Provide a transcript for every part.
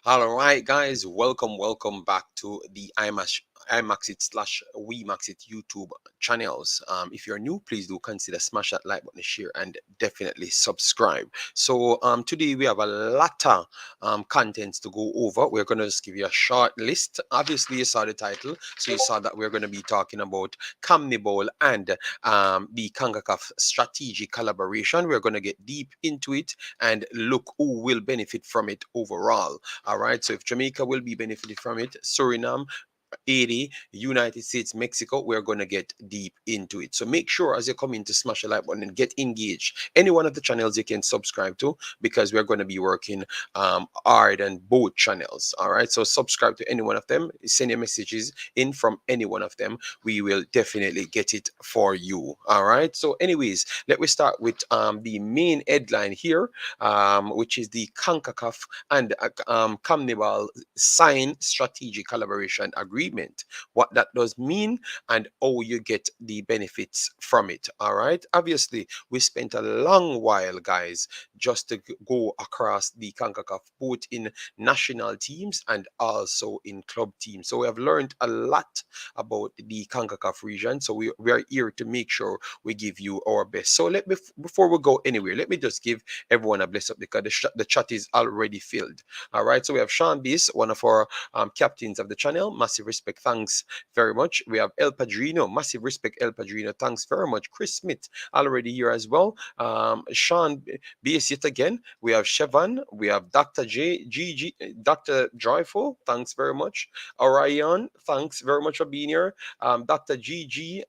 All right, guys, welcome back to the iMaxit slash Wemaxit YouTube channels. If you're new, please do consider smash that like button, share, and definitely subscribe. So today we have a lot of contents to go over. We're gonna just give you a short list. Obviously, you saw the title, so you saw that we're gonna be talking about CONMEBOL and the CONCACAF strategic collaboration. We're gonna get deep into it and look who will benefit from it overall. All right. So if Jamaica will be benefited from it, Suriname, 80, United States, Mexico, we're going to get deep into it. So make sure as you come in to smash the like button and get engaged. Any one of the channels you can subscribe to because we're going to be working hard on both channels. All right. So subscribe to any one of them. Send your messages in from any one of them. We will definitely get it for you. All right. So anyways, let me start with the main headline here, which is the CONCACAF and CONMEBOL sign strategic collaboration agreement. What that does mean and how you get the benefits from it. All right. Obviously, we spent a long while, guys, just to go across the CONCACAF, both in national teams and also in club teams. So we have learned a lot about the CONCACAF region. So we are here to make sure we give you our best. So before we go anywhere, let me just give everyone a bless up because the chat is already filled. All right. So we have Sean Beast, one of our captains of the channel. Massive respect. Thanks very much. We have El Padrino. Massive respect, El Padrino. Thanks very much. Chris Smith already here as well. Sean Beast yet again. We have Chevan. We have Dr. Dr. Joyful. Thanks very much. Orion. Thanks very much for being here. Dr. GG.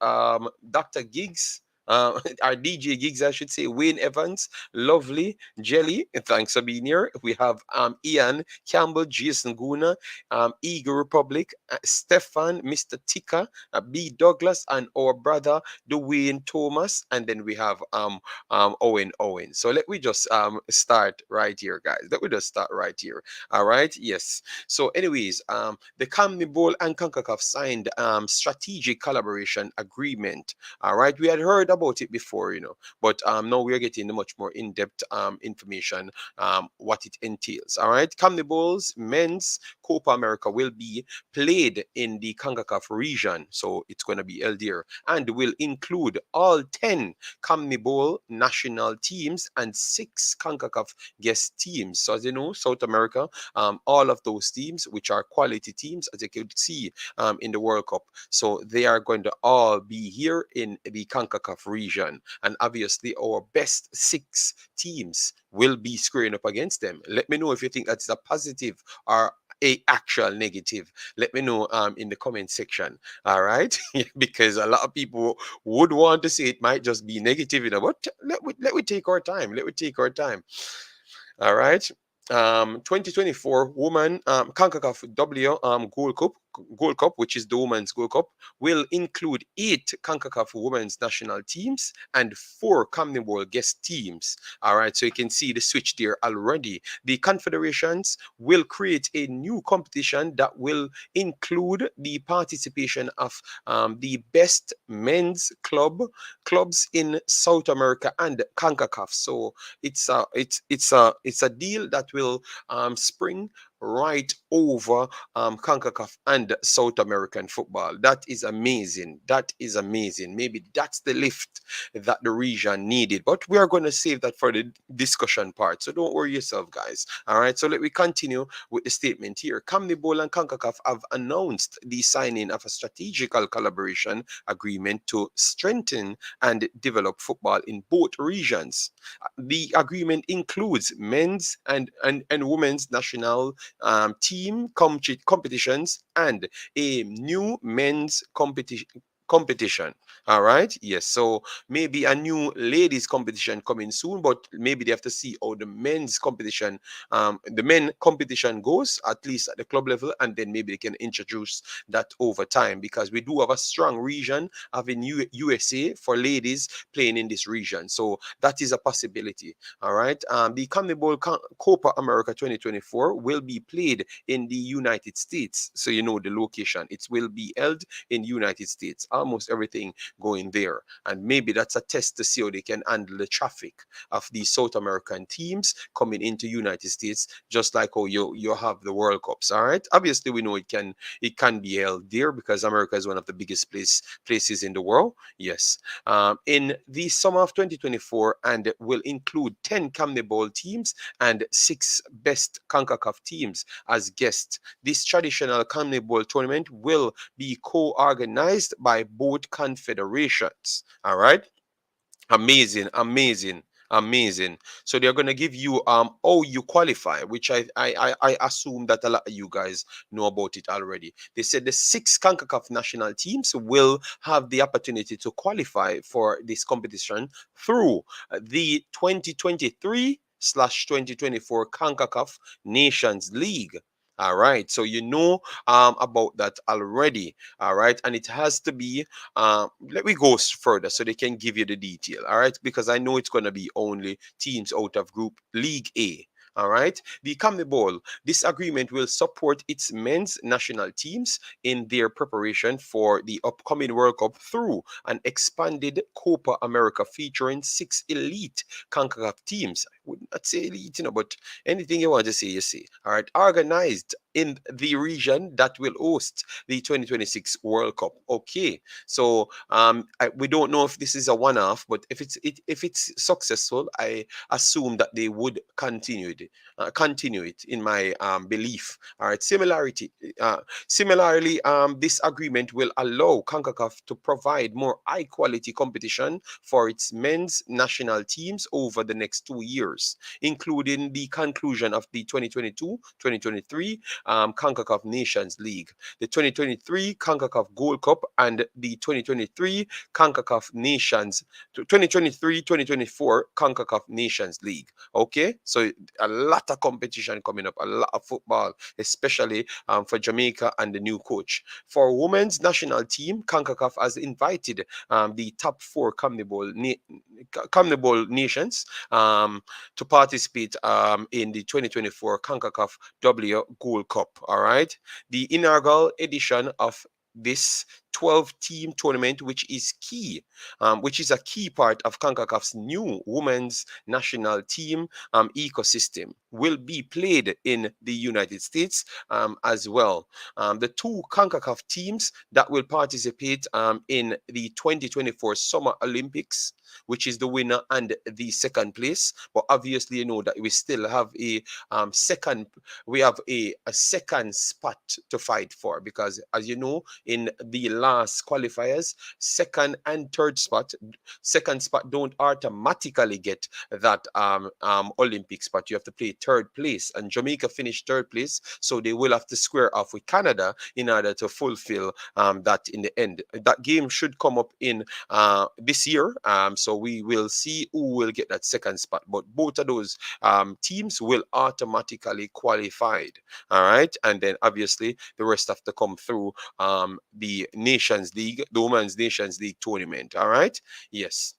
Dr. Gigs. Our DJ Gigs, I should say, Wayne Evans, Lovely, Jelly, thanks for being here. We have Ian Campbell, Jason Guna, Eagle Republic, Stefan, Mr. Tika, B. Douglas, and our brother Dujuan Thomas, and then we have Owen. So let me just start right here, guys. Let me just start right here. All right, yes. So, anyways, the CONMEBOL and CONCACAF signed strategic collaboration agreement. All right, we had heard about it before, but now we're getting much more in-depth information what it entails. All right, CONMEBOL's men's Copa America will be played in the CONCACAF region, so it's going to be held here, and will include all 10 CONMEBOL national teams and 6 CONCACAF guest teams. So as you know, South America, all of those teams, which are quality teams, as you could see in the World Cup, so they are going to all be here in the CONCACAF region, and obviously our best 6 teams will be squaring up against them. Let me know if you think that's a positive or a actual negative. Let me know in the comment section. All right, because a lot of people would want to say it might just be negative, but let we take our time. Let we take our time. All right. 2024 Women CONCACAF W Gold Cup, which is the Women's Gold Cup, will include 8 CONCACAF Women's national teams and 4 CONMEBOL guest teams. All right, so you can see the switch there already. The confederations will create a new competition that will include the participation of the best men's clubs in South America and CONCACAF. So it's a deal that will spring right over CONCACAF and South American football. That is amazing. That is amazing. Maybe that's the lift that the region needed. But we are going to save that for the discussion part. So don't worry yourself, guys. All right. So let me continue with the statement here. CONMEBOL and CONCACAF have announced the signing of a strategical collaboration agreement to strengthen and develop football in both regions. The agreement includes men's and women's national team competitions and a new men's competition. All right, yes, so maybe a new ladies competition coming soon, but maybe they have to see how the men's competition goes, at least at the club level, and then maybe they can introduce that over time, because we do have a strong region having USA for ladies playing in this region, so that is a possibility. All right, the CONMEBOL Copa America 2024 will be played in the United States, so you know the location. It will be held in United States. almost everything going there. And maybe that's a test to see how they can handle the traffic of these South American teams coming into United States, just like how you have the World Cups. All right. Obviously, we know it can be held there because America is one of the biggest places in the world. Yes. In the summer of 2024, and will include 10 CONMEBOL teams and 6 best CONCACAF teams as guests. This traditional CONMEBOL tournament will be co-organized by both confederations. All right. Amazing, amazing, amazing. So they're gonna give you how you qualify, which I assume that a lot of you guys know about it already. They said the 6 CONCACAF national teams will have the opportunity to qualify for this competition through the 2023/2024 CONCACAF Nations League. All right, so you know about that already. All right, and it has to be let me go further so they can give you the detail. All right, because I know it's going to be only teams out of Group League A. All right, the CONMEBOL. This agreement will support its men's national teams in their preparation for the upcoming World Cup through an expanded Copa America featuring 6 elite CONCACAF teams. I would not say elite, but anything you want to say, you say. All right, organized in the region that will host the 2026 World Cup. Okay, so we don't know if this is a one-off, but if it's successful, I assume that they would continue it in my belief. All right. Similarly, this agreement will allow CONCACAF to provide more high-quality competition for its men's national teams over the next 2 years, including the conclusion of the 2022-2023 CONCACAF Nations League, the 2023 CONCACAF Gold Cup, and the 2023 CONCACAF Nations 2023-2024 CONCACAF Nations League. Okay, so a lot of competition coming up, a lot of football, especially for Jamaica and the new coach. For women's national team, CONCACAF has invited the top 4 CONMEBOL nations to participate in the 2024 CONCACAF W Gold Cup. All right, the inaugural edition of this 12-team tournament, which is a key part of CONCACAF's new women's national team ecosystem, will be played in the United States as well. The 2 CONCACAF teams that will participate in the 2024 Summer Olympics, which is the winner and the second place. But obviously, you know that we still have a second. We have a second spot to fight for, because, as you know, in the last qualifiers, second spot don't automatically get that Olympic spot. You have to play third place, and Jamaica finished third place, so they will have to square off with Canada in order to fulfill that in the end. That game should come up in this year, so we will see who will get that second spot. But both of those teams will automatically qualified. All right, and then obviously the rest have to come through the Nations League, the Women's Nations League tournament. All right, yes.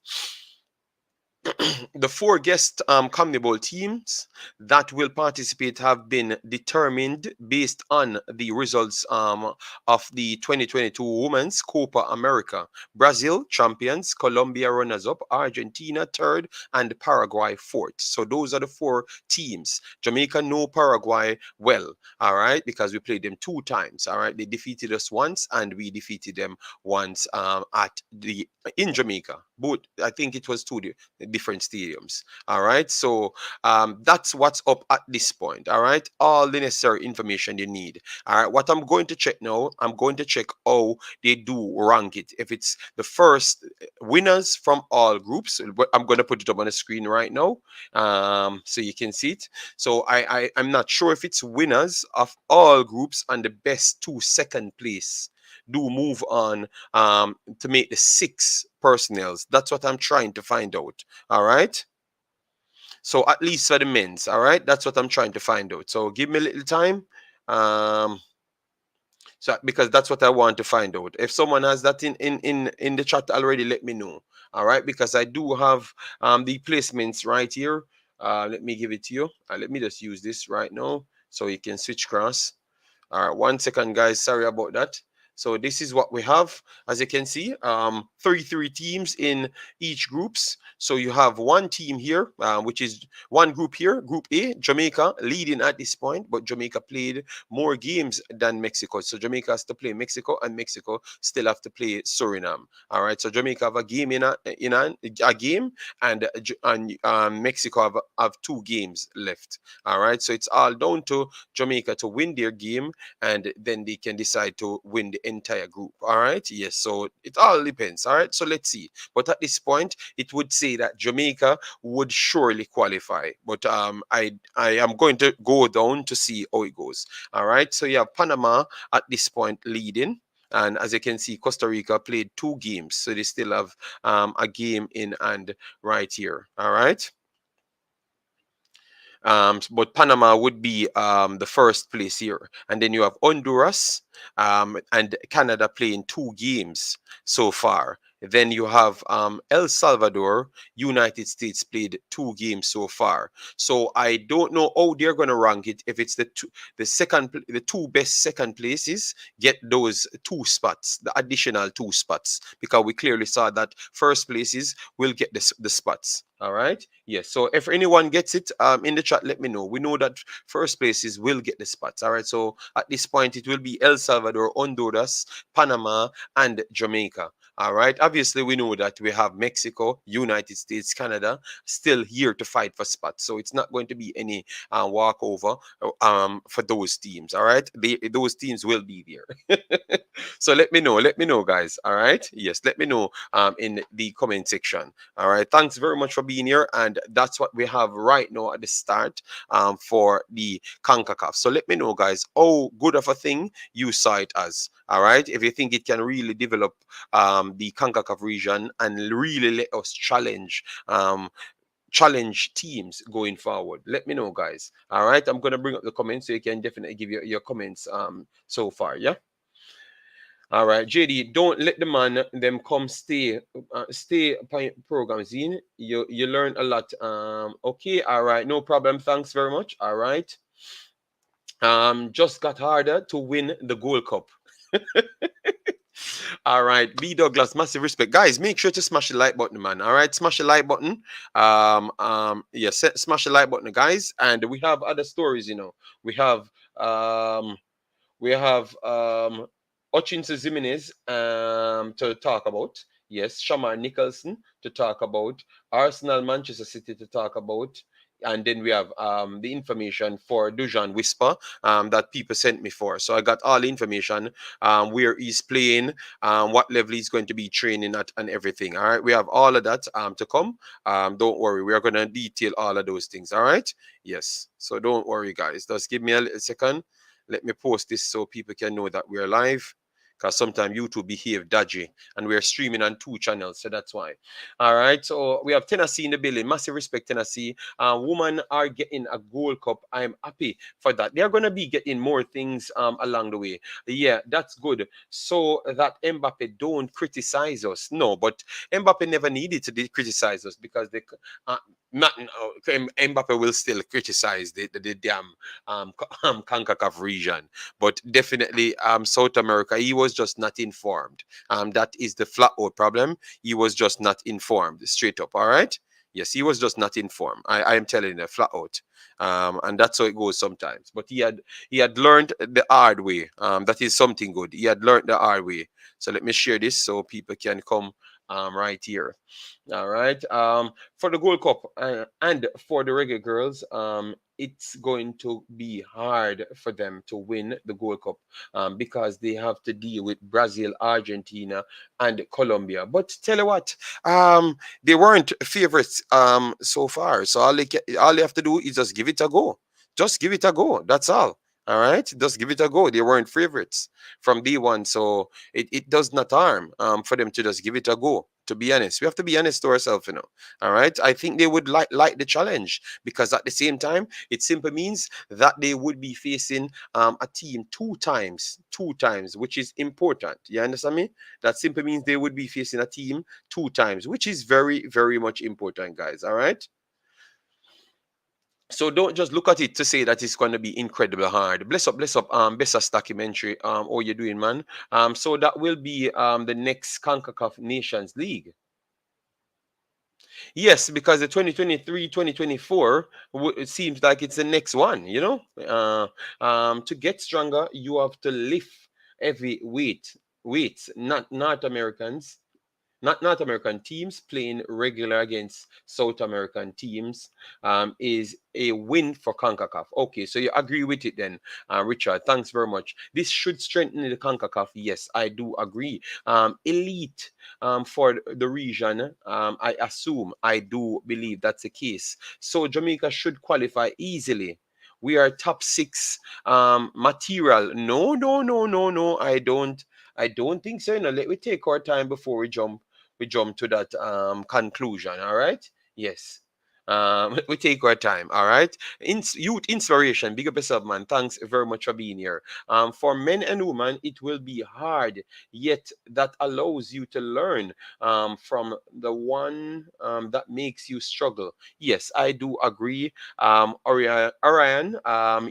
The 4 guest CONMEBOL teams that will participate have been determined based on the results of the 2022 Women's Copa America. Brazil champions, Colombia runners-up, Argentina third, and Paraguay fourth. So those are the 4 teams. Jamaica know Paraguay well, all right, because we played them 2 times. All right, they defeated us once, and we defeated them once in Jamaica. Both, I think it was 2 different stadiums. All right, so that's what's up at this point. All right, all the necessary information you need. All right, what I'm going to check now, I'm going to check how they do rank it. If it's the first winners from all groups, I'm going to put it up on the screen right now, so you can see it. So I'm not sure if it's winners of all groups and the best 2 second place do move on to make the 6 personnels. That's what I'm trying to find out. All right, so at least for the men's. All right, that's what I'm trying to find out. So give me a little time, so because that's what I want to find out. If someone has that in the chat already, let me know. All right, because I do have the placements right here. Let me give it to you. Let me just use this right now so you can switch across. All right, 1 second, guys. Sorry about that. So this is what we have. As you can see, 33 teams in each groups. So you have one team here, which is one group here, Group A, Jamaica leading at this point, but Jamaica played more games than Mexico. So Jamaica has to play Mexico, and Mexico still have to play Suriname. All right. So Jamaica have a game a game, and Mexico have two games left. All right. So it's all down to Jamaica to win their game, and then they can decide to win the entire group. All right. Yes. So it all depends. All right. So let's see. But at this point, it would say that Jamaica would surely qualify. But I am going to go down to see how it goes. All right. So you have Panama at this point leading. And as you can see, Costa Rica played two games. So they still have a game in and right here. All right. But Panama would be the first place here. And then you have Honduras and Canada playing two games so far. Then you have El Salvador, United States played two games so far. So I don't know how they're going to rank it. If it's the two best second places get those two spots, the additional two spots, because we clearly saw that first places will get the spots. All right. Yes. So if anyone gets it in the chat, let me know. We know that first places will get the spots. All right. So at this point, it will be El Salvador, Honduras, Panama, and Jamaica. All right. Obviously, we know that we have Mexico, United States, Canada still here to fight for spots. So it's not going to be any walkover for those teams. All right. Those teams will be there. So let me know. Let me know, guys. All right. Yes. Let me know in the comment section. All right. Thanks very much for being here. And that's what we have right now at the start for the CONCACAF. So let me know, guys, how good of a thing you saw it as. All right. If you think it can really develop the CONCACAF region and really let us challenge teams going forward. Let me know, guys. All right. I'm going to bring up the comments so you can definitely give your comments so far. Yeah. All right, JD, don't let the man them come stay programs in. You learn a lot. Okay, all right, no problem. Thanks very much. All right. Just got harder to win the Gold Cup. All right, B Douglas, massive respect, guys. Make sure to smash the like button, man. All right, smash the like button. Yes, smash the like button, guys. And we have other stories, you know. We have um Ochinsa Zimenez to talk about. Yes, Shamar Nicholson to talk about. Arsenal, Manchester City to talk about. And then we have the information for Dujuan Whisper that people sent me for. So I got all the information where he's playing, what level he's going to be training at, and everything. All right, we have all of that to come. Don't worry, we are going to detail all of those things. All right, yes. So don't worry, guys. Just give me a little second. Let me post this so people can know that we're live. Because sometimes YouTube behave dodgy and we're streaming on two channels, so that's why. All right, so we have Tennessee in the building. Massive respect, Tennessee. Women are getting a Gold Cup. I'm happy for that. They're going to be getting more things along the way. Yeah, that's good. So that Mbappe don't criticize us. No, but Mbappe never needed to criticize us because they not Mbappe will still criticize the damn CONCACAF region, but definitely South America, he was just not informed. That is the flat out problem. He was just not informed, straight up. All right. Yes, he was just not informed. I am telling you, flat out. And that's how it goes sometimes. But he had learned the hard way. That is something good. He had learned the hard way. So let me share this so people can come right here. All right. For the Gold Cup and for the Reggae Girls, it's going to be hard for them to win the Gold Cup because they have to deal with Brazil, Argentina, and Colombia. But tell you what, they weren't favorites so far. So all they have to do is just give it a go. Just give it a go. That's all. All right, just give it a go. They weren't favorites from D1, so it does not harm for them to just give it a go. To be honest, we have to be honest to ourselves, you know. All right, I think they would like the challenge because at the same time, it simply means that they would be facing a team two times, which is important. You understand me? That simply means they would be facing a team two times, which is very, very much important, guys. All right. So don't just look at it to say that it's going to be incredibly hard. Bless up, Bessas documentary. How you doing, man? So that will be the next CONCACAF Nations League. Yes, because the 2023-2024, it seems like it's the next one, you know? To get stronger, you have to lift heavy weights, not North Americans, not North American teams playing regular against South American teams is a win for CONCACAF. Okay, so you agree with it then, Richard. Thanks very much. This should strengthen the CONCACAF. Yes, I do agree. Elite for the region, I assume, I do believe that's the case. So Jamaica should qualify easily. We are top six material. No, no, no, no, no. I don't think so. You know, let me take our time before we jump to that conclusion. All right. Yes. We take our time. All right. Youth inspiration. Big up yourself, man. Thanks very much for being here. For men and women, it will be hard, yet that allows you to learn from the one that makes you struggle. Yes, I do agree. Orion,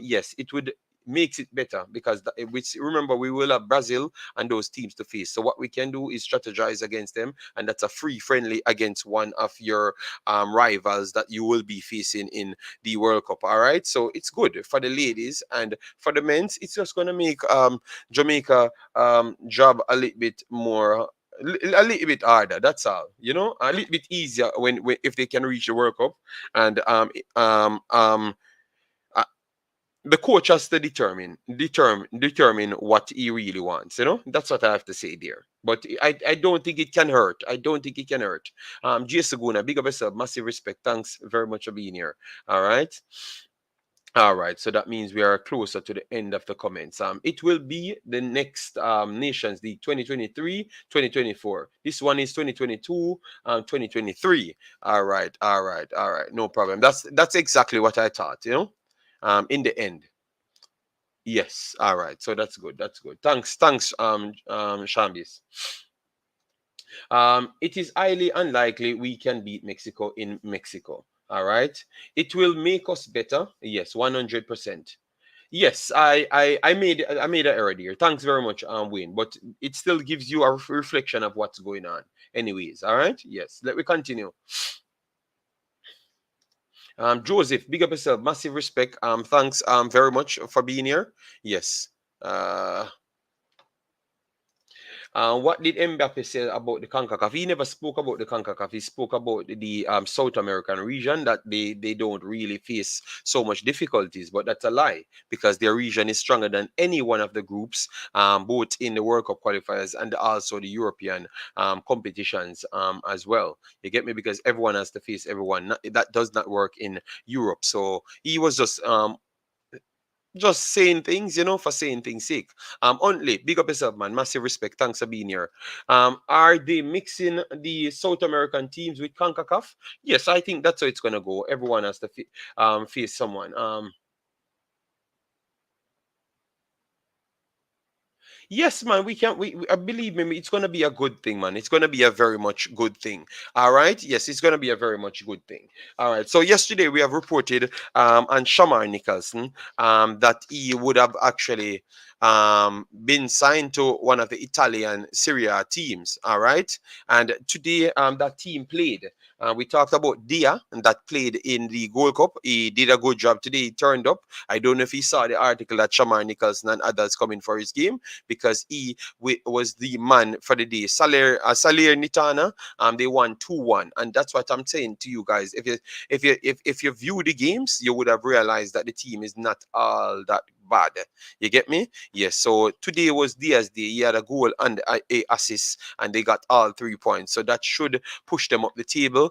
yes, it would makes it better because which remember we will have Brazil and those teams to face. So what we can do is strategize against them, and that's a free friendly against one of your rivals that you will be facing in the World Cup. All right, so it's good for the ladies, and for the men's, it's just gonna make Jamaica job a little bit more. A little bit harder, that's all. You know, a little bit easier when if they can reach the World Cup, and uh, the coach has to determine what he really wants. You know, that's what I have to say there. But I don't think it can hurt. I don't think it can hurt. Jay Saguna, big up yourself, massive respect. Thanks very much for being here. All right. All right, so that means we are closer to the end of the comments. It will be the next Nations League 2023, 2024. This one is 2022, 2023. All right, all right, all right. No problem. That's exactly what I thought, you know, in the end. Yes, all right. So that's good. That's good. Thanks, Shambis. It is highly unlikely we can beat Mexico in Mexico. All right. It will make us better. Yes, 100%. Yes, I made an error there. Thanks very much, Wayne. But it still gives you a reflection of what's going on. Anyways, all right. Yes, let me continue. Joseph, big up yourself. Massive respect. Thanks very much for being here. Yes. Uh, what did Mbappe say about the CONCACAF? He never spoke about the CONCACAF. He spoke about the South American region that they don't really face so much difficulties. But that's a lie because their region is stronger than any one of the groups, both in the World Cup qualifiers and also the European competitions as well. You get me? Because everyone has to face everyone. That does not work in Europe. So he was just saying things, you know, for saying things sake. Only big up yourself, man. Massive respect. Thanks for being here. Are they mixing the South American teams with CONCACAF? Yes, I think that's how it's gonna go. Everyone has to face someone. Yes, man, we can. Believe me, it's gonna be a good thing, man. It's gonna be a very much good thing. All right. Yes, it's gonna be a very much good thing. All right. So yesterday we have reported on Shamar Nicholson that he would have actually been signed to one of the Italian Serie A teams. All right. And today that team played. We talked about Dia and that played in the Gold Cup. He did a good job today. He turned up. I don't know if he saw the article that Shamar Nicholson and others coming for his game because he was the man for the day. Salir Nitana, they won 2-1, and that's what I'm saying to you guys. If you view the games, you would have realized that the team is not all that bad. You get me? Yes. So today was Diaz day. He had a goal and a assist, and they got all 3 points. So that should push them up the table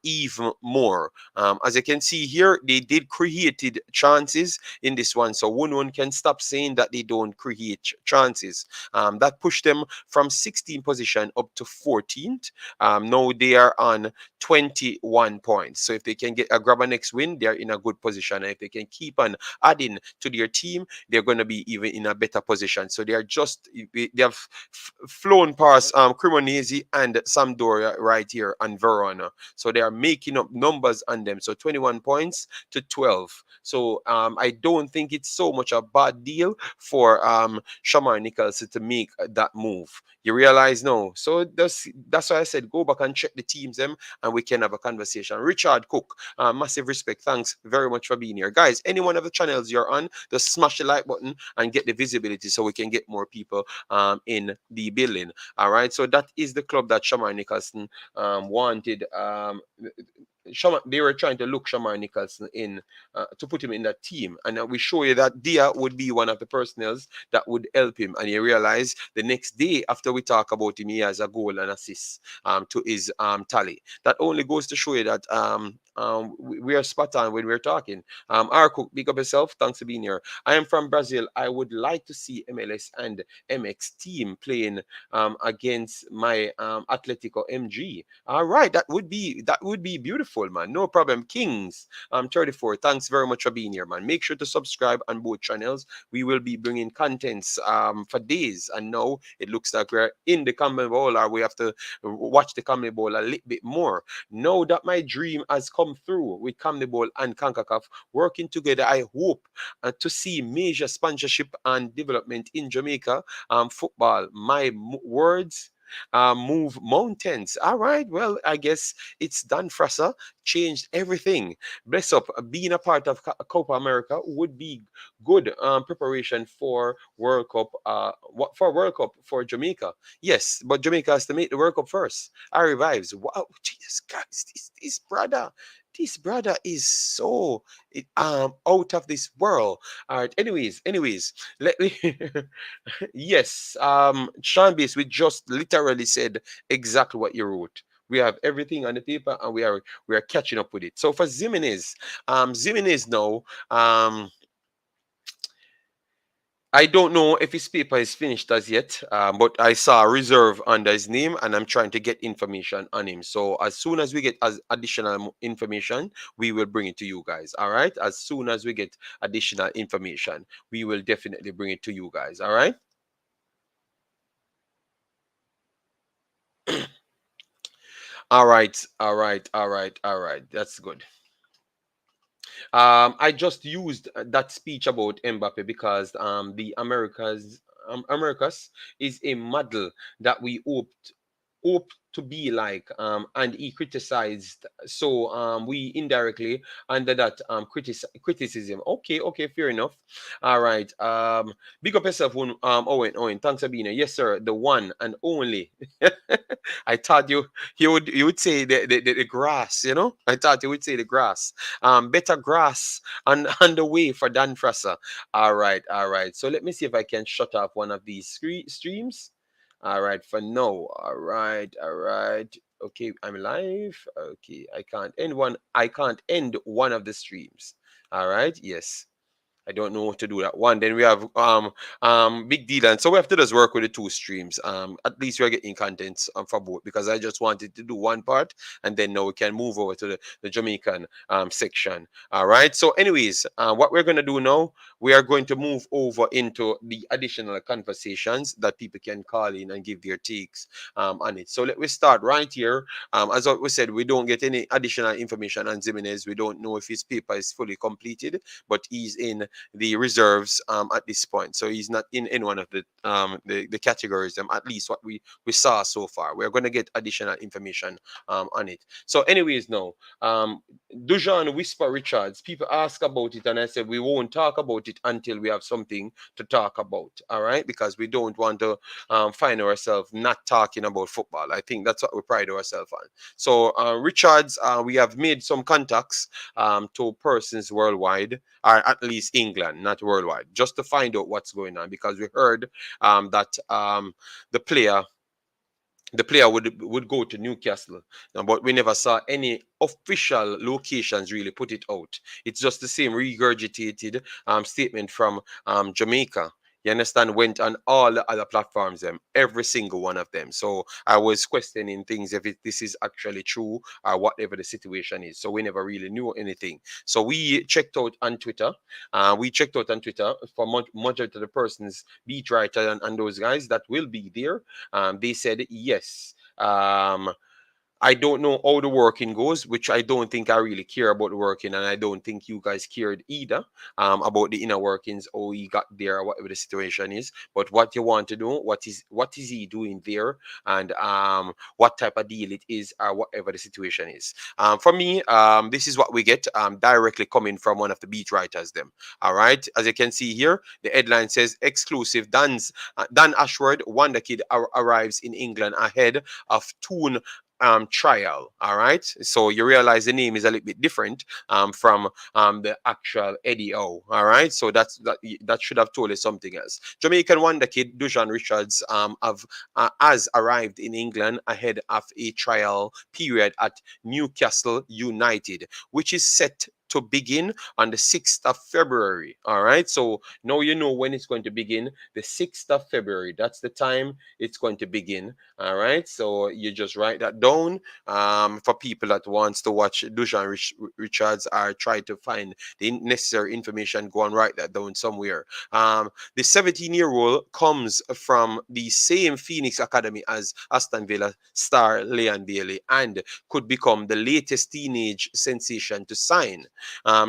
even more. As you can see here, they did created chances in this one. So one can stop saying that they don't create chances. That pushed them from 16th position up to 14th. Now they are on 21 points. So if they can get a grab a next win, they're in a good position. And if they can keep on adding to their team, team, they're going to be even in a better position. So they are just they have flown past Cremonese and Sampdoria right here and Verona. So they are making up numbers on them. So 21 points to 12. So I don't think it's so much a bad deal for Shamar Nicholson to make that move. You realize no. So that's why I said go back and check the teams them and we can have a conversation. Richard Cook, massive respect. Thanks very much for being here. Guys, any one of the channels you're on, just smash the like button and get the visibility so we can get more people in the building. All right. So that is the club that Shamar Nicholson wanted. They were trying to look Shamar Nicholson in to put him in that team, and we show you that Dia would be one of the personnels that would help him. And you realize the next day after we talk about him, he has a goal and assist to his tally. That only goes to show you that we are spot on when we're talking. Cook, big up yourself. Thanks for being here. I am from Brazil. I would like to see MLS and MX team playing against my Atletico MG. All right, that would be beautiful, man. No problem. Kings 34. Thanks very much for being here, man. Make sure to subscribe on both channels. We will be bringing contents for days, and now it looks like we're in the CONMEBOL, or we have to watch the CONMEBOL a little bit more. Now that my dream has come through with CONMEBOL and Concacaf working together, I hope to see major sponsorship and development in Jamaica football. My words move mountains. All right. Well, I guess it's Dan Frasser changed everything. Bless up. Being a part of Copa America would be good preparation for World Cup. For World Cup for Jamaica. Yes, but Jamaica has to make the World Cup first. I revives. Wow, Jesus Christ, this brother is so out of this world. All right. Anyways, let me. Yes, Sean Base, we just literally said exactly what you wrote. We have everything on the paper and we are catching up with it. So for Zimenez, Zimenez now, I don't know if his paper is finished as yet, but I saw a reserve under his name and I'm trying to get information on him. So as soon as we get additional information, we will bring it to you guys. All right. As soon as we get additional information, we will definitely bring it to you guys. All right. All right. All right. All right. All right. That's good. I just used that speech about Mbappe because Americas is a model that we hope to be like, and he criticized, so we indirectly under that criticism. Okay, fair enough. All right. Big up yourself, Owen, thanks for being here. Yes sir, the one and only. I thought you would say the grass, I thought you would say the grass. Better grass on the way for Dan Frasser. All right, so let me see if I can shut off one of these streams. All right, for now. All right. Okay, I'm live. Okay, I can't end one of the streams. All right, yes. I don't know how to do that one. Then we have big deal, and so we have to just work with the two streams. At least we're getting contents for both, because I just wanted to do one part, and then now we can move over to the Jamaican section. All right. So, anyways, what we're gonna do now, we are going to move over into the additional conversations that people can call in and give their takes on it. So let me start right here. As we said, we don't get any additional information on Zimenez. We don't know if his paper is fully completed, but he's in the reserves at this point, so he's not in any one of the categories, at least what we saw so far. We're going to get additional information on it. So anyways, now Dujuan Whisper Richards, people ask about it and I said we won't talk about it until we have something to talk about. All right, because we don't want to find ourselves not talking about football. I think that's what we pride ourselves on. So Richards, we have made some contacts to persons worldwide, or at least England, not worldwide, just to find out what's going on, because we heard that the player would go to Newcastle, but we never saw any official locations really put it out. It's just the same regurgitated statement from Jamaica. You understand? Went on all the other platforms, them, every single one of them. So I was questioning things if this is actually true or whatever the situation is. So we never really knew anything. So we checked out on Twitter. For majority of the persons, beat writer and those guys that will be there. They said yes. I don't know how the working goes, which I don't think I really care about the working, and I don't think you guys cared either about the inner workings, how he got there, or whatever the situation is. But what you want to do, what is he doing there, and what type of deal it is, or whatever the situation is. For me, this is what we get directly coming from one of the beat writers. Them, all right. As you can see here, the headline says exclusive: Dan Ashworth, Wonder Kid arrives in England ahead of Toon trial. All right, so you realize the name is a little bit different from the actual Eddie O. All right, so that should have told us something else. Jamaican wonder kid Dujuan Richards has arrived in England ahead of a trial period at Newcastle United, which is set to begin on the 6th of February. All right, so now you know when it's going to begin. The 6th of February, that's the time it's going to begin. All right, so you just write that down for people that wants to watch Dujan Richards or try to find the necessary information. Go and write that down somewhere. The 17-year-old comes from the same Phoenix Academy as Aston Villa star Leon Bailey and could become the latest teenage sensation to sign.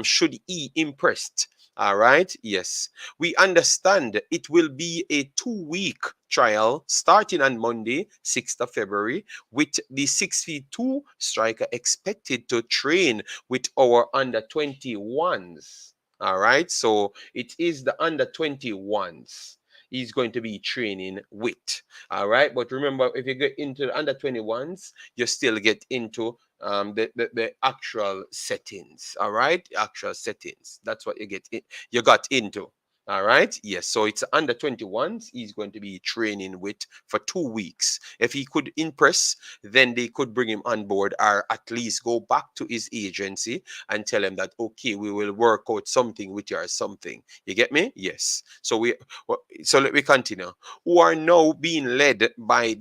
Should he impressed? All right. Yes. We understand it will be a 2-week trial starting on Monday, 6th of February, with the 6'2" striker expected to train with our under 21s. All right. So it is the under 21s he's going to be training with. All right. But remember, if you get into the under 21s, you still get into the actual settings. All right, actual settings. That's what you got into. All right. Yes. So it's under 21s. He's going to be training with for 2 weeks. If he could impress, then they could bring him on board, or at least go back to his agency and tell him that okay, we will work out something with you or something. You get me? Yes. So let me continue. Who are now being led by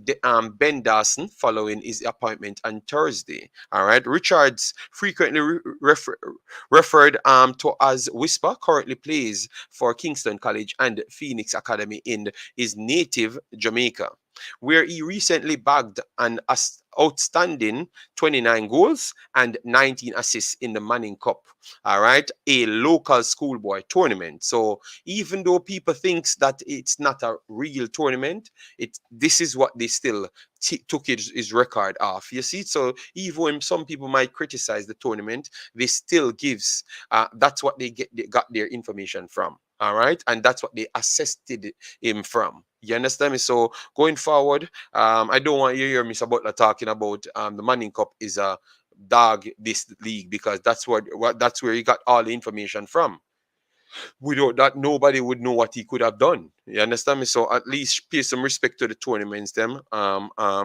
Ben Dawson following his appointment on Thursday. All right. Richards, frequently referred to as Whisper, currently plays for Kingston College and Phoenix Academy in his native Jamaica, where he recently bagged an outstanding 29 goals and 19 assists in the Manning Cup. All right, a local schoolboy tournament. So even though people thinks that it's not a real tournament, this is what they still took his record off. You see, so even when some people might criticize the tournament, they still gives that's what they got their information from. All right, and that's what they assessed him from. You understand me? So going forward, I don't want you to hear Mr. Butler talking about the Manning Cup is a dog this league, because that's where he got all the information from. Without that, nobody would know what he could have done. You understand me? So at least pay some respect to the tournaments them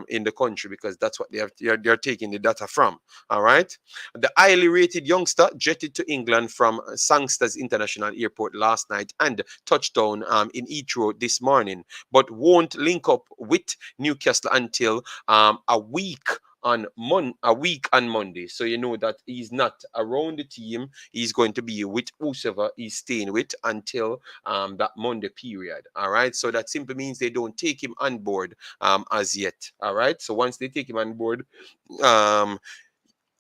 in the country, because that's what they're taking the data from. All right. The highly rated youngster jetted to England from Sangsters International Airport last night and touched down in Heathrow this morning, but won't link up with Newcastle until a week on Monday. So you know that he's not around the team. He's going to be with whoever he's staying with until that Monday period. All right. So that simply means they don't take him on board as yet. All right. So once they take him on board, um,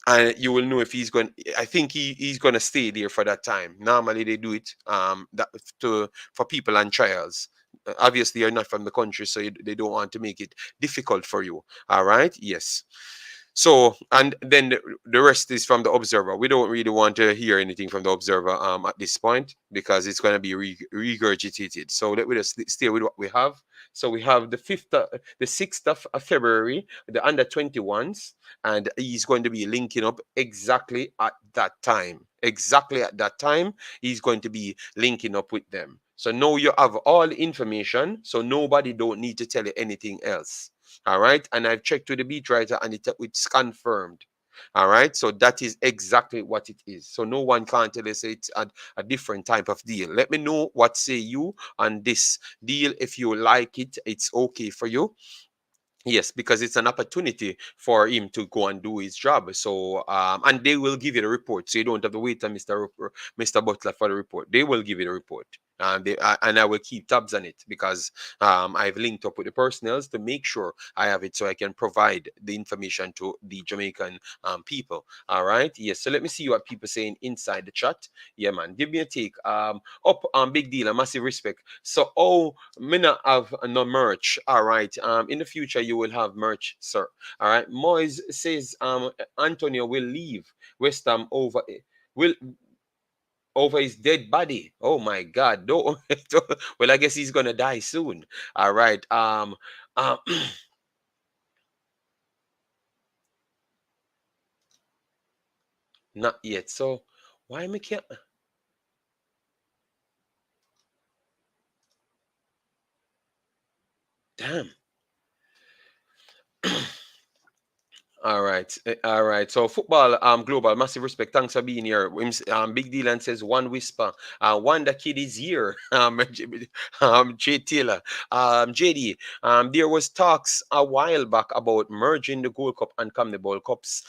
and you will know if he's going. I think he's going to stay there for that time. Normally they do it for people on trials. Obviously, you're not from the country, so they don't want to make it difficult for you. All right. Yes. So, and then the rest is from the Observer. We don't really want to hear anything from the Observer at this point, because it's going to be regurgitated. So let me just stay with what we have. So we have the 6th of February, the under 21s, and he's going to be linking up exactly at that time. Exactly at that time, he's going to be linking up with them. So now you have all the information, so nobody don't need to tell you anything else. All right, and I've checked with the beat writer, and it's confirmed. All right, so that is exactly what it is. So no one can tell us it's a different type of deal. Let me know what say you on this deal. If you like it, it's okay for you. Yes, because it's an opportunity for him to go and do his job. So, and they will give you the report. So you don't have to wait on Mr. Butler for the report. They will give you the report. And I will keep tabs on it because I've linked up with the personnels to make sure I have it so I can provide the information to the Jamaican people. All right. Yes. So let me see what people saying inside the chat. Yeah, man. Give me a take. Up big deal. A massive respect. So, oh, me not have no merch. All right. In the future you will have merch, sir. All right. Moise says Antonio will leave West Ham will over his dead body. Oh my God. Don't, well, I guess he's gonna die soon. All right. Um not yet. So why am I can't damn. All right, all right. So football, global, massive respect. Thanks for being here. Big Dylan says one whisper. One the kid is here. Jay Taylor, JD. There was talks a while back about merging the Gold Cup and CONMEBOL Cups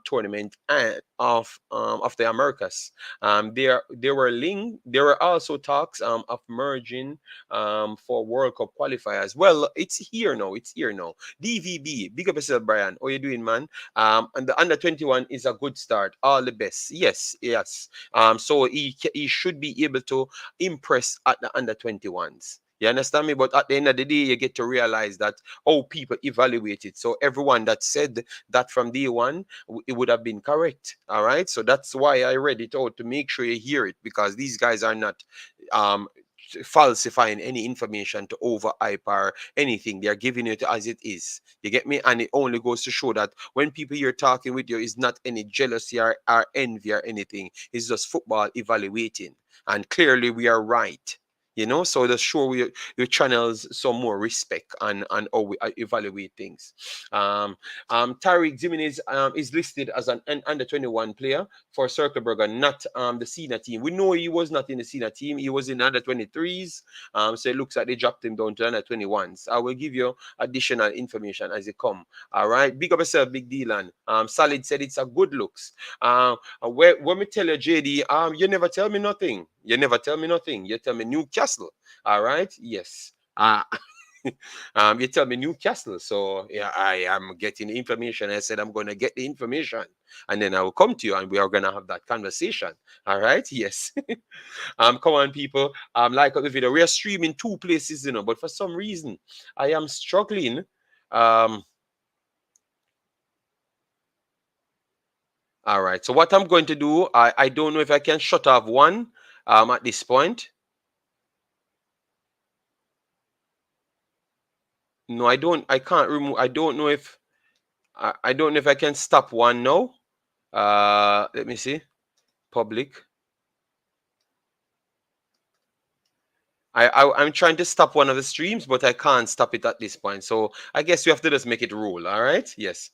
tournament and of the Americas. There were also talks of merging for World Cup qualifiers. Well, it's here now. It's here now. DVB, big up yourself, Brian. How you doing, man? And the under 21 is a good start. All the best. Yes, yes. So he should be able to impress at the under 21s. You understand me? But at the end of the day, you get to realize that how people evaluate it. So everyone that said that from day one, it would have been correct. All right. So that's why I read it out to make sure you hear it because these guys are not um falsifying any information to overhype or anything. They are giving it as it is. You get me? And it only goes to show that when people here talking with you is not any jealousy or envy or anything. It's just football evaluating. And clearly we are right. You know, so that's sure we your channels some more respect and how we evaluate things. Um, Tariq Jimenez is listed as an under 21 player for Circleburger, not the senior team. We know he was not in the senior team. He was in under 23s. So it looks like they dropped him down to under 21s. I will give you additional information as it come. All right. Big up yourself, Big Dylan. Solid said it's a good looks. When me tell you, JD, you never tell me nothing. You never tell me nothing. You tell me Newcastle. All right. Yes. You tell me Newcastle. So yeah, I am getting the information. I said I'm going to get the information, and then I will come to you, and we are going to have that conversation. All right? Yes. Come on, people. Like the video. We are streaming two places, you know, but for some reason, I am struggling. All right. So what I'm going to do, I don't know if I can shut off one at this point. No, I don't. I can't remove. I don't know if I don't know if I can stop one now. Let me see. Public. I'm trying to stop one of the streams, but I can't stop it at this point. So I guess you have to just make it rule. All right. Yes.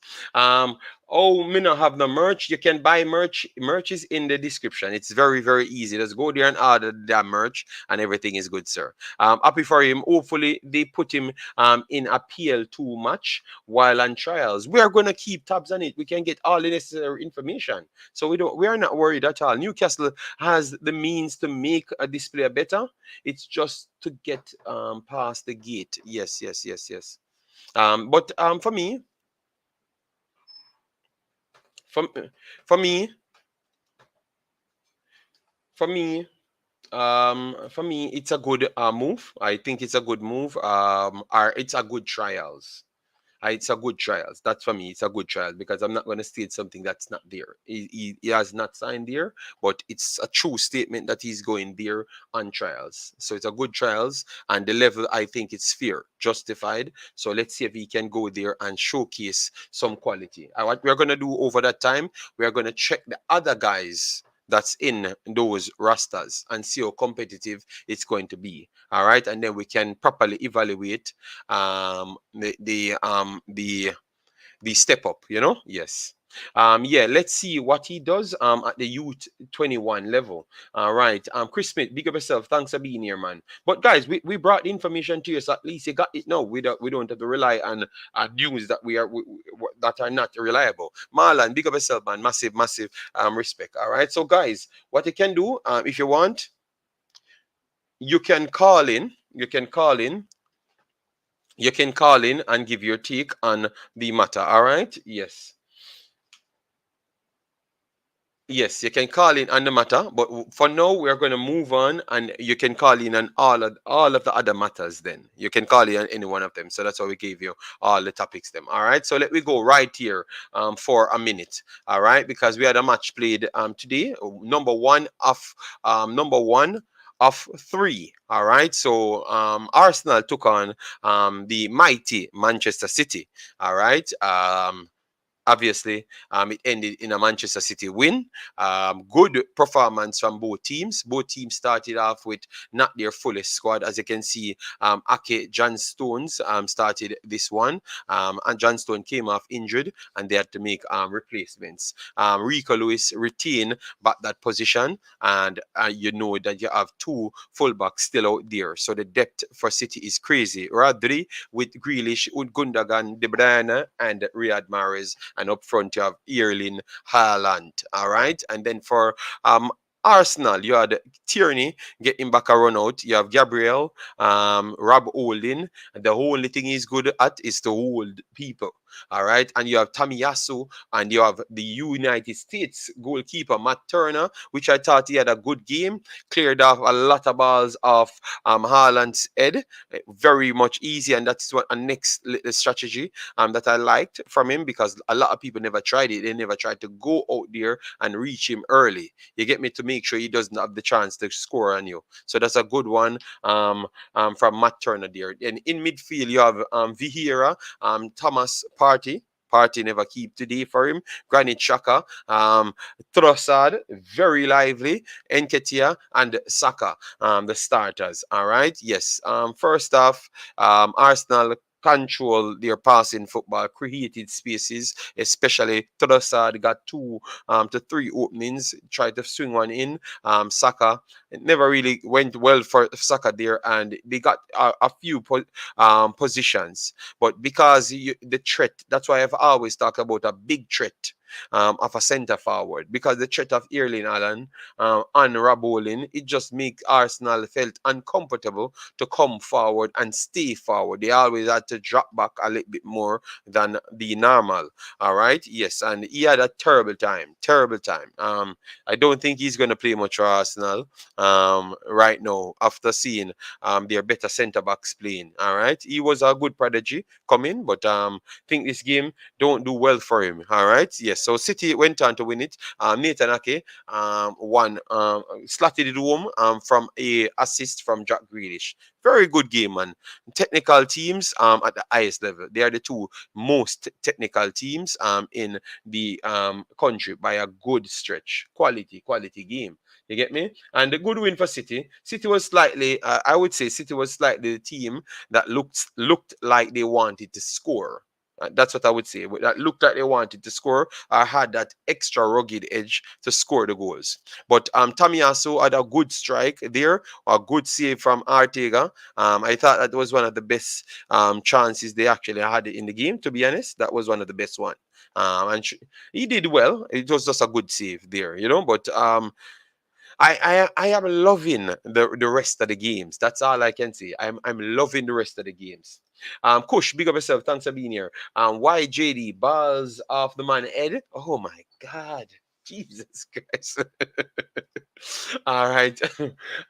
Oh, me not have no merch. You can buy merch. Merch is in the description. It's very, very easy. Just go there and order that merch, and everything is good, sir. Happy for him. Hopefully they put him in a PL2 match while on trials. We are gonna keep tabs on it. We can get all the necessary information. So we are not worried at all. Newcastle has the means to make a display better. It's just to get past the gate. Yes, yes, yes, yes. But for for me, for me, for me, it's a good move. I think it's a good move. Or it's a good trials. It's a good trials. That's for me. It's a good trial because I'm not going to state something that's not there. He has not signed there, but it's a true statement that he's going there on trials. So it's a good trials, and the level I think it's fair, justified. So let's see if he can go there and showcase some quality. What we're going to do over that time, we are going to check the other guys that's in those rosters and see how competitive it's going to be. All right, and then we can properly evaluate the step up. You know, yes. Yeah, let's see what he does at the youth 21 level. All right. Chris Smith, big up yourself. Thanks for being here, man. But guys, we brought the information to you, so at least you got it now. We don't have to rely on news that that are not reliable. Marlon, big up yourself, man. Massive, massive respect. All right. So guys, what you can do, if you want, you can call in. You can call in and give your take on the matter. All right. Yes. Yes, you can call in on the matter, but for now we're going to move on, and you can call in on all of the other matters. Then you can call in on any one of them. So that's why we gave you all the topics. Them, all right. So let me go right here for a minute, all right, because we had a match played today, number one of three. All right. So Arsenal took on the mighty Manchester City. All right. Obviously, it ended in a Manchester City win. Good performance from both teams. Both teams started off with not their fullest squad. As you can see, Ake John Stones started this one, and John Stone came off injured, and they had to make replacements. Rico Lewis retained back that position, and you know that you have two fullbacks still out there. So the depth for City is crazy. Rodri with Grealish, Gundogan, De Bruyne, and Riyad Mahrez, and up front you have Erling Haaland. All right, and then for Arsenal, you had Tierney getting back a run out. You have Gabriel, Rob Holding. The only thing he's good at is to hold people. All right, and you have Tamiyasu, and you have the United States goalkeeper Matt Turner, which I thought he had a good game. Cleared off a lot of balls off Haaland's head, very much easy, and that's what a next little strategy that I liked from him, because a lot of people never tried it. They never tried to go out there and reach him early. You get me, to make sure he doesn't have the chance to score on you. So that's a good one from Matt Turner there. And in midfield, you have Vieira, Thomas Partey. Partey never keep today for him. Granit Xhaka, Trossard, very lively. Nketiah and Saka, the starters. All right. Yes. First off, Arsenal control their passing football, created spaces, especially Trossard got 2 to 3 openings, tried to swing one in. Saka, it never really went well for Saka there, and they got a few positions. But because the threat, that's why I've always talked about a big threat of a centre forward, because the threat of Erling Haaland and Rob Holding, it just makes Arsenal felt uncomfortable to come forward and stay forward. They always had to drop back a little bit more than the normal. All right, yes, and he had a terrible time, terrible time. I don't think he's going to play much for Arsenal right now after seeing their better centre backs playing. All right, he was a good prodigy coming, but think this game don't do well for him. All right, yes. So City went on to win it. Nathan Ake won, slotted it home from a assist from Jack Grealish. Very good game, man. Technical teams at the highest level. They are the two most technical teams in the country by a good stretch. Quality game. You get me? And the good win for City. City was slightly, I would say, City was slightly the team that looked like they wanted to score. That's what I would say. That looked like they wanted to score, or had that extra rugged edge to score the goals. But Tamiyasu had a good strike there, a good save from Ortega. I thought that was one of the best chances they actually had in the game. To be honest, that was one of the best one. And he did well. It was just a good save there, you know. But I am loving the rest of the games. That's all I can say. I'm loving the rest of the games. Kush, big up yourself. Thanks for being here. YJD, balls off the man head. Oh my God. Jesus Christ. All right.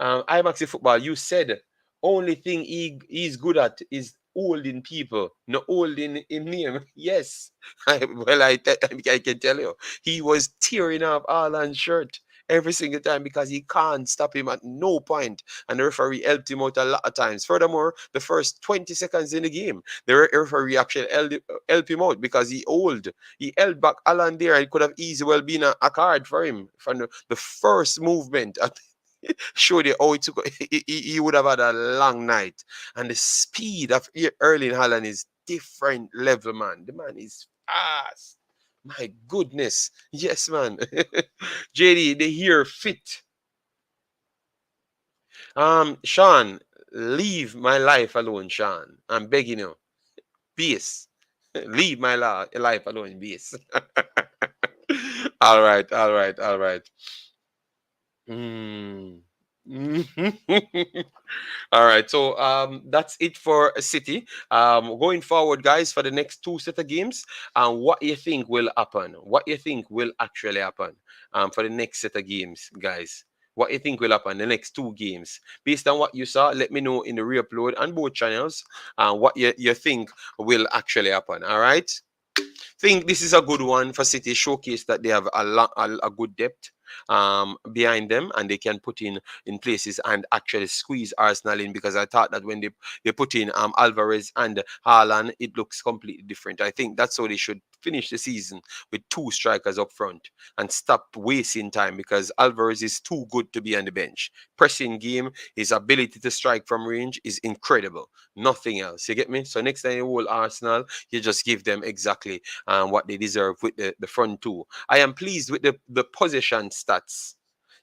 IMAXi football, you said only thing he's good at is holding people, not holding him name. Yes. I can tell you. He was tearing up Alan's shirt every single time because he can't stop him at no point. And the referee helped him out a lot of times. Furthermore, the first 20 seconds in the game, the referee actually helped him out because he held back Alan there. It could have easily well been a card for him from the first movement. Showed you how it took. He would have had a long night. And the speed of Erling Haaland is different level, man. The man is fast. My goodness. Yes, man. JD, they hear fit. Sean, leave my life alone, Sean. I'm begging you. Peace. Leave my life alone, peace. All right, all right, all right. Mm. All right, so that's it for City. Going forward, guys, for the next two set of games, what you think will happen? What you think will actually happen for the next set of games, guys? What you think will happen the next two games? Based on what you saw, let me know in the re-upload on both channels what you think will actually happen. All right? Think this is a good one for City. Showcase that they have a good depth behind them, and they can put in places and actually squeeze Arsenal in, because I thought that when they put in Alvarez and Haaland, it looks completely different. I think that's how they should finish the season, with two strikers up front and stop wasting time, because Alvarez is too good to be on the bench. Pressing game, his ability to strike from range is incredible. Nothing else. You get me? So next time you hold Arsenal, you just give them exactly what they deserve with the front two. I am pleased with the possession stats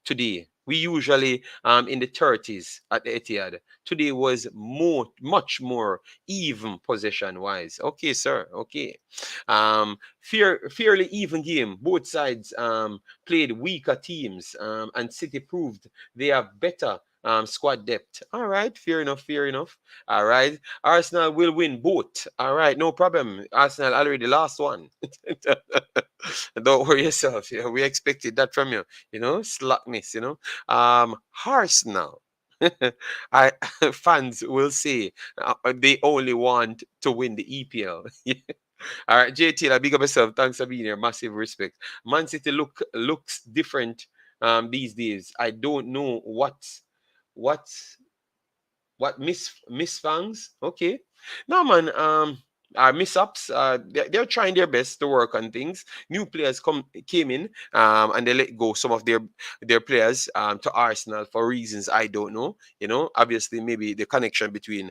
today. We usually in the 30s at the Etihad. Today was much more even possession wise. Okay, sir. Okay. Fairly even game. Both sides played weaker teams, and City proved they have better squad depth. All right, fair enough, fair enough. All right, Arsenal will win both. All right, no problem. Arsenal already lost one. Don't worry yourself. Yeah, we expected that from you. You know, slackness. You know, Arsenal. I fans will say they only want to win the EPL. All right, JT, I big up yourself. Thanks for being here. Massive respect. Man City looks different these days. I don't know what what miss fangs. Okay, no man. Mishaps. They're trying their best to work on things. New players came in, and they let go some of their players to Arsenal for reasons I don't know. You know, obviously maybe the connection between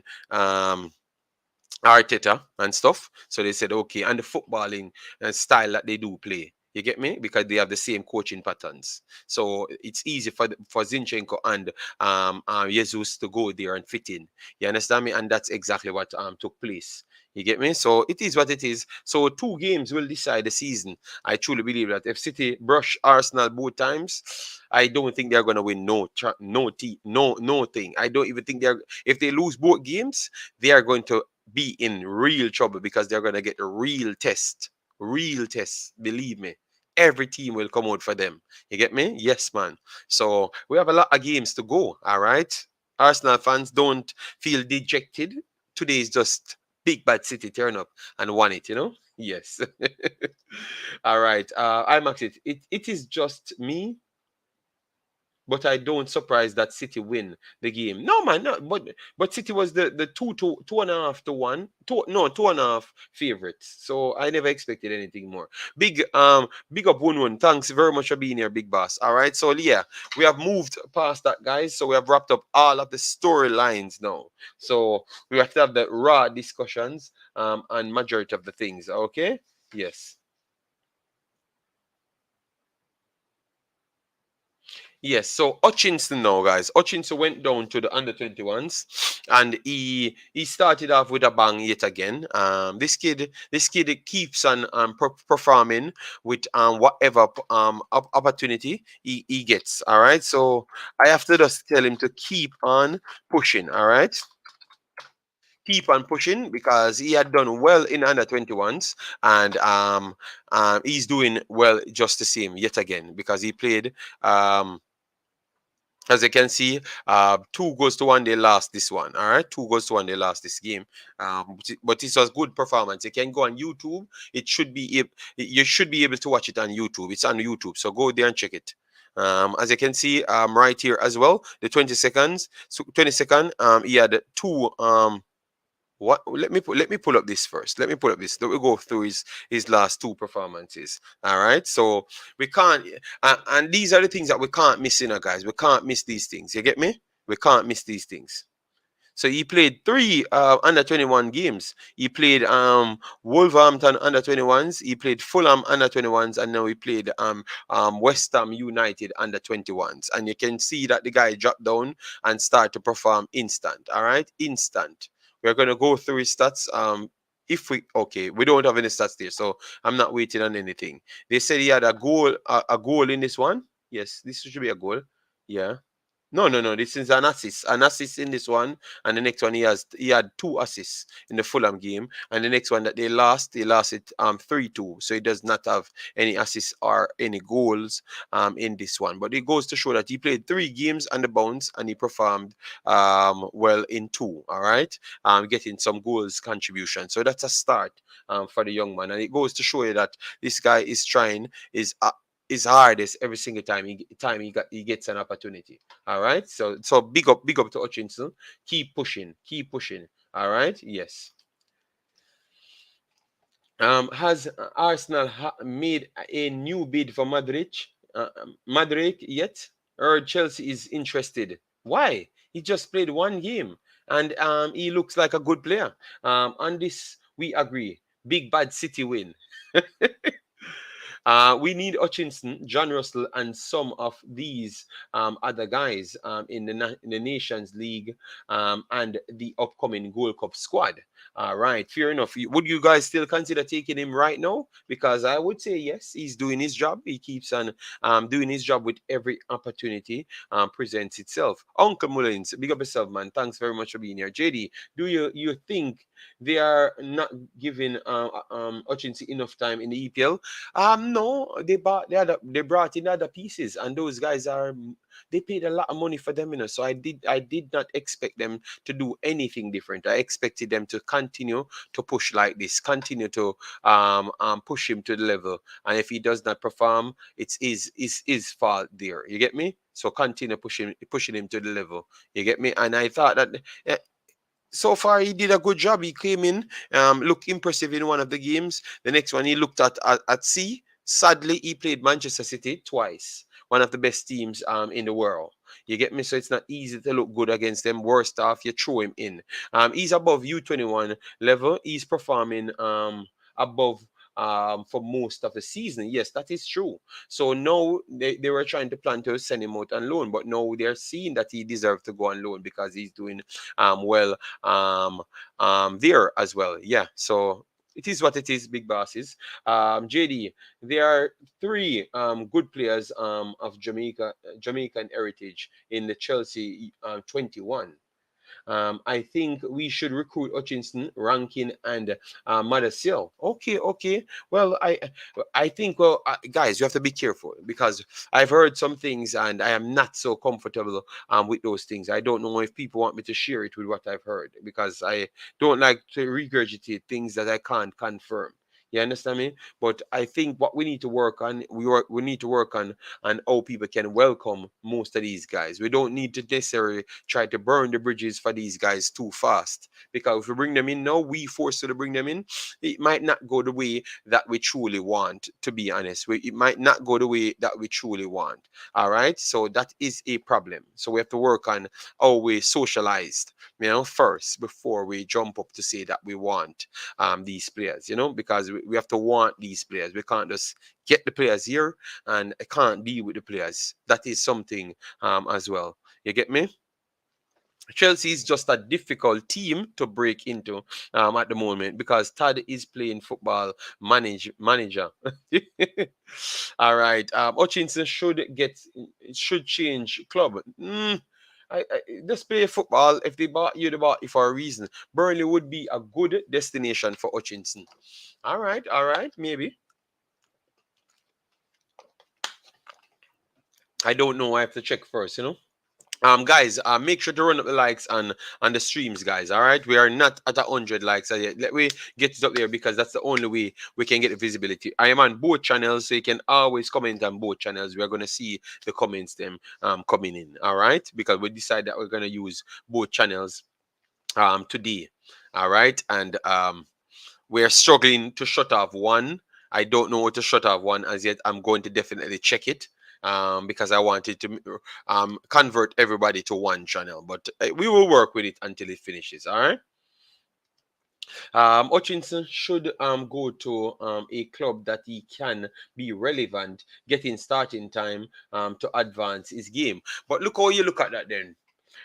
Arteta and stuff. So they said, okay, and the footballing style that they do play. You get me? Because they have the same coaching patterns. So it's easy for Zinchenko and Jesus to go there and fit in. You understand me? And that's exactly what took place. You get me? So it is what it is. So two games will decide the season. I truly believe that if City brush Arsenal both times, I don't think they're gonna win no thing. I don't even think they're if they lose both games, they are going to be in real trouble, because they're going to get a real test. Real test. Believe me. Every team will come out for them. You get me? Yes, man. So we have a lot of games to go. All right. Arsenal fans, don't feel dejected. Today is just big bad City turn up and won it, you know? Yes. All right. It is just me, but I don't surprise that City win the game. No man, no, but City was the two and a half to one, two and a half favorites. So I never expected anything more. Big up one. Thanks very much for being here, big boss. All right, so yeah, we have moved past that, guys. So we have wrapped up all of the storylines now. So we have to have the raw discussions and majority of the things. Okay, yes. Yes, so Hutchinson now, guys. Hutchinson went down to the under 21s, and he started off with a bang yet again. This kid keeps on performing with whatever opportunity he gets. All right, so I have to just tell him to keep on pushing. All right, keep on pushing, because he had done well in under 21s, and he's doing well just the same yet again, because he played. As you can see, 2 goals to 1 they lost this one. All right, 2 goals to 1 they lost this game. But it was good performance. You can go on YouTube. You should be able to watch it on YouTube. It's on YouTube, so go there and check it. As you can see, right here as well, the 20 seconds, so 22nd, he had two what let me pull up this first. Let me pull up this. Let me go through his last two performances. All right. So we can't and these are the things that we can't miss, guys. We can't miss these things. You get me? We can't miss these things. So he played three under 21 games. He played Wolverhampton under 21s. He played Fulham under 21s, and now he played West Ham United under 21s. And you can see that the guy dropped down and start to perform instant. All right, instant. We're gonna go through his stats. If we okay, we don't have any stats there, so I'm not waiting on anything. They said he had a goal in this one. Yes, this should be a goal. Yeah. No, no, no. This is an assist. An assist in this one, and the next one he had two assists in the Fulham game, and the next one that they lost it 3-2. So he does not have any assists or any goals in this one. But it goes to show that he played 3 games on the bounce and he performed well in 2. All right, getting some goals contribution. So that's a start for the young man, and it goes to show you that this guy is trying his hardest every single time he gets an opportunity. All right. So big up to Hutchinson. Keep pushing. Keep pushing. All right. Yes. Has Arsenal made a new bid for Madrid yet? Or Chelsea is interested? Why? He just played 1 game and he looks like a good player. On this we agree. Big bad City win. We need Hutchinson, John Russell, and some of these other guys in the Nations League and the upcoming Gold Cup squad. Right, fair enough. Would you guys still consider taking him right now? Because I would say yes, he's doing his job. He keeps on doing his job with every opportunity presents itself. Uncle Mullins, big up yourself, man. Thanks very much for being here. JD, do you think they are not giving Hutchinson enough time in the EPL? No, they brought in other pieces, and those guys they paid a lot of money for them, So I did not expect them to do anything different. I expected them to continue to push like this, continue to push him to the level, and if he does not perform, it's his fault there. You get me? So continue pushing him to the level. You get me? And I thought that so far he did a good job. He came in, looked impressive in one of the games. The next one he looked at sea. Sadly, he played Manchester City twice, one of the best teams in the world. You get me? So it's not easy to look good against them. Worst off, you throw him in. He's above U21 level. He's performing above for most of the season. Yes, that is true. So now they were trying to plan to send him out on loan, but now they're seeing that he deserves to go on loan because he's doing well there as well. Yeah, so it is what it is, big bosses. JD, there are 3 good players of Jamaican heritage in the Chelsea 21. I think we should recruit Hutchinson, Rankin, and Madasil. Okay, okay. Well, I think guys, you have to be careful because I've heard some things and I am not so comfortable with those things. I don't know if people want me to share it with what I've heard because I don't like to regurgitate things that I can't confirm. You understand me? But I think what we need to work on, we need to work on how people can welcome most of these guys. We don't need to necessarily try to burn the bridges for these guys too fast. Because if we bring them in now, we force you to bring them in, it might not go the way that we truly want, to be honest. It might not go the way that we truly want. All right. So that is a problem. So we have to work on how we socialized, first before we jump up to say that we want these players, because we have to want these players. We can't just get the players here and I can't deal with the players. That is something as well. You get me? Chelsea is just a difficult team to break into at the moment because Todd is playing football manager. All right. Hutchinson should change club. I just play football. If they bought you for a reason. Burnley would be a good destination for Hutchinson. All right, maybe. I don't know. I have to check first. Guys, make sure to run up the likes on the streams, guys. All right, we are not at 100 likes yet. Let me get it up there because that's the only way we can get the visibility. I am on both channels, so you can always comment on both channels. We are gonna see the comments them coming in. All right, because we decided that we're gonna use both channels today. All right, and we're struggling to shut off one. I don't know how to shut off one as yet. I'm going to definitely check it because I wanted to convert everybody to one channel. But we will work with it until it finishes. All right. Hutchinson should go to a club that he can be relevant, getting starting time to advance his game. But look how you look at that then.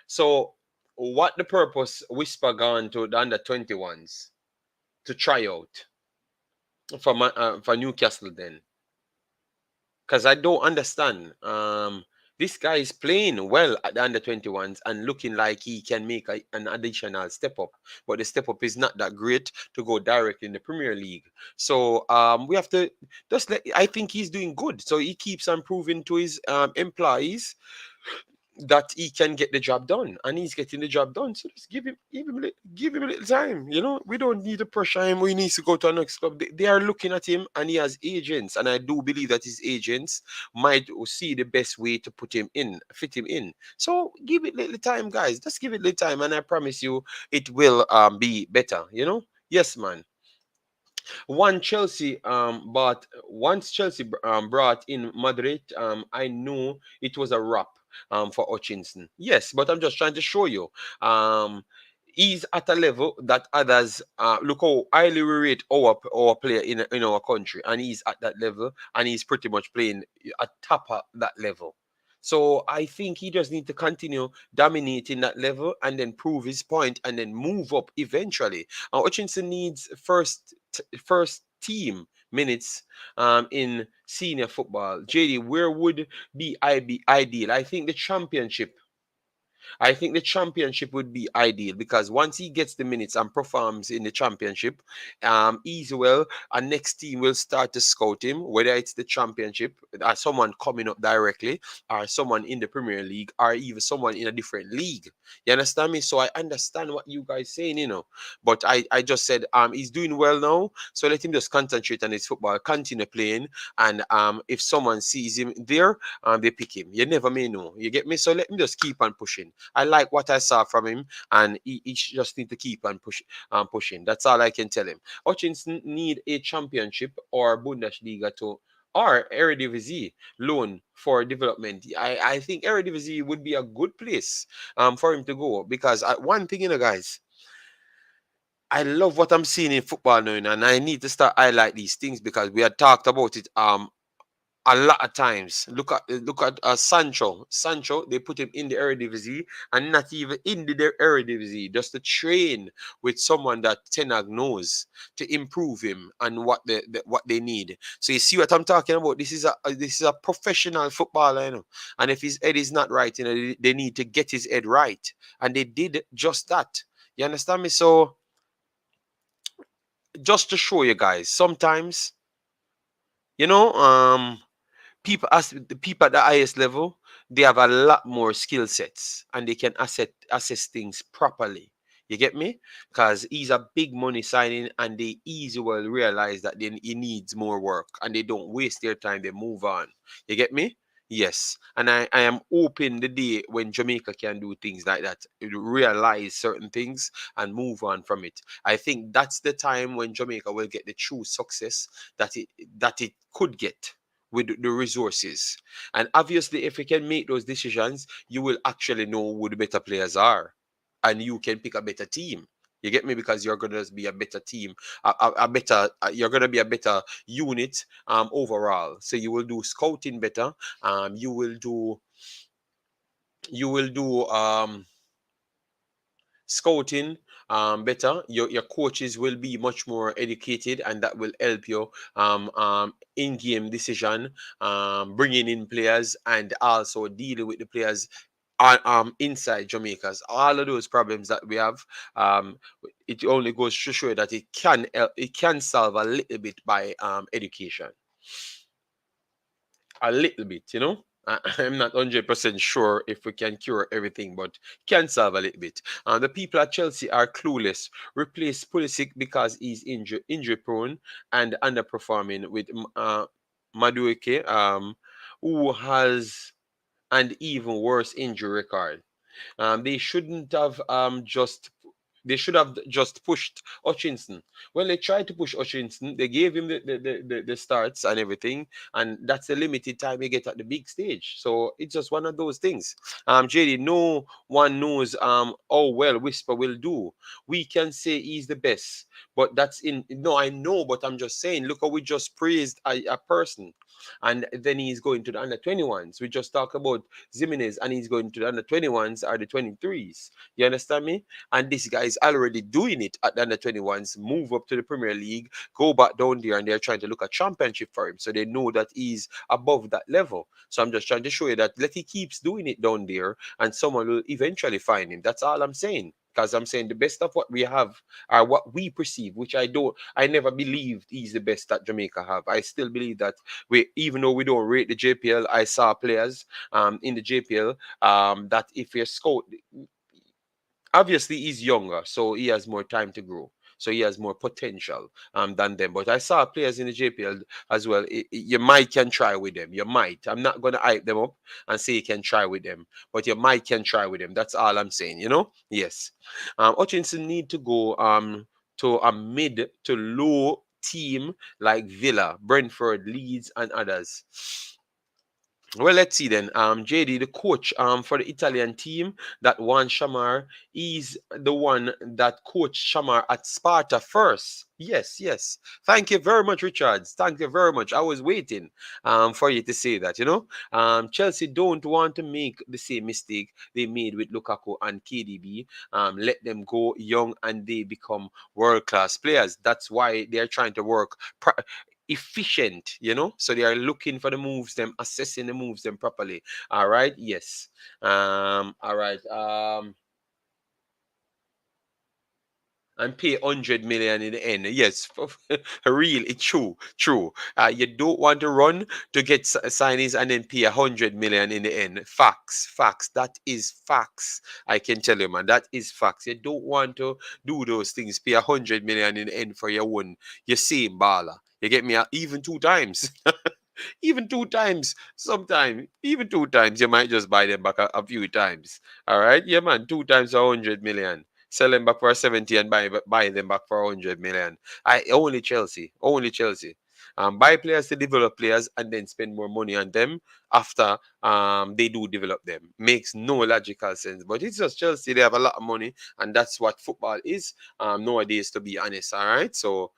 So, what the purpose Whisper gone to the under 21s to try out for Newcastle then? Because I don't understand. This guy is playing well at the under 21s and looking like he can make an additional step up, but the step up is not that great to go directly in the Premier League. So we have to just let. I think he's doing good. So he keeps on proving to his employees that he can get the job done, and he's getting the job done. So just give him a little time. You know, we don't need to pressure him. We need to go to our next club. They are looking at him, and he has agents, and I do believe that his agents might see the best way to fit him in. So give it little time, guys. Just give it little time, and I promise you, it will be better. You know, yes, man. Once Chelsea brought in Madrid, I knew it was a wrap for Hutchinson. Yes, but I'm just trying to show you. Um, he's at a level that others look how highly we rate our player in our country, and he's at that level, and he's pretty much playing at top of that level. So I think he just need to continue dominating that level and then prove his point and then move up eventually. Hutchinson needs first team minutes in senior football. JD, where would be ideal? I think the championship would be ideal because once he gets the minutes and performs in the championship, easy well, a next team will start to scout him, whether it's the championship, someone coming up directly, or someone in the Premier League, or even someone in a different league. You understand me? So I understand what you guys saying, But I just said he's doing well now, so let him just concentrate on his football, continue playing, and if someone sees him there, they pick him. You never may know. You get me? So let him just keep on pushing. I like what I saw from him, and he just need to keep on pushing. That's all I can tell him. Hutchinson need a championship or Bundesliga to or Eredivisie loan for development. I think Eredivisie would be a good place for him to go because one thing, guys, I love what I'm seeing in football now, and I need to start highlight these things because we had talked about it a lot of times. Look at Sancho. Sancho, they put him in the Eredivisie and not even in the Eredivisie, just to train with someone that Tenag knows to improve him and what they need. So you see what I'm talking about? This is a professional footballer, And if his head is not right, they need to get his head right, and they did just that. You understand me? So just to show you guys, sometimes you know um the people at the highest level, they have a lot more skill sets and they can assess things properly. You get me? Because he's a big money signing and they easily will realize that he needs more work and they don't waste their time, they move on. You get me? Yes. And I am hoping the day when Jamaica can do things like that, realize certain things and move on from it. I think that's the time when Jamaica will get the true success that it could get with the resources. And obviously, if you can make those decisions, you will actually know who the better players are, and you can pick a better team. You get me? Because you're gonna be a better team, you're gonna be a better unit overall. So you will do scouting better. You will do scouting better. Your coaches will be much more educated, and that will help you in-game decision, bringing in players and also dealing with the players inside Jamaica's. All of those problems that we have, um, it only goes to show that it can solve a little bit by education, a little bit, I'm not 100% sure if we can cure everything, but can solve a little bit. The people at Chelsea are clueless. Replace Pulisic because he's injury prone and underperforming with Madueke, who has an even worse injury record. They shouldn't have just They should have just pushed Hutchinson. When they tried to push Hutchinson, they gave him the starts and everything, and that's the limited time you get at the big stage. So it's just one of those things. JD, no one knows how well Whisper will do. We can say he's the best, but that's in no, I know, but I'm just saying, look how we just praised a person. And then he's going to the under 21s. We just talk about Zimenez, and he's going to the under 21s or the 23s. You understand me? And this guy is already doing it at the under 21s, move up to the Premier League, go back down there, and they're trying to look at championship for him. So they know that he's above that level. So I'm just trying to show you that let he keeps doing it down there, and someone will eventually find him. That's all I'm saying. Because I'm saying the best of what we have are what we perceive, which I never believed he's the best that Jamaica have. I still believe that even though we don't rate the JPL, I saw players in the JPL that if you scout, obviously he's younger, so he has more time to grow. So he has more potential than them. But I saw players in the JPL as well. You might can try with them. You might. I'm not gonna hype them up and say you can try with them, but you might can try with them. That's all I'm saying. You know? Yes. Hutchinson need to go to a mid to low team like Villa, Brentford, Leeds, and others. Well, let's see then. JD, the coach for the Italian team that won Shamar, is the one that coached Shamar at Sparta first. Yes, yes. Thank you very much, Richards. Thank you very much. I was waiting for you to say that, you know. Chelsea don't want to make the same mistake they made with Lukaku and KDB. Let them go young and they become world-class players. That's why they're trying to work efficient, you know, so they are looking for the moves, them assessing the moves them properly. All right, yes. All right. And pay 100 million in the end. Yes, for real, it's true, true. You don't want to run to get signings and then pay 100 million in the end. Facts, facts. That is facts. I can tell you, man, that is facts. You don't want to do those things. Pay 100 million in the end for your same baller. You get me? Even two times. Even two times, sometime, even two times, you might just buy them back a few times. All right, yeah, man, two times 100 million. Sell them back for 70 and buy them back for 100 million. I only Chelsea, only Chelsea. Buy players to develop players and then spend more money on them after they do develop them. Makes no logical sense. But it's just Chelsea, they have a lot of money, and that's what football is nowadays, to be honest. All right. So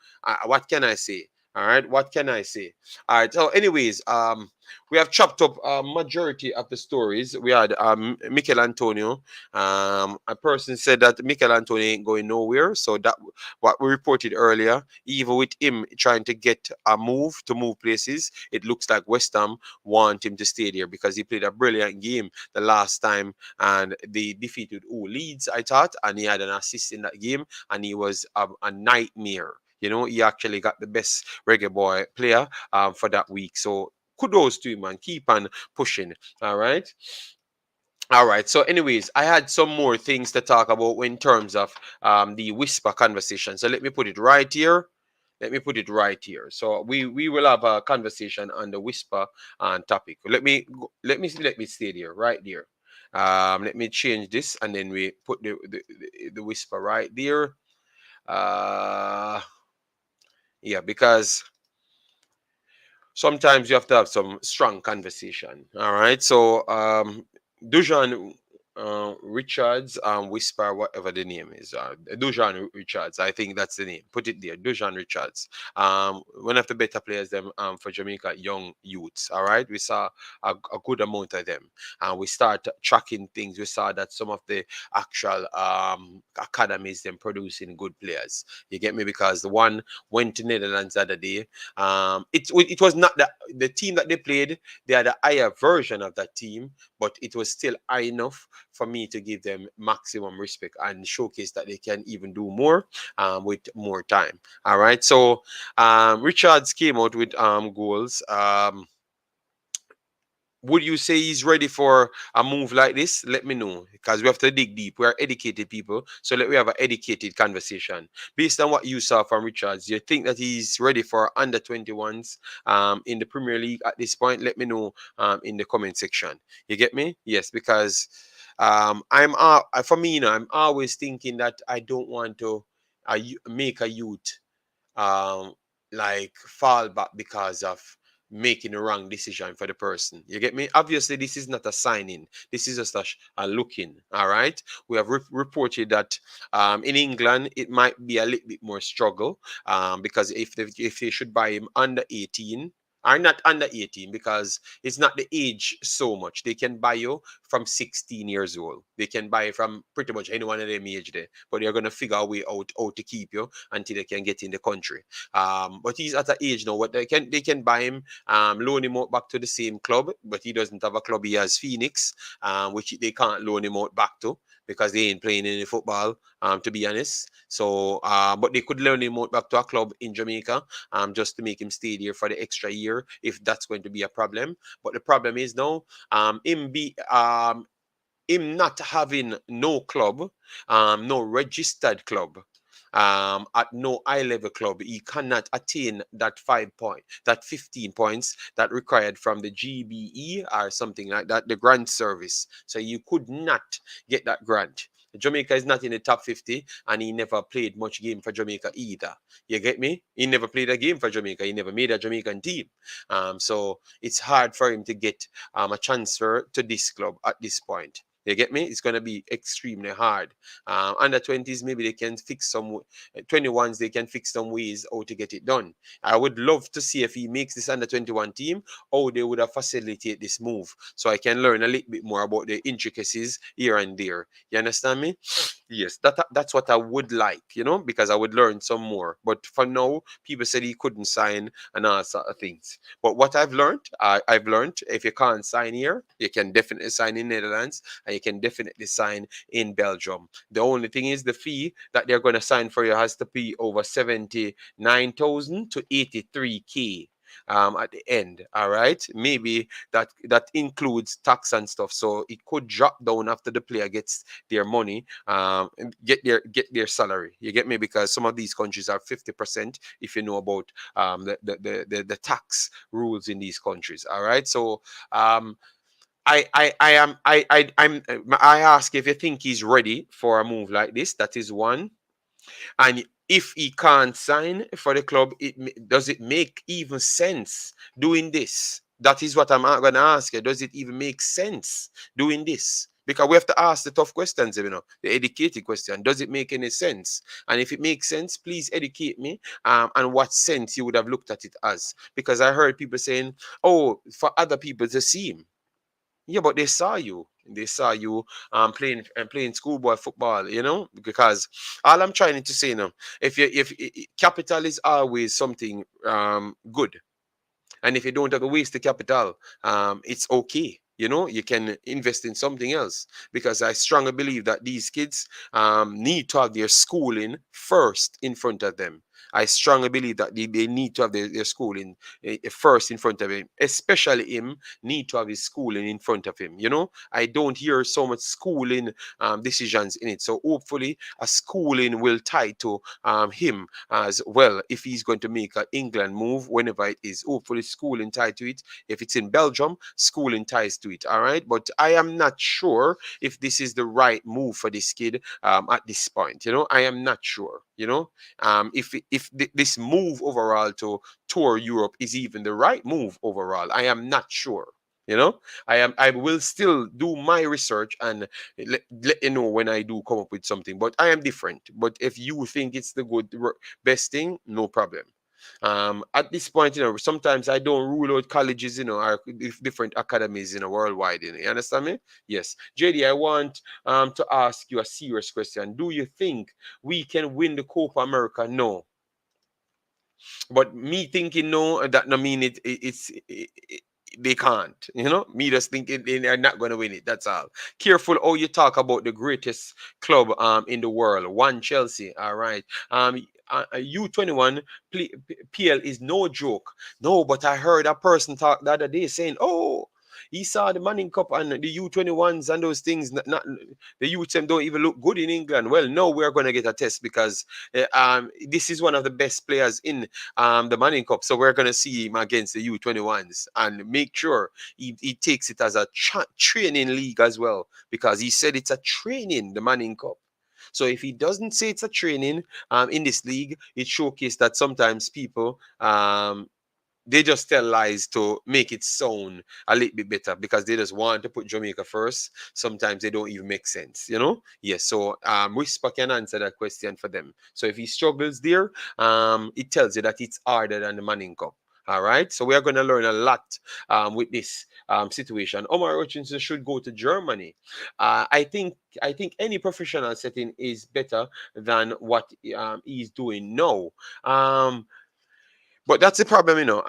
what can I say? All right, what can I say? All right. So, anyways, we have chopped up a majority of the stories. We had Michail Antonio. A person said that Michail Antonio ain't going nowhere. So that what we reported earlier. Even with him trying to get a move to move places, it looks like West Ham want him to stay there because he played a brilliant game the last time and they defeated Leeds, I thought, and he had an assist in that game and he was a nightmare. You know, he actually got the best Reggae Boy player for that week. So kudos to him, man. Keep on pushing. All right. All right. So, anyways, I had some more things to talk about in terms of the whisper conversation. So let me put it right here. Let me put it right here. So we will have a conversation on the whisper topic. Let me stay there, right there. Let me change this and then we put the whisper right there. Yeah, because sometimes you have to have some strong conversation. All right. So Dujuan Richards, Whisper, whatever the name is, Dujuan Richards, I think that's the name. Put it there, Dujuan Richards. One of the better players them for Jamaica young youths. All right, we saw a good amount of them, and we start tracking things. We saw that some of the actual academies them producing good players. You get me? Because the one went to Netherlands the other day. It was not the team that they played. They had a higher version of that team, but it was still high enough for me to give them maximum respect and showcase that they can even do more with more time. All right. So Richards came out with goals. Would you say he's ready for a move like this? Let me know because we have to dig deep. We are educated people, so let we have an educated conversation. Based on what you saw from Richards, do you think that he's ready for under 21s in the Premier League at this point? Let me know in the comment section. You get me? Yes, because For me, I'm always thinking that I don't want to make a youth um like fall back because of making a wrong decision for the person. You get me? Obviously, this is not a signing. This is just a looking. All right. We have reported that in England it might be a little bit more struggle because if they should buy him under 18. Are not under 18 because it's not the age so much. They can buy you from 16 years old. They can buy from pretty much any one of them age there. But they're gonna figure a way out how to keep you until they can get in the country. But he's at an age now what they can buy him, loan him out back to the same club, but he doesn't have a club. He has Phoenix, which they can't loan him out back to because they ain't playing any football, to be honest. So, but they could loan him out back to a club in Jamaica, just to make him stay there for the extra year if that's going to be a problem. But the problem is now, him not having no club, no registered club, at no high level club, he cannot attain that 5 point, that 15 points that required from the GBE or something like that, the grant service. So you could not get that grant. Jamaica is not in the top 50, and he never played much game for Jamaica either. You get me? He never played a game for Jamaica. He never made a Jamaican team. So it's hard for him to get a transfer to this club at this point. You get me? It's going to be extremely hard. Under 20s, maybe they can fix some, 21s, they can fix some ways how to get it done. I would love to see if he makes this under 21 team, how they would have facilitated this move. So I can learn a little bit more about the intricacies here and there. You understand me? Yes, that's what I would like, because I would learn some more. But for now, people said he couldn't sign and all sort of things. But what I've learned if you can't sign here, you can definitely sign in Netherlands and you can definitely sign in Belgium. The only thing is the fee that they're going to sign for you has to be over 79,000 to 83K. At the end, all right. Maybe that includes tax and stuff, so it could drop down after the player gets their money, and get their salary. You get me? Because some of these countries are 50%. If you know about the tax rules in these countries, all right. So I ask if you think he's ready for a move like this. That is one. And if he can't sign for the club, does it make even sense doing this? That is what I'm going to ask you. Does it even make sense doing this? Because we have to ask the tough questions, the educated question. Does it make any sense? And if it makes sense, please educate me, and what sense you would have looked at it as. Because I heard people saying, oh, for other people to see him. Yeah, but they saw you. They saw you playing schoolboy football, because all I'm trying to say now, if capital is always something good, and if you don't have to waste the capital, it's okay. You can invest in something else, because I strongly believe that these kids need to have their schooling first in front of them. I strongly believe that they need to have their schooling first in front of him, especially him need to have his schooling in front of him. I don't hear so much schooling decisions in it. So hopefully a schooling will tie to him as well if he's going to make an England move whenever it is. Hopefully schooling tied to it. If it's in Belgium, schooling ties to it. All right. But I am not sure if this is the right move for this kid at this point. I am not sure. If this move overall to tour Europe is even the right move overall. I am not sure. I will still do my research and let you know when I do come up with something. But I am different. But if you think it's the best thing, no problem. At this point, sometimes I don't rule out colleges, or different academies, worldwide. You understand me? Yes. JD, I want to ask you a serious question. Do you think we can win the Copa America? No. But me thinking no, that no mean they can't. Me just thinking they are not going to win it. That's all. Careful how you talk about the greatest club in the world. One Chelsea. All right. U21 PL is no joke. No, but I heard a person talk the other day saying, oh, He saw the Manning Cup and the U21s and those things. Not the youth them don't even look good in England. Well, no, we're going to get a test because this is one of the best players in the Manning Cup. So we're going to see him against the U21s and make sure he takes it as a training league as well, because he said it's a training, the Manning Cup. So if he doesn't say it's a training in this league, it showcases that sometimes people they just tell lies to make it sound a little bit better because they just want to put Jamaica first. Sometimes they don't even make sense, you know? Yes, so Whisper can answer that question for them. So if he struggles there, it tells you that it's harder than the Manning Cup. All right, so we are going to learn a lot with this situation. Omar Hutchinson should go to Germany. I think any professional setting is better than what he's doing now. But that's the problem, you know.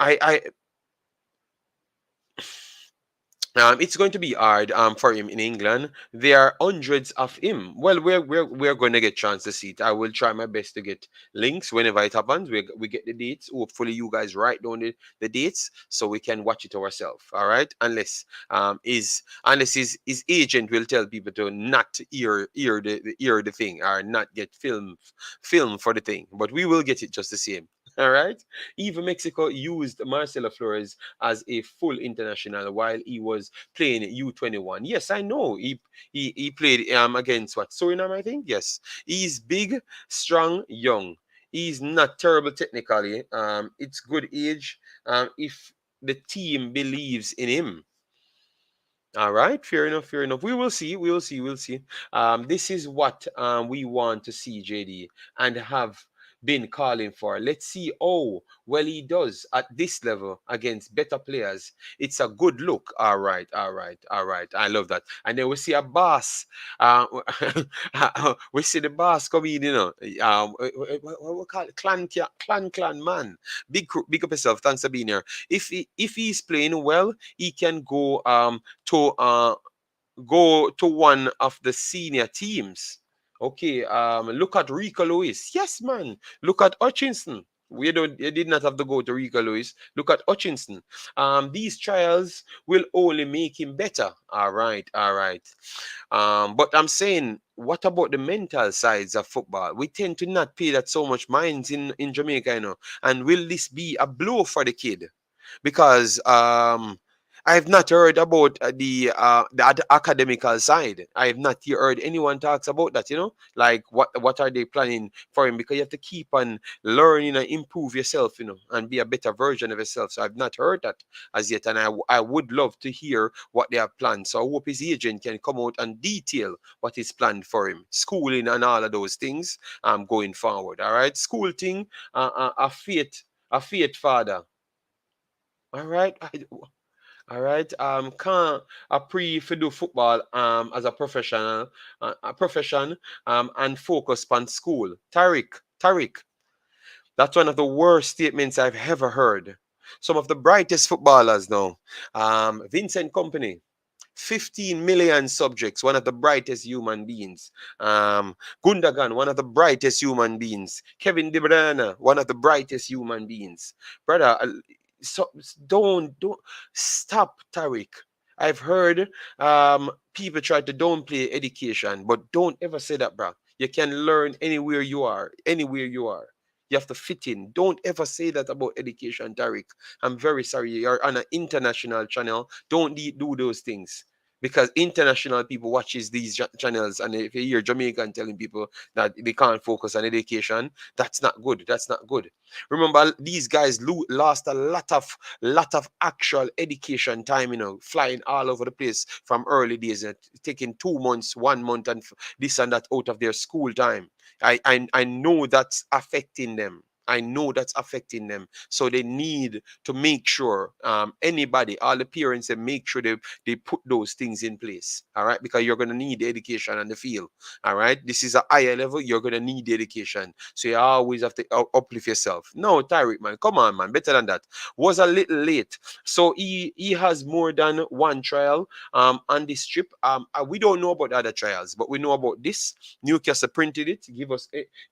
It's going to be hard for him in England. There are hundreds of him. Well, we're going to get chance to see it. I will try my best to get links whenever it happens. We get the dates. Hopefully, you guys write down the dates so we can watch it ourselves. All right, unless his agent will tell people to not ear the thing or not get film for the thing. But we will get it just the same. All right. Even Mexico used Marcelo Flores as a full international while he was playing U21. Yes, I know. He played against what, Suriname, I think. Yes, he's big, strong, young. He's not terrible technically. It's good age. If the team believes in him. All right, fair enough, fair enough. We will see, we will see, we'll see. This is what we want to see, JD, and have been calling for. Let's see how well he does at this level against better players. It's a good look. All right, all right, all right. I love that. And then we see a boss. Uh, we see the boss coming, you know. What we call it? Clan man. Big up yourself. Thanks for being here. If he's playing well, he can to go to one of the senior teams. Okay, look at Rico Lewis. Yes, man. Look at Hutchinson. You did not have to go to Rico Lewis. Look at Hutchinson. These trials will only make him better. All right, all right. But I'm saying, what about the mental sides of football? We tend to not pay that so much minds in Jamaica, you know. And will this be a blow for the kid? Because I've not heard about the academical side. I have not heard anyone talks about that. You know, like what are they planning for him? Because you have to keep on learning and improve yourself. You know, and be a better version of yourself. So I've not heard that as yet, and I would love to hear what they have planned. So I hope his agent can come out and detail what is planned for him, schooling and all of those things. Going forward. All right, school thing. A faith father. All right. All right. Can a pre for do football as a professional a profession and focus on school. Tariq. That's one of the worst statements I've ever heard. Some of the brightest footballers now. Vincent Company. 15 million subjects, one of the brightest human beings. Gundogan, one of the brightest human beings. Kevin De Bruyne, one of the brightest human beings. Brother, so don't stop, Tariq. I've heard people try to downplay education, but don't ever say that, bro. You can learn anywhere you are, anywhere you are. You have to fit in. Don't ever say that about education, Tariq. I'm very sorry. You're on an international channel. Don't do those things. Because international people watches these channels, and if you hear Jamaican telling people that they can't focus on education, that's not good. That's not good. Remember, these guys lost a lot of actual education time, you know, flying all over the place from early days, and taking 2 months, 1 month, and this and that out of their school time. I know that's affecting them. I know that's affecting them. So they need to make sure anybody, all the parents, they make sure they put those things in place. All right, because you're gonna need the education and the field. All right, this is a higher level. You're gonna need the education, so you always have to uplift yourself. No, Tyreek, man, come on, man, better than that. Was a little late, so he has more than one trial on this trip. We don't know about the other trials, but we know about this. Newcastle printed it,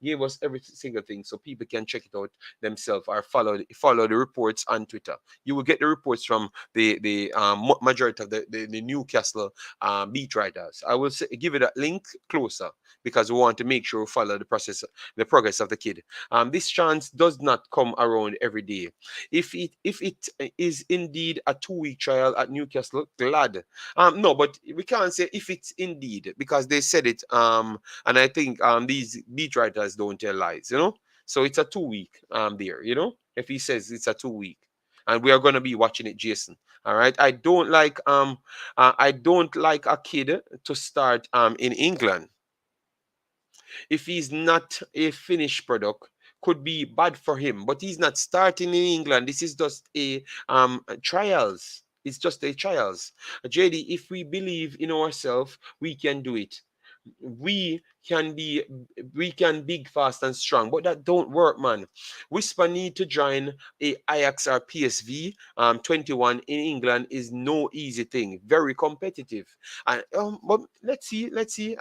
gave us every single thing, so people can check it out themselves or follow the reports on Twitter. You will get the reports from the majority of the Newcastle beat writers. I will give it a link closer because we want to make sure we follow the progress of the kid. This chance does not come around every day. If it is indeed a 2 week trial at Newcastle, glad. No, but we can't say if it's indeed because they said it. And I think these beat writers don't tell lies, you know. So it's a 2 week there, you know. If he says it's a 2 week, and we are gonna be watching it, Jason. All right. I don't like a kid to start in England if he's not a finished product. Could be bad for him, but he's not starting in England. This is just a trials. It's just a trials. JD, if we believe in ourselves, we can do it. we can be we can big fast and strong, but that don't work, man. Whisper need to join a Ajax or PSV. 21 in England is no easy thing, very competitive. And but let's see,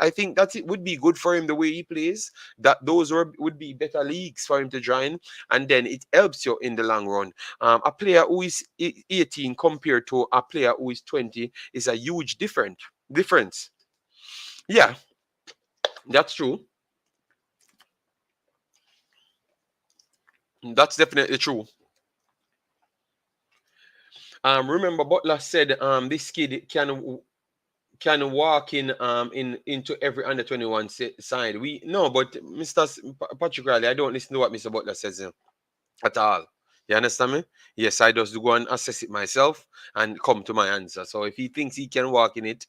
I think that it would be good for him the way he plays, that those would be better leagues for him to join, and then it helps you in the long run. A player who is 18 compared to a player who is 20 is a huge difference. Yeah, that's true. That's definitely true. Remember Butler said this kid can walk in into every under 21 side. We no, but particularly I don't listen to what Mr. Butler says at all. You understand me? Yes, I just go and assess it myself and come to my answer. So if he thinks he can walk in it,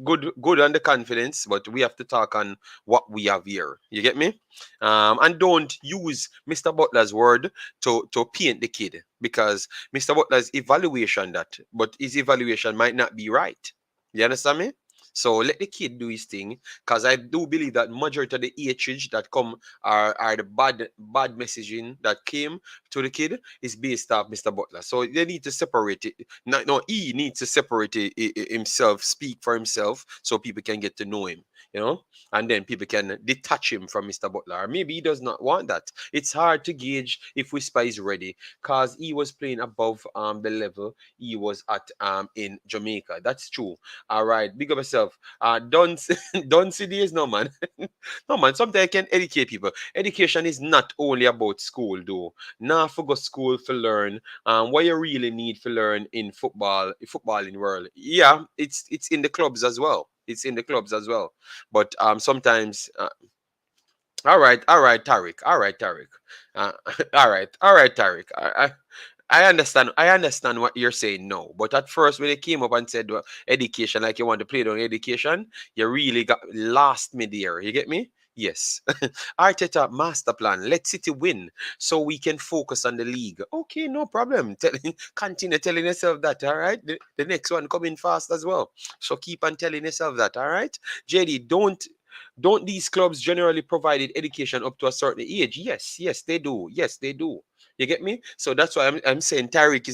good on the confidence, but we have to talk on what we have here. You get me? And don't use Mr. Butler's word to paint the kid, because Mr. Butler's evaluation but his evaluation might not be right. You understand me? So let the kid do his thing, because I do believe that majority of the hatred that come are the bad messaging that came to the kid is based off Mr. Butler. So they need to separate it. No, he needs to separate himself, speak for himself, so people can get to know him, you know, and then people can detach him from Mr. Butler. Or maybe he does not want that. It's hard to gauge if Whisper is ready, because he was playing above the level he was at in Jamaica. That's true. All right, big up yourself. Don't don't see this, no man. No man. Sometimes I can educate people. Education is not only about school, though. Nah, for go school for learn. What you really need to learn in footballing world. Yeah, it's in the clubs as well. It's in the clubs as well. But sometimes all right, Tariq. All right, Tariq. Uh, all right, Tariq. I understand what you're saying now, but at first when they came up and said education, like you want to play down education, you really got lost me there. You get me? Yes. Arteta master plan. Let City win so we can focus on the league. Okay, no problem. Continue telling yourself that. All right. The next one coming fast as well. So keep on telling yourself that. All right. JD, don't these clubs generally provide education up to a certain age? Yes, they do. Yes, they do. You get me? So that's why I'm saying Tyreek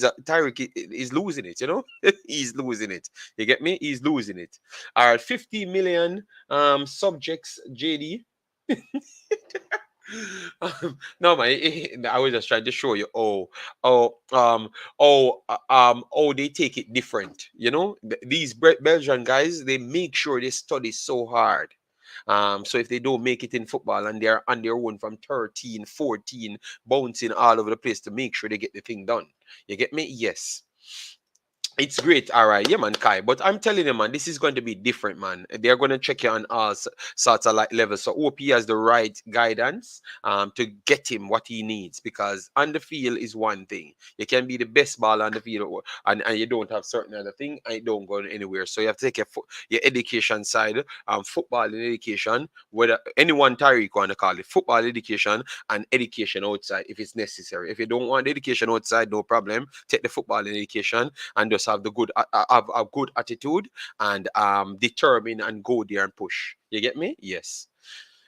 is losing it. You know, he's losing it. You get me? He's losing it. All right, 50 million subjects, JD. No man, I was just trying to show you. Oh, they take it different. You know, these Belgian guys, they make sure they study so hard. So if they don't make it in football and they're on their own from 13, 14, bouncing all over the place to make sure they get the thing done. You get me? Yes. It's great, all right, yeah, man, Kai. But I'm telling you, man, this is going to be different, man. They're going to check you on all sorts of like levels. So OP has the right guidance to get him what he needs, because on the field is one thing. You can be the best baller on the field, and you don't have certain other thing, and it don't go anywhere. So you have to take your education side, football and education, whether anyone Tariq want to call it, football education and education outside if it's necessary. If you don't want education outside, no problem. Take the football and education and just have the good have a good attitude and determine and go there and push. You get me? Yes.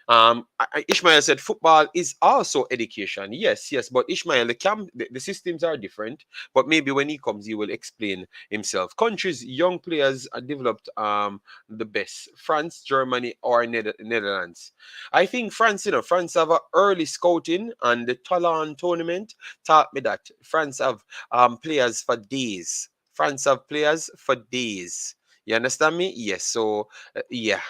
Ishmael said football is also education. Yes, yes, but Ishmael, the systems are different. But maybe when he comes, he will explain himself. Countries young players are developed the best: France, Germany, or Netherlands. I think France, France have a early scouting, and the Talon tournament taught me that France have players for days. France have players for days. You understand me? Yes. So yeah.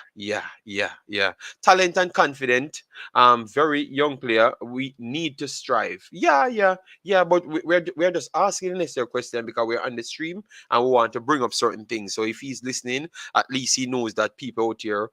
Talent and confident, very young player. We need to strive. Yeah. But we're just asking the necessary question because we're on the stream and we want to bring up certain things. So if he's listening, at least he knows that people out here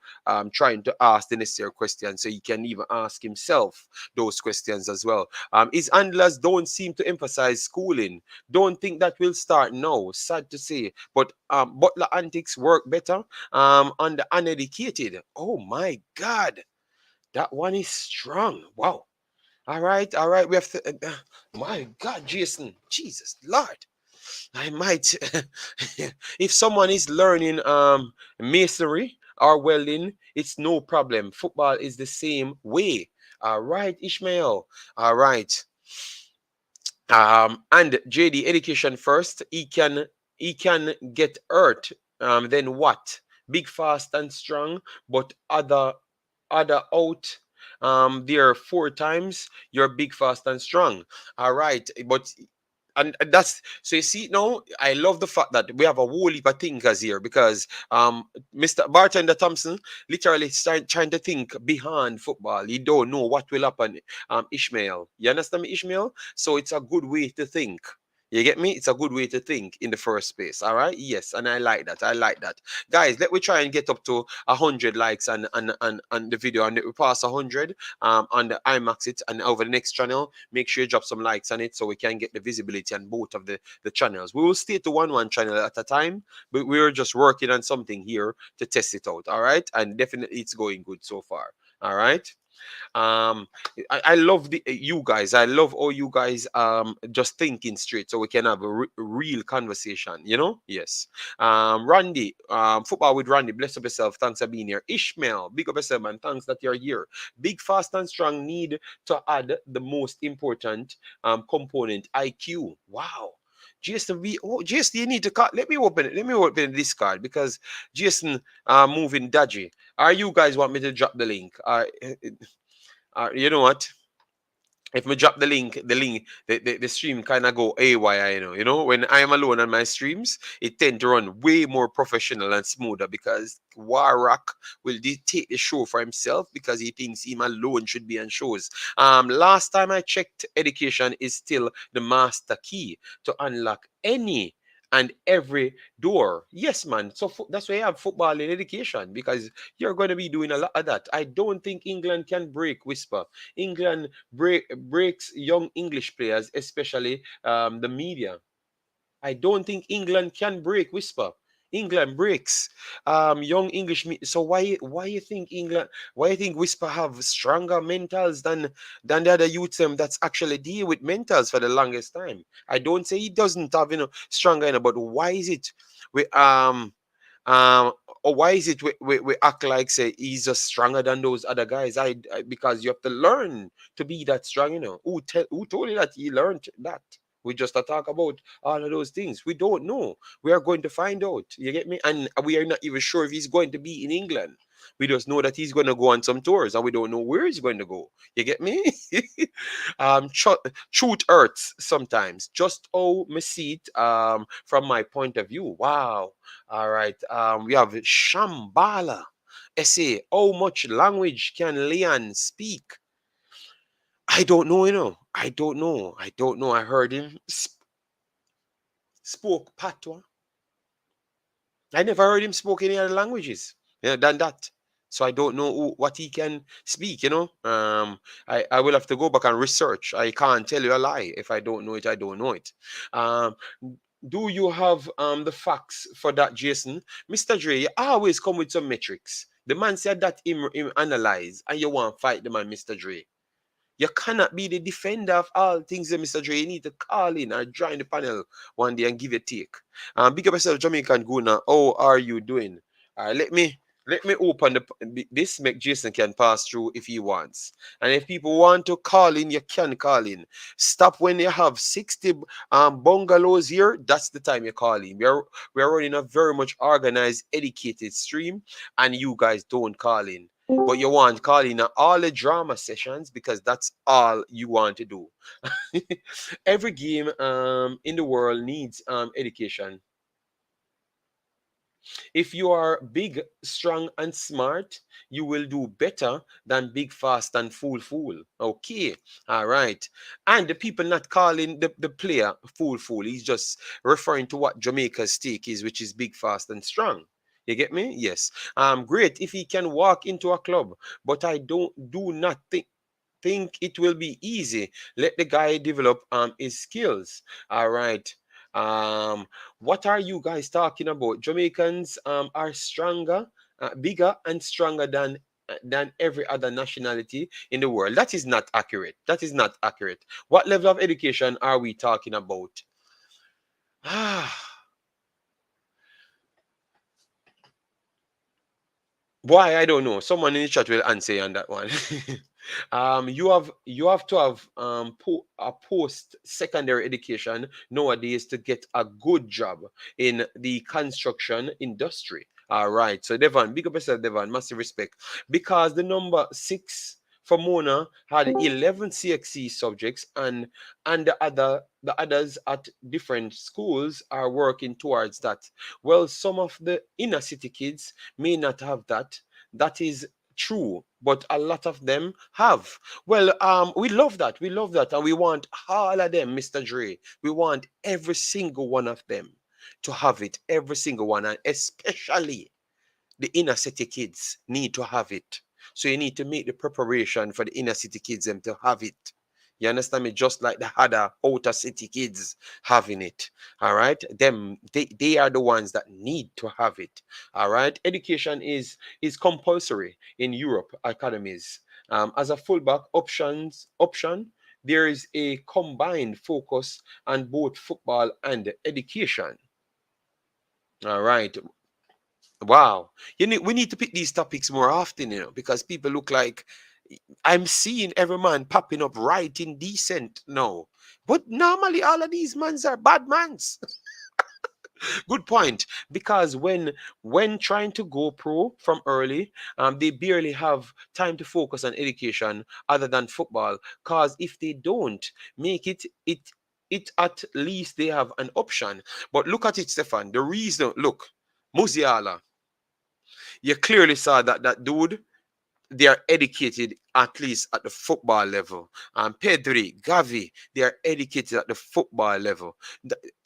trying to ask the necessary questions, so he can even ask himself those questions as well. His handlers don't seem to emphasize schooling. Don't think that will start now. Sad to say, but Butler antics work better on the uneducated. Oh my God, that one is strong. Wow. All right. We have to. My God, Jason, Jesus Lord. I might, if someone is learning masonry or welding, it's no problem. Football is the same way. All right, Ishmael. All right. And JD, education first. He can get hurt. Then what? Big, fast, and strong, but other out there 4 times. You're big, fast, and strong. All right, but and that's so you see now. I love the fact that we have a whole heap of thinkers here because Mr. Bartender Thompson literally trying to think beyond football. You don't know what will happen. Ishmael, you understand me, Ishmael? So it's a good way to think. You get me? It's a good way to think in the first place. All right. Yes, and I like that. I like that, guys. Let me try and get up to 100 likes and the video, and we pass 100 on the IMAX and over the next channel. Make sure you drop some likes on it so we can get the visibility on both of the channels. We will stay to one channel at a time, but we're just working on something here to test it out. All right, and definitely it's going good so far. All right. um I love you guys. I love all you guys just thinking straight so we can have a real conversation, yes. Randy, football with Randy, bless up yourself, thanks for being here. Ishmael, big up yourself, man, thanks that you're here. Big, fast, and strong need to add the most important component, IQ. Wow. Jason, Jason, you need to cut. Let me open it. Let me open this card because Jason moving dodgy. Are you guys want me to drop the link? You know what? If we drop the stream kind of go AY, when I'm alone on my streams, it tend to run way more professional and smoother because Warrock will take the show for himself because he thinks him alone should be on shows. Last time I checked, education is still the master key to unlock any and every door. Yes, man. So that's why I have football in education because you're going to be doing a lot of that. I don't think England can break Whisper. England breaks young English players, especially the media. I don't think England can break Whisper. England breaks young English. So why you think England? Why you think Whisper have stronger mentals than the other youths that's actually deal with mentals for the longest time? I don't say he doesn't have stronger, but why is it we um or why is it we act like say he's just stronger than those other guys? Because you have to learn to be that strong. Who told you that he learned that? We just talk about all of those things. We don't know. We are going to find out. You get me? And we are not even sure if he's going to be in England. We just know that he's going to go on some tours, and we don't know where he's going to go. You get me? Truth hurts sometimes. Just how me see it from my point of view. Wow. All right. We have Shambhala. Essay. How much language can Leon speak? I don't know. I don't know. I heard him spoke patois. I never heard him spoke any other languages than that. So I don't know what he can speak. I will have to go back and research. I can't tell you a lie. If I don't know it, I don't know it. Um, do you have the facts for that, Jason? Mr. Dre, you always come with some metrics. The man said that him analyze, and you want to fight the man, Mr. Dre. You cannot be the defender of all things, Mr. Dre. You need to call in or join the panel one day and give a take. Big up yourself, Jamaican Guna. How are you doing? Let me Let me open this. Make Jason can pass through if he wants. And if people want to call in, you can call in. Stop when you have 60 bungalows here. That's the time you call in. We are running a very much organized, educated stream, and you guys don't call in. But you want call in all the drama sessions because that's all you want to do. Every game in the world needs education. If you are big, strong, and smart, you will do better than big, fast, and fool. Okay, all right. And the people not calling the player fool. He's just referring to what Jamaica's stake is, which is big, fast, and strong. You get me? Yes. Great if he can walk into a club, but I do not think it will be easy. Let the guy develop his skills. All right. Um, what are you guys talking about? Jamaicans are stronger, bigger, and stronger than every other nationality in the world. That is not accurate. That is not accurate. What level of education are we talking about? Why I don't know. Someone in the chat will answer you on that one. You have to have a post secondary education nowadays to get a good job in the construction industry. All right. So Devon, big up yourself, Devon. Massive respect because the number six for Mona had 11 CXC subjects, and the others at different schools are working towards that. Well, some of the inner city kids may not have that. That is true, but a lot of them have. Well, we love that. We love that. And we want all of them, Mr. Dre. We want every single one of them to have it. Every single one. And especially the inner city kids need to have it. So you need to make the preparation for the inner city kids them to have it. You understand me? Just like the other outer city kids having it. All right. They are the ones that need to have it. All right. Education is compulsory in Europe academies. As a fullback option, there is a combined focus on both football and education. All right. Wow. We need to pick these topics more often, because people look like I'm seeing every man popping up writing decent now. But normally all of these mans are bad mans. Good point. Because when trying to go pro from early, they barely have time to focus on education other than football. Cause if they don't make it at least they have an option. But look at it, Stefan. The reason, look, Musiala, you clearly saw that dude, they are educated at least at the football level. Pedri, Gavi, they are educated at the football level.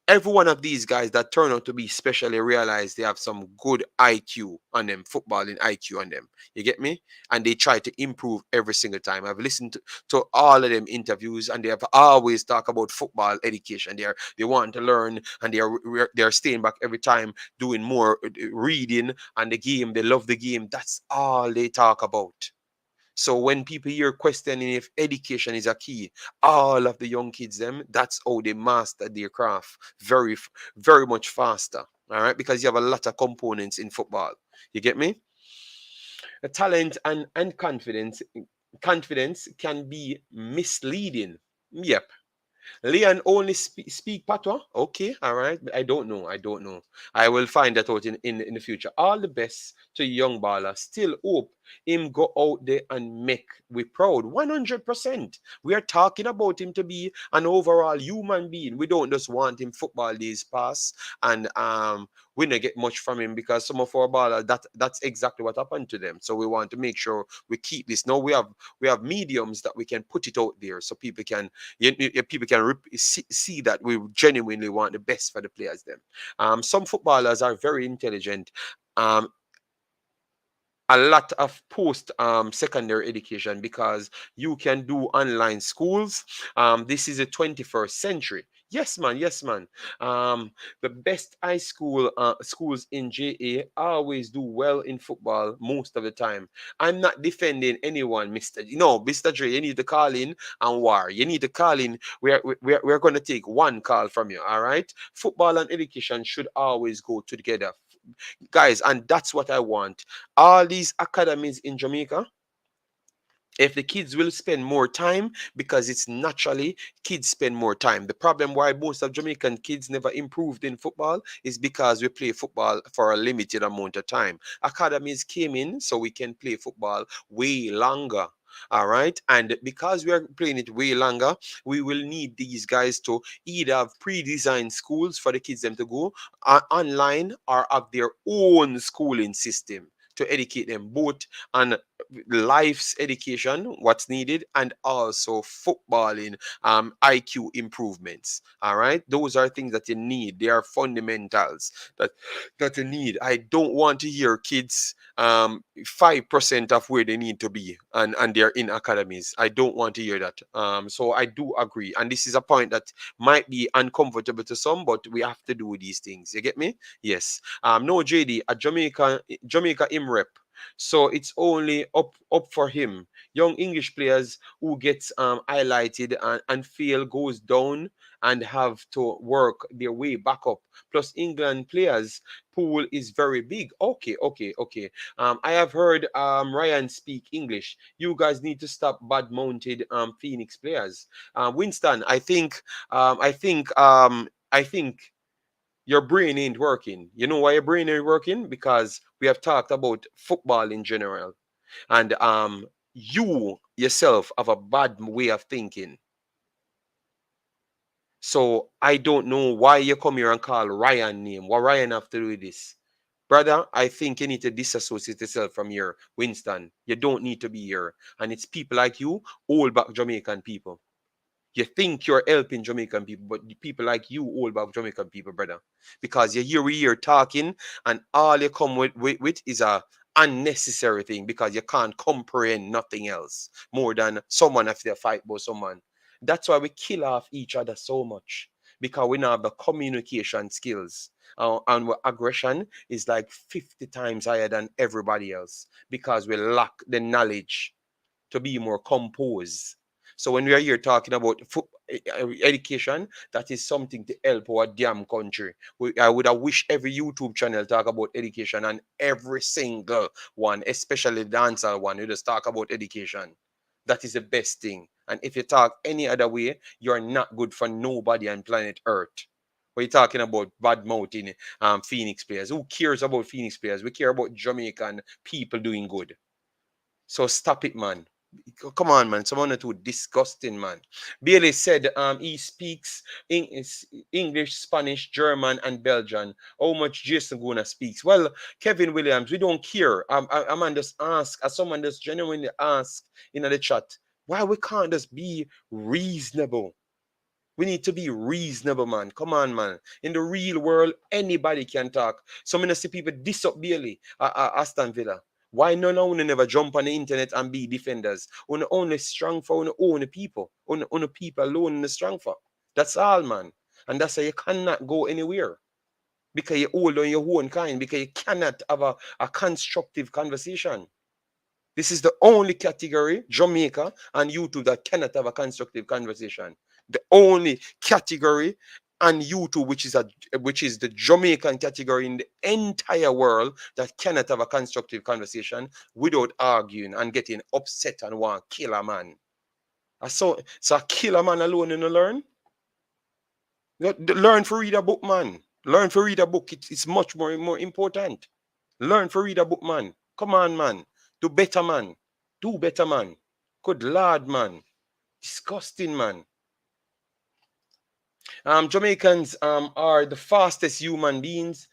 Every one of these guys that turn out to be specially realize they have some good IQ on them, footballing IQ on them. You get me? And they try to improve every single time. I've listened to all of them interviews, and they have always talk about football education. They want to learn, and they are staying back every time, doing more reading and the game. They love the game. That's all they talk about. So when people hear questioning if education is a key, all of the young kids them, that's how they master their craft very much faster. All right, because you have a lot of components in football. You get me? Talent and confidence can be misleading. Yep. Leon only speak patois. Okay, all right. I don't know. I will find that out in the future. All the best to young baller. Still hope him go out there and make we proud. 100%. We are talking about him to be an overall human being. We don't just want him football days pass and we don't get much from him because some of our ballers that's exactly what happened to them. So we want to make sure we keep this. Now we have mediums that we can put it out there so people can people can see that we genuinely want the best for the players. Them, some footballers are very intelligent. Um, a lot of post secondary education because you can do online schools. This is a 21st century. Yes, man. Yes, man. The best high school schools in JA always do well in football most of the time. I'm not defending anyone, Mr. Dre. You need to call in and war. You need to call in. We're going to take one call from you. All right. Football and education should always go together. guys, and that's what I want. All these academies in Jamaica, if the kids will spend more time, because it's naturally kids spend more time. The problem why most of Jamaican kids never improved in football is because we play football for a limited amount of time. Academies came in so we can play football way longer. All right, and because we are playing it way longer, we will need these guys to either have pre-designed schools for the kids them to go online, or have their own schooling system to educate them both on life's education, what's needed, and also footballing IQ improvements. All right, those are things that you need. They are fundamentals that you need. I don't want to hear kids 5% of where they need to be, and they're in academies. I don't want to hear that. So I do agree, and this is a point that might be uncomfortable to some, but we have to do these things. You get me? Yes. No, JD, a Jamaica Imrep, so it's only up for him. Young English players who gets highlighted and fail goes down and have to work their way back up. Plus England players pool is very big. Okay, okay, okay. I have heard Ryan speak English. You guys need to stop bad mounted Phoenix players. Winston, I think your brain ain't working. You know why your brain ain't working? Because we have talked about football in general. And you yourself have a bad way of thinking. So I don't know why you come here and call Ryan name. What Ryan have to do with this? Brother, I think you need to disassociate yourself from here, Winston. You don't need to be here. And it's people like you, old back Jamaican people. You think you're helping Jamaican people, but the people like you all about Jamaican people, brother. Because you hear we here talking, and all you come with is a unnecessary thing, because you can't comprehend nothing else more than someone if they fight about someone. That's why we kill off each other so much, because we now have the communication skills. And aggression is like 50 times higher than everybody else, because we lack the knowledge to be more composed. So when we are here talking about education, that is something to help our damn country. I would have wished every YouTube channel talk about education, and every single one, especially the dancer one, who just talk about education. That is the best thing. And if you talk any other way, you're not good for nobody on planet Earth. We're talking about bad mouthing Phoenix players. Who cares about Phoenix players? We care about Jamaican people doing good. So stop it, man. Come on, man. Someone too disgusting, man. Bailey said he speaks English, Spanish, German, and Belgian. How much Jason Guna speaks? Well, Kevin Williams, we don't care. I'm just ask, as someone just genuinely ask in the chat, why we can't just be reasonable? We need to be reasonable, man. Come on, man. In the real world, anybody can talk. So many see people diss up Bailey at Aston Villa. Why none of you never jump on the internet and be defenders? Only strong for own people. Only people alone in the strong for. That's all, man. And that's why you cannot go anywhere. Because you're old on your own kind. Because you cannot have a constructive conversation. This is the only category, Jamaica and YouTube, that cannot have a constructive conversation. The only category on YouTube, which is the Jamaican category in the entire world, that cannot have a constructive conversation without arguing and getting upset and want to kill a man. So kill a man alone and learn. Learn to read a book, man. Learn to read a book. It's much more important. Learn to read a book, man. Come on, man. Do better, man. Do better, man. Good lord, man. Disgusting, man. Jamaicans are the fastest humans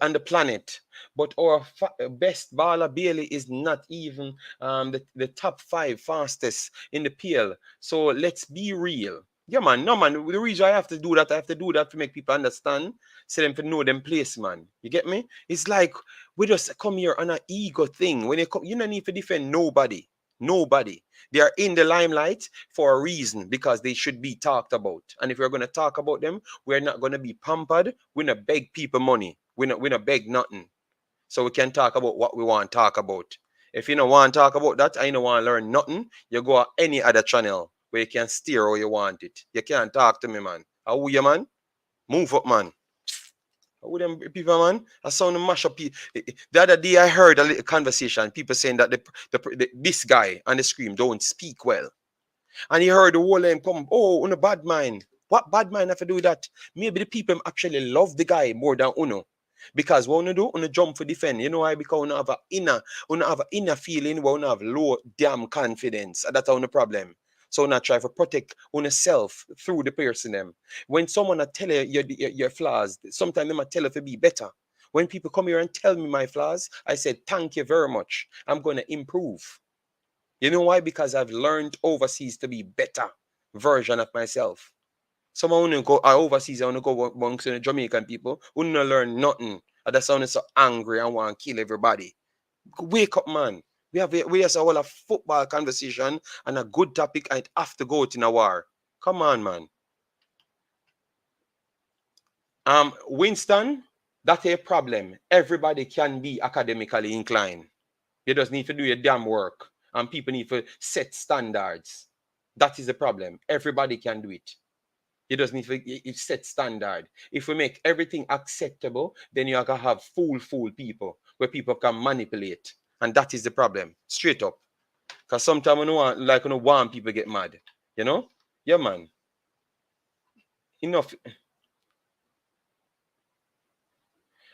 on the planet. But our best baller Bailey is not even the top 5 fastest in the PL. So let's be real. Yeah, man. No, man. The reason I have to do that, to make people understand, so them to know them place, man. You get me? It's like we just come here on an ego thing. When you come, you don't need to defend nobody. Nobody. They are in the limelight for a reason, because they should be talked about. And if we're going to talk about them, we're not going to be pampered. We're not beg people money. We're not beg nothing. So we can talk about what we want to talk about. If you don't want to talk about that and you don't want to learn nothing, you go on any other channel where you can steer how you want it. You can't talk to me, man. How are you, man? Move up, man. With them people, man, I saw them mash up. The other day, I heard a little conversation. People saying that this guy on the screen don't speak well, and he heard the whole them come. Oh, on a bad mind. What bad mind have to do with that? Maybe the people actually love the guy more than Uno. Because what you do, you jump for defend. You know why? Because you have an inner feeling, where you have low damn confidence. That's our problem. So you try to protect yourself through the person them. When someone tell you your flaws, sometimes they might tell you to be better. When people come here and tell me my flaws, I said, thank you very much. I'm going to improve. You know why? Because I've learned overseas to be better version of myself. Someone who go overseas, I want to go amongst the Jamaican people who don't learn nothing. And that's why so angry and want to kill everybody. Wake up, man. We have a whole football conversation and a good topic. I'd have to go to a war. Come on, man. Winston, that's a problem. Everybody can be academically inclined. You just need to do your damn work. And people need to set standards. That is the problem. Everybody can do it. You just need to set standard. If we make everything acceptable, then you are gonna have fool people where people can manipulate. And that is the problem. Straight up. Because sometimes you don't want people get mad. You know? Yeah, man. Enough.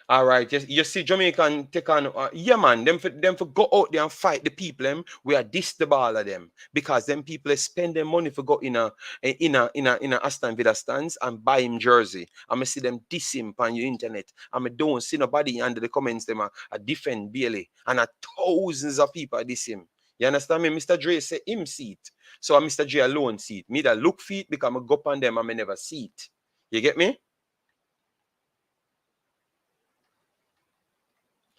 All right, you see Jamaican take on, yeah, man, them for go out there and fight the people them. We are diss the ball of them because them people spend their money for go in a Aston Villa stands and buy him jersey. I'm see them diss him on your internet. Don't see nobody under the comments them a defend Bailey and thousands of people diss him. You understand me? Mr. Dre say him see it. So Mr. Dre alone see it. Me that look for it because I go up on them and I never see it. You get me?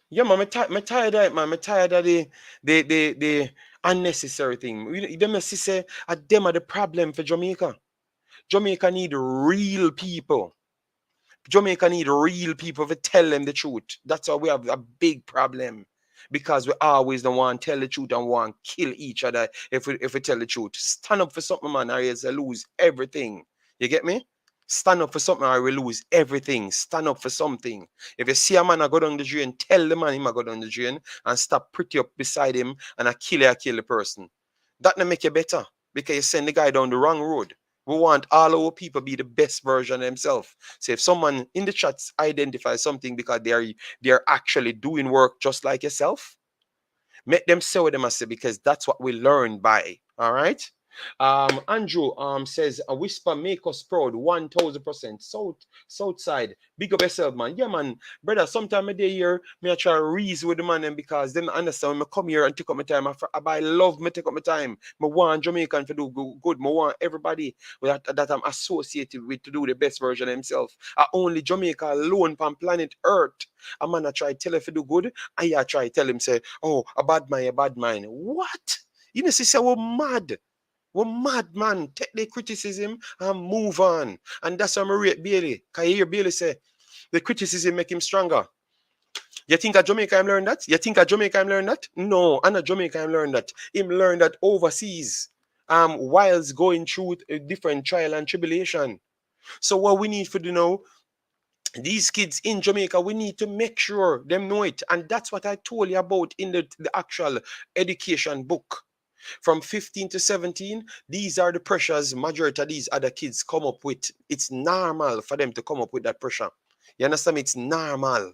Yeah, man, I'm tired of it, man. I'm tired of the unnecessary thing. Them say them are the problem for Jamaica. Jamaica need real people. Jamaica need real people to tell them the truth. That's why we have a big problem. Because we always don't want to tell the truth and want to kill each other if we tell the truth. Stand up for something, man, or else I lose everything. You get me? Stand up for something or we lose everything. Stand up for something. If you see a man I go down the drain, tell the man him I go down the drain and stop pretty up beside him and I kill the person. That not make you better because you send the guy down the wrong road. We want all our people be the best version of themselves. So if someone in the chats identifies something because they're actually doing work just like yourself, make them say what they must say because that's what we learn by. All right. Andrew says a whisper make us proud 1000%. South side. Big up yourself, man. Yeah, man. Brother, sometime a day here, me I try to reason with the man because them understand when I come here and take up my time. I love me take up my time. I want Jamaican to do good. I want everybody that I'm associated with to do the best version of himself. I only Jamaica alone on planet Earth. A man I try to tell him to do good. I try to tell him say, oh, a bad mind. What? You know, say we're mad. We're mad, man. Take the criticism and move on. And that's how I rate Bailey. Can you hear Bailey say, the criticism make him stronger? You think at Jamaica I'm learning that? You think at Jamaica I'm learning that? No, and at Jamaica I'm learning that. Him learn that overseas. Whilst going through a different trial and tribulation. So what we need for these kids in Jamaica, we need to make sure them know it. And that's what I told you about in the actual education book. From 15 to 17, these are the pressures majority of these other kids come up with. It's normal for them to come up with that pressure. You understand me? It's normal.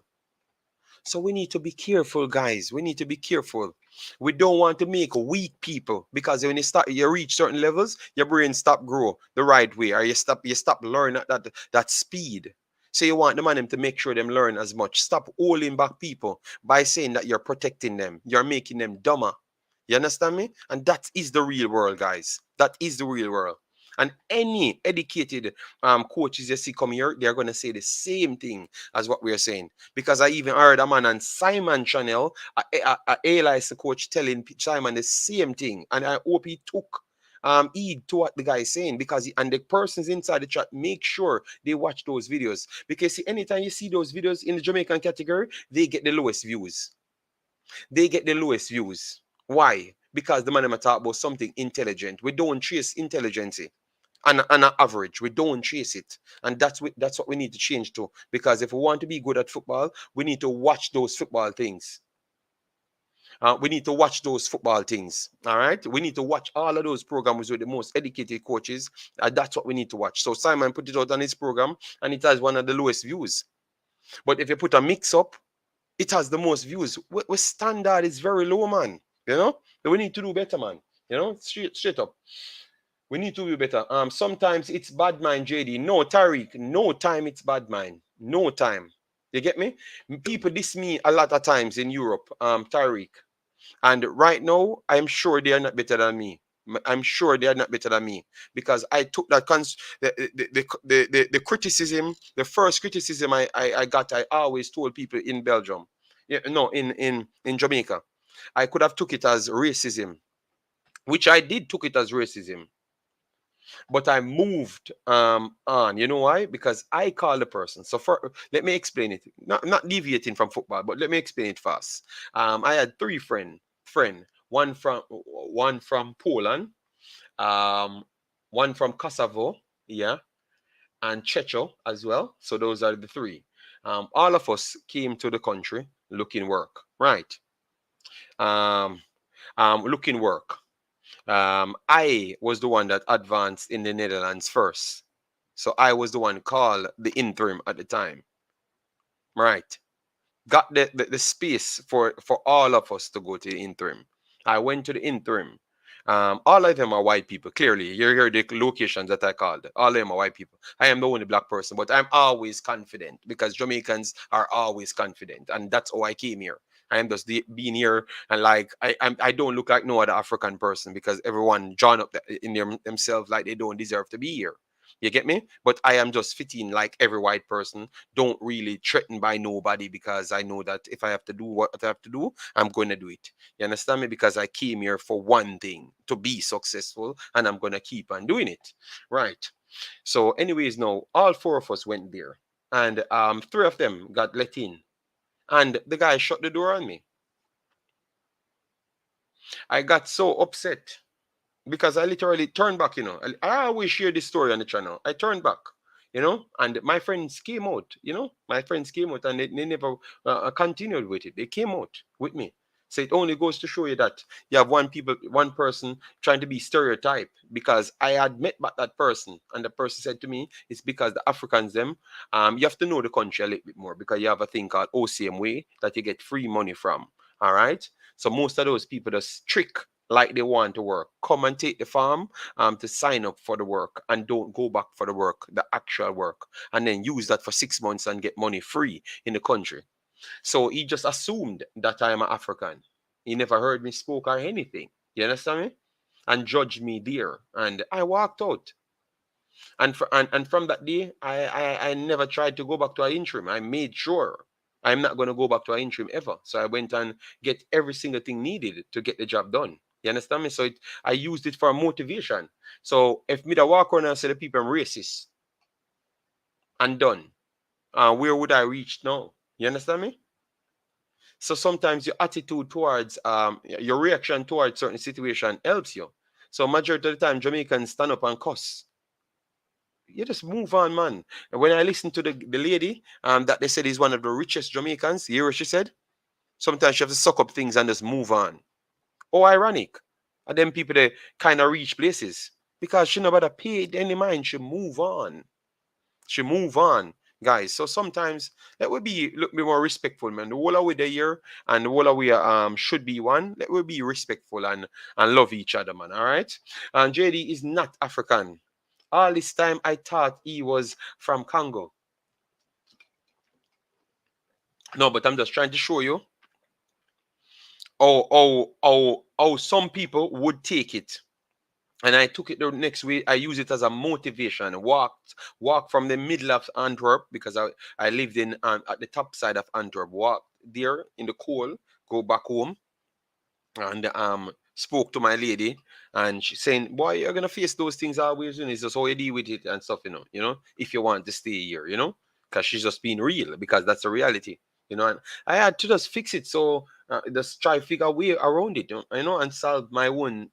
So we need to be careful, guys. We need to be careful. We don't want to make weak people because when you reach certain levels, your brain stop grow the right way, or you stop learning at that speed. So you want the man to make sure them learn as much. Stop holding back people by saying that you're protecting them. You're making them dumber. You understand me? And that is the real world, guys. That is the real world. And any educated coaches you see come here, they're going to say the same thing as what we're saying. Because I even heard a man on Simon channel, a A-license coach telling Simon the same thing. And I hope he took heed to what the guy is saying, because and the persons inside the chat, make sure they watch those videos. Because see, anytime you see those videos in the Jamaican category, they get the lowest views. They get the lowest views. Why? Because the man talk about something intelligent. We don't chase intelligence. and an average. We don't chase it, and that's what we need to change to. Because if we want to be good at football, we need to watch those football things. We need to watch those football things. All right, we need to watch all of those programs with the most educated coaches. That's what we need to watch. So Simon put it out on his program, and it has one of the lowest views. But if you put a mix up, it has the most views. We standard is very low, man. You know, we need to do better, man. You know, straight up. We need to be better. Sometimes it's bad mind, JD. No, Tariq. No time it's bad mind. No time. You get me? People diss me a lot of times in Europe, Tariq. And right now, I'm sure they are not better than me. I'm sure they are not better than me because I took that the criticism, the first criticism I got. I always told people in Belgium, yeah, no, in Jamaica, I could have took it as racism, which I did took it as racism, but I moved on. You know why? Because I called the person. So let me explain it. Not deviating from football, but let me explain it fast. I had three friend, one from Poland, um, one from Kosovo, yeah, and Checho as well. So those are the three. All of us came to the country looking work, right? Um, looking work. I was the one that advanced in the Netherlands first. So I was the one called the interim at the time. Right. Got the space for all of us to go to the interim. I went to the interim. All of them are white people. Clearly, you hear the locations that I called. All of them are white people. I am the only black person, but I'm always confident because Jamaicans are always confident, and that's how I came here. I am just being here, and like I don't look like no other African person because everyone drawn up in themselves like they don't deserve to be here. You get me? But I am just fitting like every white person. Don't really threaten by nobody because I know that if I have to do what I have to do, I'm going to do it. You understand me? Because I came here for one thing, to be successful, and I'm going to keep on doing it. Right. So, anyways, now all four of us went there, and three of them got let in, and the guy shut the door on me. I got so upset because I literally turned back, you know. I always share this story on the channel. I turned back, you know, and my friends came out, you know, my friends came out and they never continued with it. They came out with me. So it only goes to show you that you have one person trying to be stereotype because I had met back that person and the person said to me, it's because the Africans, them, you have to know the country a little bit more because you have a thing called OCM way that you get free money from. All right. So most of those people just trick like they want to work. Come and take the farm to sign up for the work and don't go back for the work, the actual work, and then use that for 6 months and get money free in the country. So he just assumed that I am an African. He never heard me spoke or anything. You understand me? And judged me there. And I walked out. And from that day, I never tried to go back to an interim. I made sure I'm not going to go back to an interim ever. So I went and get every single thing needed to get the job done. You understand me? So I used it for motivation. So if me da walk around and say the people I'm racist and done, where would I reach now? You understand me? So sometimes your attitude towards your reaction towards certain situation helps you. So majority of the time Jamaicans stand up and cuss. You just move on, man. And when I listen to the lady that they said is one of the richest Jamaicans, you hear what she said? Sometimes you have to suck up things and just move on. Oh, ironic. And then people they kind of reach places because she never paid any mind. She move on. She move on, guys. So sometimes let we be look be more respectful, man. The whole of we the year and the whole of we should be one. Let we be respectful and love each other, man. All right. And JD is not African. All this time I thought he was from Congo. No, but I'm just trying to show you how some people would take it. And I took it the next week. I use it as a motivation. Walk from the middle of Antwerp because I lived in at the top side of Antwerp. Walk there in the cold, go back home, and spoke to my lady, and she's saying, "Boy, you're gonna face those things always, and it's just how you deal with it and stuff, you know. If you want to stay here, because she's just being real because that's the reality, And I had to just fix it. So Just try figure a way around it, and solve my own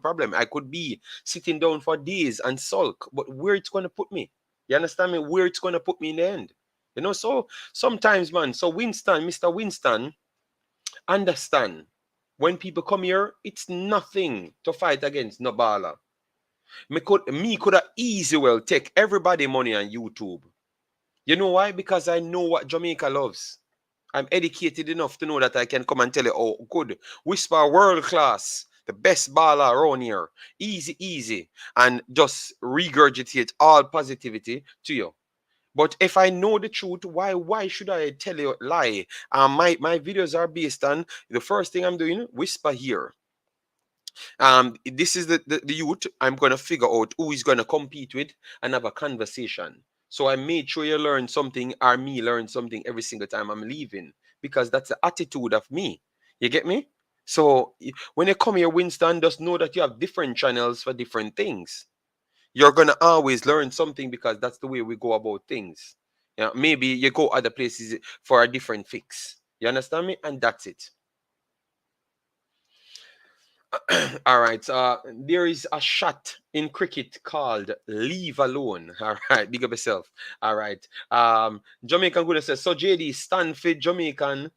problem. I could be sitting down for days and sulk, but where it's gonna put me? You understand me? Where it's gonna put me in the end? So sometimes, man. So Winston, Mr. Winston, understand when people come here, it's nothing to fight against no baller. Me could have easy well take everybody money on YouTube. You know why? Because I know what Jamaica loves. I'm educated enough to know that I can come and tell you, oh, good, Whisper world class, the best baller around here, easy, easy, and just regurgitate all positivity to you. But if I know the truth, why should I tell you a lie? My videos are based on the first thing I'm doing, Whisper here. This is the youth I'm going to figure out who is going to compete with and have a conversation. So I made sure you learn something or me learn something every single time I'm leaving, because that's the attitude of me. You get me? So when you come here, Winston, just know that you have different channels for different things. You're going to always learn something because that's the way we go about things. Maybe you go other places for a different fix. You understand me? And that's it. All right. There is a shot in cricket called "Leave Alone." All right, big up yourself. All right. Jamaican good says so. JD Stanford Jamaican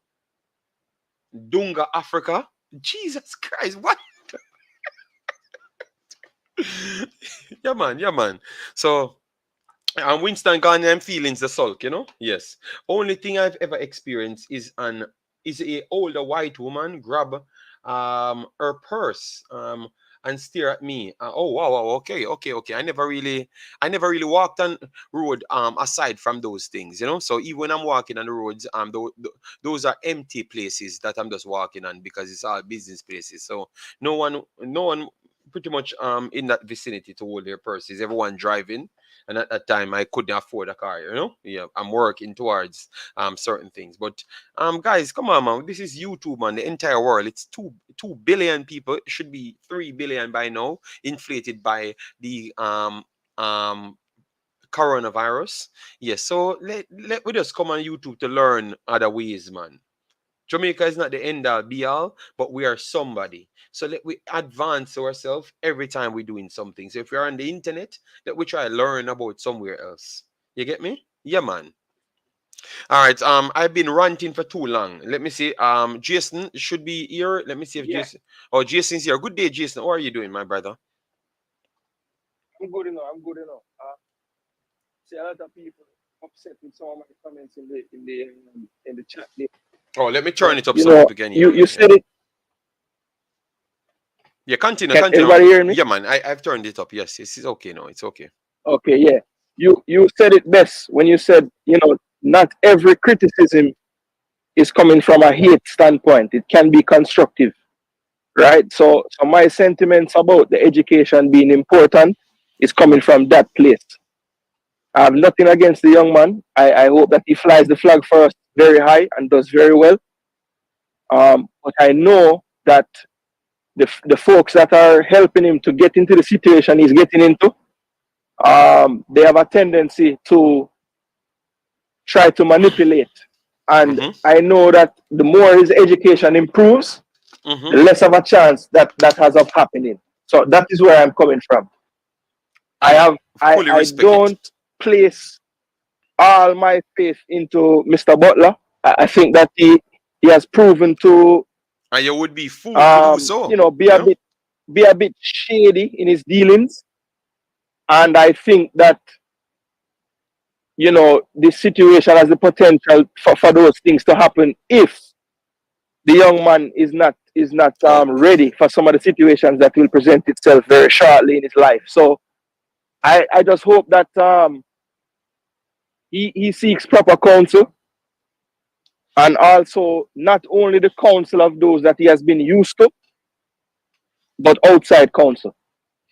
Dunga Africa. Jesus Christ! What? Yeah, man. Yeah, man. So. And Winston Ghanaian feelings the sulk, Yes. Only thing I've ever experienced is a older white woman grab her purse and stare at me. Oh wow, wow, okay. I never really walked on road aside from those things, So even when I'm walking on the roads, those are empty places that I'm just walking on because it's all business places. So no one pretty much in that vicinity to hold their purses. Everyone driving, and at that time I couldn't afford a car. Yeah, I'm working towards certain things. But guys, come on, man. This is YouTube, man. The entire world. It's 2 billion people. It should be 3 billion by now, inflated by the coronavirus. Yes. So let we just come on YouTube to learn other ways, man. Jamaica is not the end all be all, but we are somebody. So let we advance ourselves every time we're doing something. So if you're on the internet, let we try to learn about somewhere else. You get me? Yeah, man. All right. I've been ranting for too long. Let me see. Jason should be here. Let me see if Yeah, Jason. Oh, Jason's here. Good day, Jason. How are you doing, my brother? I'm good enough. I'm good enough. See a lot of people upset with some of my comments in the chat there. Oh, let me turn But it up so people can hear you you. Yeah. said it. Yeah. Continue. Can Continue. everybody hear me? Yeah, man. I've turned it up. Yes. It's okay now. It's okay. Okay, yeah. You said it best when you said, not every criticism is coming from a hate standpoint. It can be constructive, right? So my sentiments about the education being important is coming from that place. I have nothing against the young man. I hope that he flies the flag for us very high and does very well. But I know that the folks that are helping him to get into the situation he's getting into, they have a tendency to try to manipulate. And Mm-hmm. I know that the more his education improves, the Mm-hmm. less of a chance that has of happening. So that is where I'm coming from. I I have fully I respect it. don't place all my faith into Mr. Butler. I think that he has proven to And you would be fool to do so. be a bit shady in his dealings. And I think that this situation has the potential for those things to happen if the young man is not Oh, ready for some of the situations that will present itself very shortly in his life. So I just hope that he seeks proper counsel, and also not only the counsel of those that he has been used to, but outside counsel.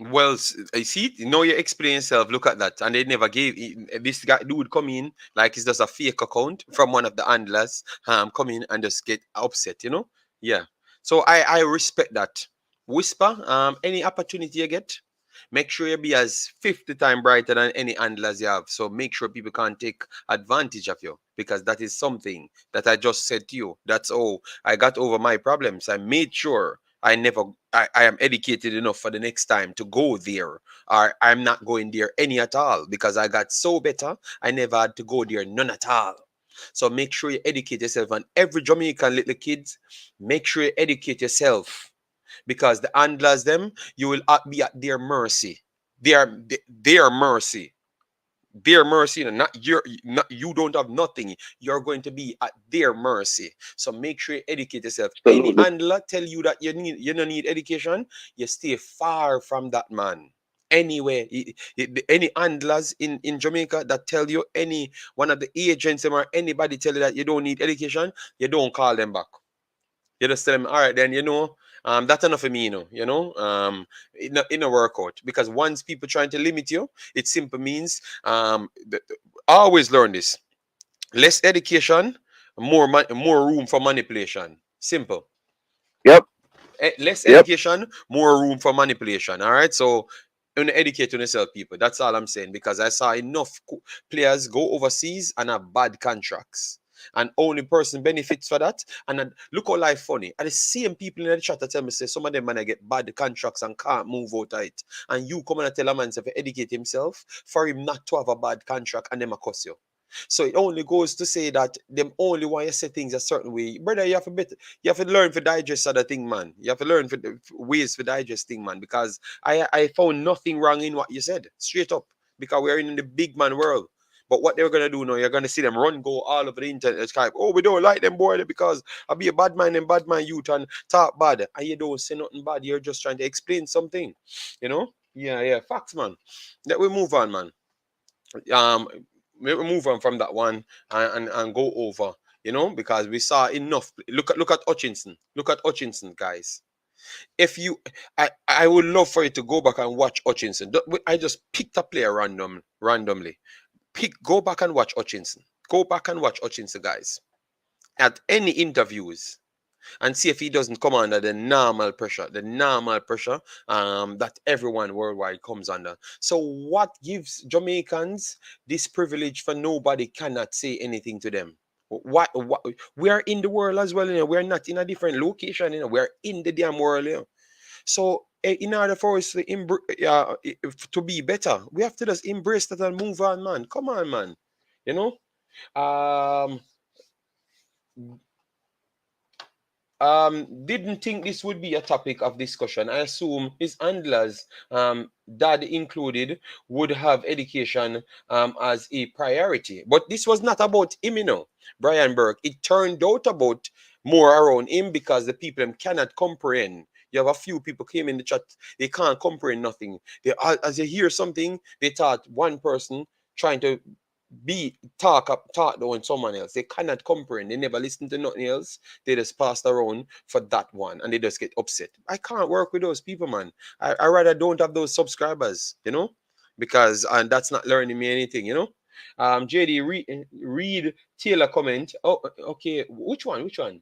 well, I see. You explain yourself. Look at that, and they never gave this guy dude come in like it's just a fake account from one of the handlers. Come in and just get upset. Yeah. So I respect that. Whisper. Any opportunity you get, make sure you be as 50 times brighter than any handlers you have. So make sure people can't take advantage of you. because that is something that I just said to you. That's how I got over my problems. I made sure I am educated enough for the next time to go there, or I'm not going there any at all, because I got so better. I never had to go there none at all. So make sure you educate yourself, and every Jamaican little kids, make sure you educate yourself, because the handlers them, you will be at their mercy. Their mercy. Their mercy, and not your, not, you don't have nothing. You're going to be at their mercy. So make sure you educate yourself. Any Absolutely. handler tell you that you don't need education, you stay far from that man. Anyway, any handlers in Jamaica that tell you, any one of the agents or anybody tell you that you don't need education, you don't call them back. You just tell them, all right, then, that's enough for me, in a workout. Because once people trying to limit you, it simply means, I always learn this: less education, more room for manipulation. Simple. Yep. Less Yep. education, more room for manipulation. All right, so educate yourself, people. That's all I'm saying, because I saw enough players go overseas and have bad contracts, and only person benefits for that. And look how life funny. And the same people in the chat that tell me, say some of them man get bad contracts and can't move out of it. And you come and tell a man to educate himself for him not to have a bad contract, and them a cuss you. So it only goes to say that them only want you say things a certain way. Brother, you have to learn to digest other thing, man. You have to learn ways to digest thing, man. Because I found nothing wrong in what you said. Straight up. Because we're in the big man world. But what they're gonna do now, you're gonna see them run go all over the internet. It's like, oh, we don't like them boy because I be a bad man and bad man youth and talk bad. And you don't say nothing bad. You're just trying to explain something. You know? Yeah, yeah. Facts, man. Let we move on, man. um Maybe move on from that one, and go over, because we saw enough. Look at Hutchinson. Look at Hutchinson, guys. If you I would love for you to go back and watch Hutchinson. I just picked a player randomly. Go back and watch Hutchinson. Go back and watch Hutchinson, guys, at any interviews, and see if he doesn't come under the normal pressure that everyone worldwide comes under. So what gives Jamaicans this privilege for nobody cannot say anything to them? What we are in the world as well, we're not in a different location, we're in the damn world, So in order for us to be better, we have to just embrace that and move on, man. Come on, man. You know? Um didn't think this would be a topic of discussion. I assume his handlers, dad included, would have education as a priority. But this was not about him, Brian Burke. It turned out about more around him, because the people cannot comprehend. You have a few people came in the chat, they can't comprehend nothing. As you hear something, they thought one person trying to be talk down someone else. They cannot comprehend. They never listen to nothing else. They just pass around for that one, and they just get upset. I can't work with those people, man. I rather don't have those subscribers, because and that's not learning me anything. JD, read Taylor comment. Oh, okay. Which one? Which one?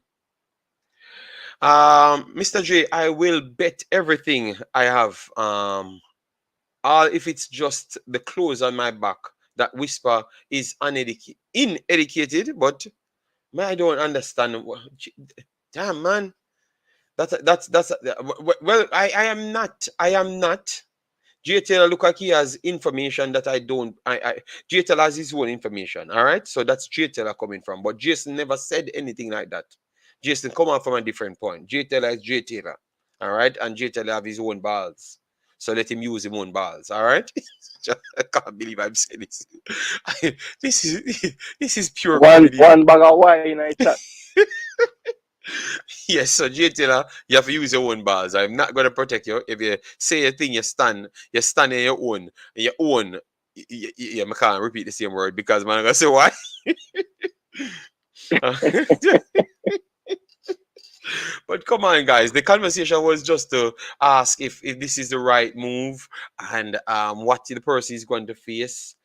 Mr. J, I will bet everything I have. All if it's just the clothes on my back that whisper is uneducated, but man, I don't understand. Damn, man. That's well, I am not. JTL look like he has information that I don't. JTL has his own information. All right, so that's JTL coming from. But Jason never said anything like that. Jason come out from a different point. JTL is JTL. All right, and JTL have his own balls. So let him use his own balls. All right. I can't believe I'm saying this. this is this is pure One comedy. one bag of wine in a chat. Yes, so Jay Taylor, you have to use your own balls. I'm not gonna protect you. If you say a thing, you stand in your own, yeah, I can't repeat the same word because man, I'm gonna say why. But come on, guys, the conversation was just to ask if this is the right move, and what the person is going to face.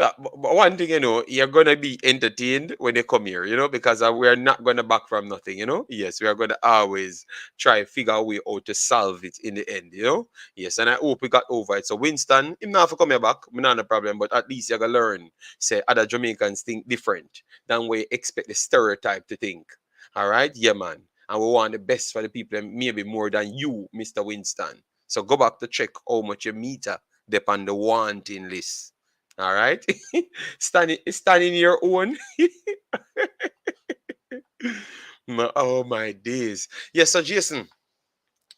But one thing, you're gonna be entertained when they come here, because we're not gonna back from nothing. Yes, we are gonna always try figure a way out to solve it in the end. Yes, and I hope we got over it. So Winston, him not for come here back, me not a problem, but at least you gotta learn. Say other Jamaicans think different than we expect the stereotype to think. All right, yeah, man. And we want the best for the people, and maybe more than you, Mr. Winston. So go back to check how much your meter dep on the wanting list. All right, standing your own. Oh my days. Yes, so Jason,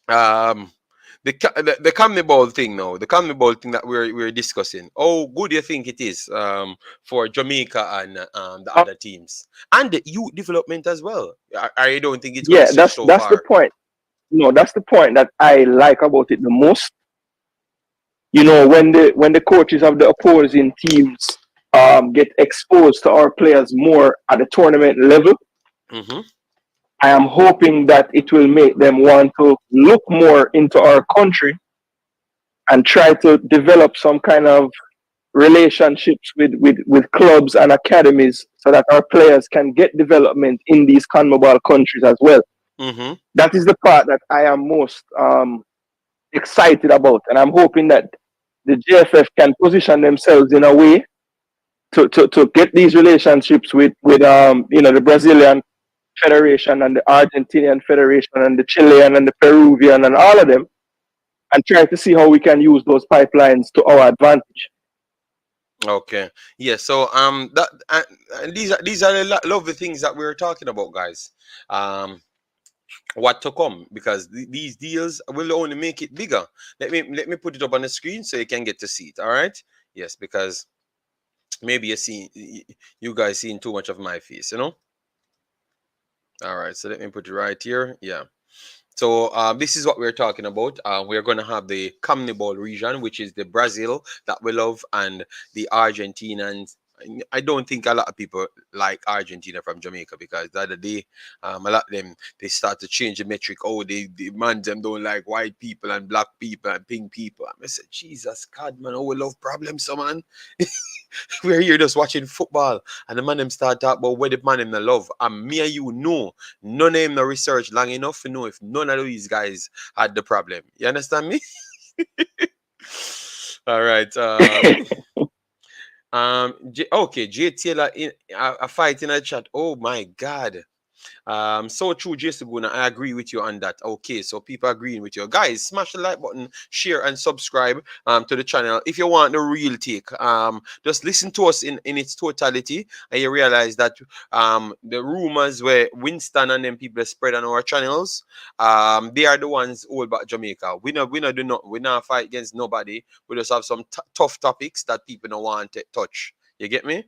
um, the CONMEBOL thing now, the CONMEBOL thing that we're discussing. How good do you think it is for Jamaica and the Uh, other teams and the youth development as well? I don't think it's gonna yeah, stretch so that's the far. point. No, that's the point that I like about it the most. When the coaches of the opposing teams get exposed to our players more at the tournament level, Mm-hmm. I am hoping that it will make them want to look more into our country and try to develop some kind of relationships with clubs and academies so that our players can get development in these CONMEBOL countries as well. Mm-hmm. That is the part that I am most excited about. And I'm hoping that the JFF can position themselves in a way to get these relationships with the Brazilian Federation and the Argentinian Federation and the Chilean and the Peruvian and all of them, and try to see how we can use those pipelines to our advantage. Okay. Yeah. So that and these are the lovely things that we were talking about, guys. Um, what to come, because these deals will only make it bigger. Let me put it up on the screen so you can get to see it. All right. Yes, because maybe you guys seeing too much of my face. All right. So let me put it right here. Yeah. So this is what we're talking about. We're going to have the CONMEBOL region, which is the Brazil that we love, and the Argentinians. I don't think a lot of people like Argentina from Jamaica, because the other day, a lot of them, they start to change the metric. Oh, the man them don't like white people and black people and pink people. I said, Jesus God, man, oh, we love problems, so man. We're here just watching football, and the man them start talk about where the man them the love. And me and you know, none of them no research long enough to know if none of these guys had the problem. You understand me? All right. Okay, Jay Taylor in a fight in a chat. Oh my God. So true, Jason Guna. I agree with you on that. Okay, so people agreeing with you. Guys, smash the like button, share and subscribe to the channel if you want the real take. Just listen to us in its totality, and you realize that the rumors where Winston and them people spread on our channels, they are the who hold back Jamaica. We not fight against nobody. We just have some tough topics that people don't want to touch. You get me?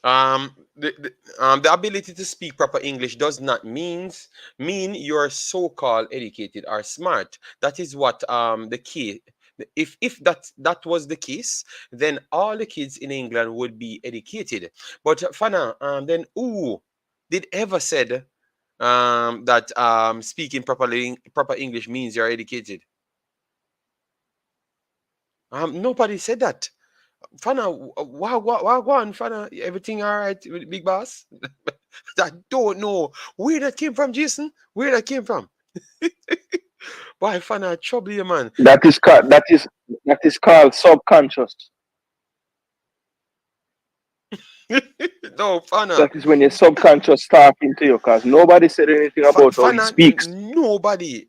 The ability to speak proper English does not mean you're so-called educated or smart. That is what the key. If that was the case, then all the kids in England would be educated. But Fana, then who did ever said that speaking proper English means you're educated? Nobody said that. Fana, go on, Fana. Everything all right with Big Boss? I don't know where that came from, Jason. Where that came from? Why, Fana, trouble you, man. That is called subconscious. No, Fana. That is when your subconscious talking to you, because nobody said anything about how he Fana, speaks. nobody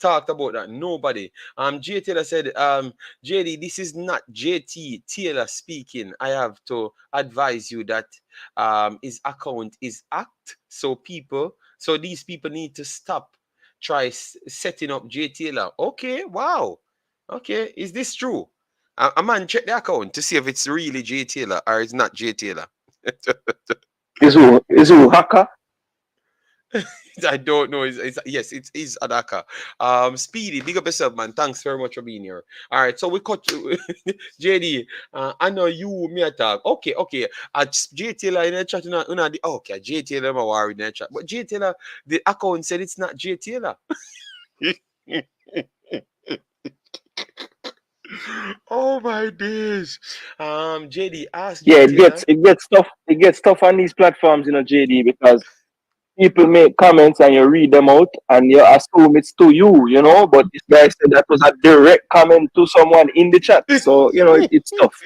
talked about that. Nobody. J Taylor said, JD, this is not JT Taylor speaking. I have to advise you that his account is hacked. So these people need to stop setting up J Taylor. Okay, wow. Okay, is this true? A man check the account to see if it's really J Taylor or it's not J Taylor. Is who hacker? I don't know. Yes, it is Adaka. Speedy, big up yourself, man. Thanks very much for being here. All right, so we cut to JD. I know you, me attack. Okay, okay. J Taylor in the chat, okay, J Taylor, I'm worried in the chat. But J Taylor, the account said it's not J Taylor. Oh my days. JD, ask Yeah, J Taylor. it gets tough on these platforms, JD, because people make comments and you read them out and you assume it's to you, but this guy said that was a direct comment to someone in the chat. So, it's tough.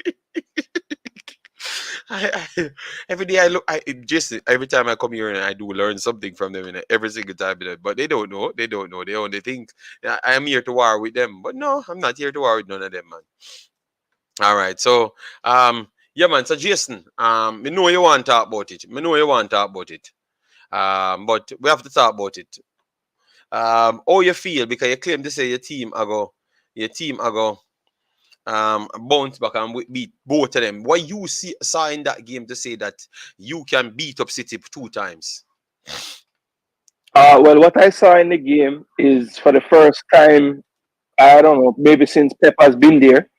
Every day I look, just every time I come here and I do learn something from them, every single time. But they don't know. They don't know. They only think that I am here to war with them. But no, I'm not here to war with none of them, man. All right. So, yeah, man. So, Jason, me know you want to talk about it. Me know you want to talk about it. But we have to talk about it. How you feel because you claim to say your team ago bounce back and beat both of them. What you saw in that game to say that you can beat up City 2 times? Well, what I saw in the game is for the first time, I don't know, maybe since Pep has been there,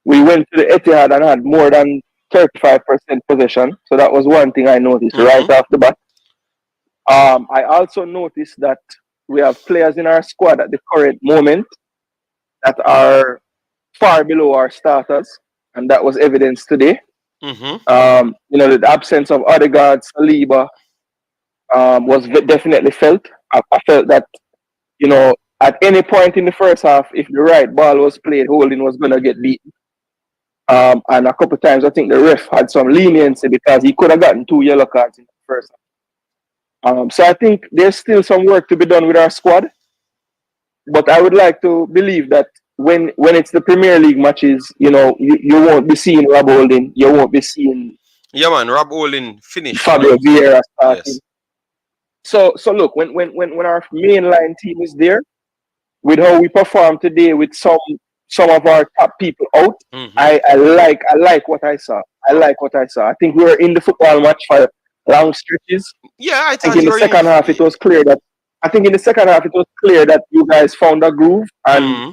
we went to the Etihad and had more than 35% possession. So that was one thing I noticed right Mm-hmm. off the bat. I also noticed that we have players in our squad at the current moment that are far below our starters, and that was evidenced today. Mm-hmm. The absence of Odegaard, Saliba was definitely felt. I felt that, at any point in the first half, if the right ball was played, Holding was going to get beaten. And a couple of times, I think the ref had some leniency because he could have gotten 2 yellow cards in the first half. So I think there's still some work to be done with our squad. But I would like to believe that when it's the Premier League matches, you won't be seeing Rob Holding, you won't be seeing Yeah, man. Rob Olin finished, man. Fabio Vieira starting. Yes. So look, when our mainline team is there, with how we performed today, with some of our top people out, Mm-hmm. I like what I saw. I like what I saw. I think we were in the football match for long stretches. Yeah, I I think thought in you the were in. second half it was clear that you guys found a groove and Mm-hmm.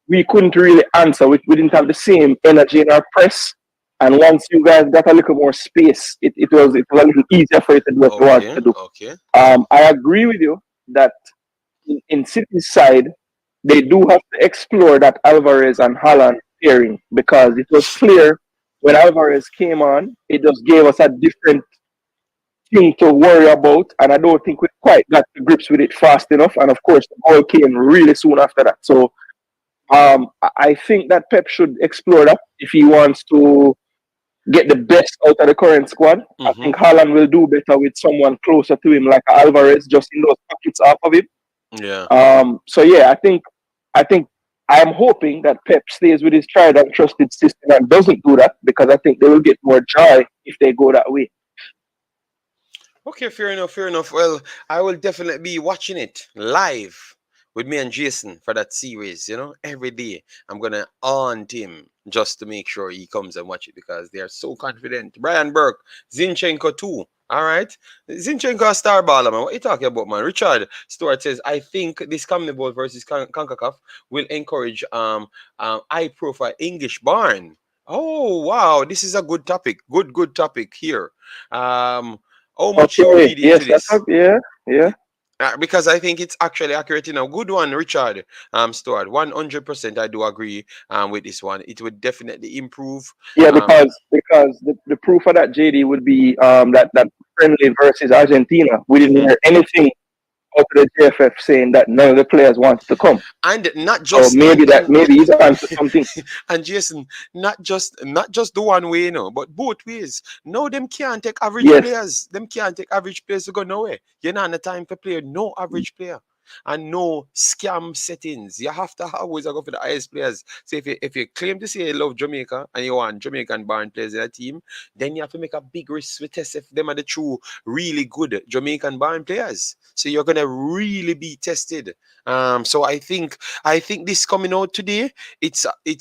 we couldn't really answer. We didn't have the same energy in our press. And once you guys got a little more space, it was a little easier for you to do what you wanted Okay. to do. Okay. I agree with you that in City's side, they do have to explore that Alvarez and Holland pairing because it was clear when Alvarez came on, it just gave us a different thing to worry about. And I don't think we quite got to grips with it fast enough. And of course, the goal came really soon after that. So I think that Pep should explore that if he wants to get the best out of the current squad. I Mm-hmm. think Haaland will do better with someone closer to him, like Alvarez, just in those pockets off of him. Yeah. So yeah, I think I am hoping that Pep stays with his tried and trusted system and doesn't do that because I think they will get more joy if they go that way. Okay, fair enough, fair enough. Well, I will definitely be watching it live with me and Jason for that series, every day. I'm gonna haunt him just to make sure he comes and watch it because they are so confident. Brian Burke, Zinchenko too. All right. Zinchenko a star baller, man. What you talking about, man? Richard Stewart says, I think this CONMEBOL versus CONCACAF will encourage high profile English barn. Oh wow, this is a good topic. Good topic here. Um how much you Okay. read into Yes, that's this? yeah, yeah. Because I think it's actually accurate. Good one, Richard. Stuart, 100%. I do agree. With this one, it would definitely improve. Yeah, Um, because the proof of that, JD, would be that friendly versus Argentina. We didn't mhm. hear anything out of the JFF saying that none of the players wanted to come. And not So just and maybe he's onto something. and Jason, not just the one way, but both ways. No, them can't take average Yes, players. Them can't take average players to go nowhere. You're not in the time for play no average player. And no scam settings. You have to always go for the highest players. So if you claim to say you love Jamaica and you want Jamaican born players in a team, then you have to make a big risk to test if them are the true, really good Jamaican born players. So you're gonna really be tested. So I think this coming out today, it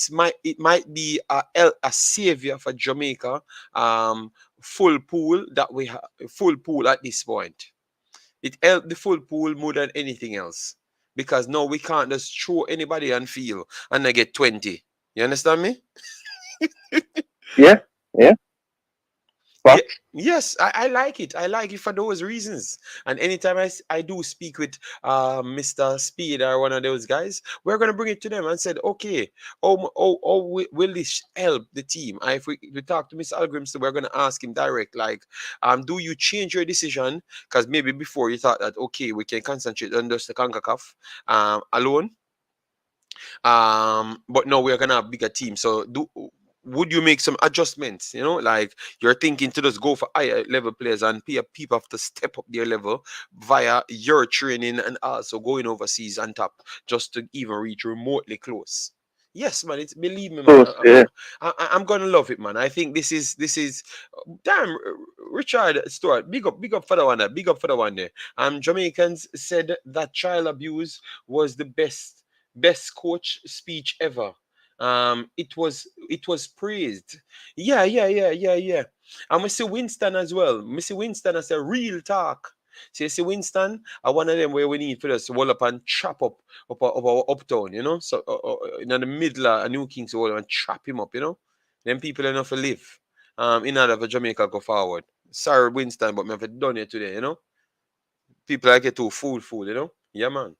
might be a savior for Jamaica. Full pool that we have full pool at this point. It helped the full pool more than anything else. Because now we can't just throw anybody and feel and I get 20. You understand me? Yeah, yeah, Yeah, facts. yes, I like it. I like it for those reasons. And anytime I do speak with Mr. Speed or one of those guys, we're gonna bring it to them and said, okay, will this help the team? If we talk to Mr. Algrimson, we're gonna ask him direct, like, do you change your decision? Because maybe before you thought that okay, we can concentrate on just the CONCACAF alone. But no, we're gonna have bigger team. So would you make some adjustments? You know, like you're thinking to just go for higher level players and people have to step up their level via your training and also going overseas on top just to even reach remotely close. Yes, man. It's believe me, man. Close, yeah. I'm gonna love it, man. I think this is damn Richard Stewart. Big up for the one there. Big up for the one there. Jamaicans said that child abuse was the best coach speech ever. It was praised. Yeah. And we see Winston as well. We see Winston as a real talk. So you see Winston are one of them where we need for us to roll up and chop up our uptown, you know. So in the middle of a New Kings roll and chop him up, you know. Then people enough to live. In order for Jamaica go forward. Sorry, Winston, but me have done it today, you know. People like it too fool, you know. Yeah, man.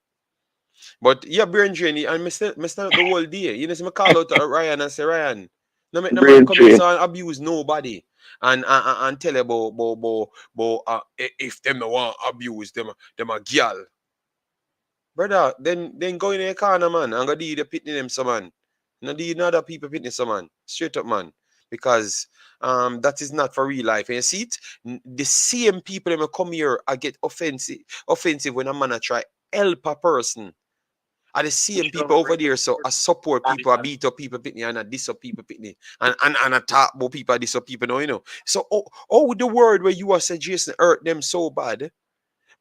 But yeah, brain drain, and me stand up the whole day. You know, see me call out to Ryan and say, Ryan, no make the man Brain come here drain. so and abuse nobody. And tell you if them no want abuse them a girl. Brother, then go in the corner, man, and go do the pitney them some man. No do no other people pitney some man. Straight up, man. Because that is not for real life. And you see it, the same people that come here I get offensive when a man a try help a person are the same people over there. So I support people, I beat up people pitney and I diss up people pitney. And I talk about people, I diss up people now, you know. So the word where you are saying Jason hurt them so bad,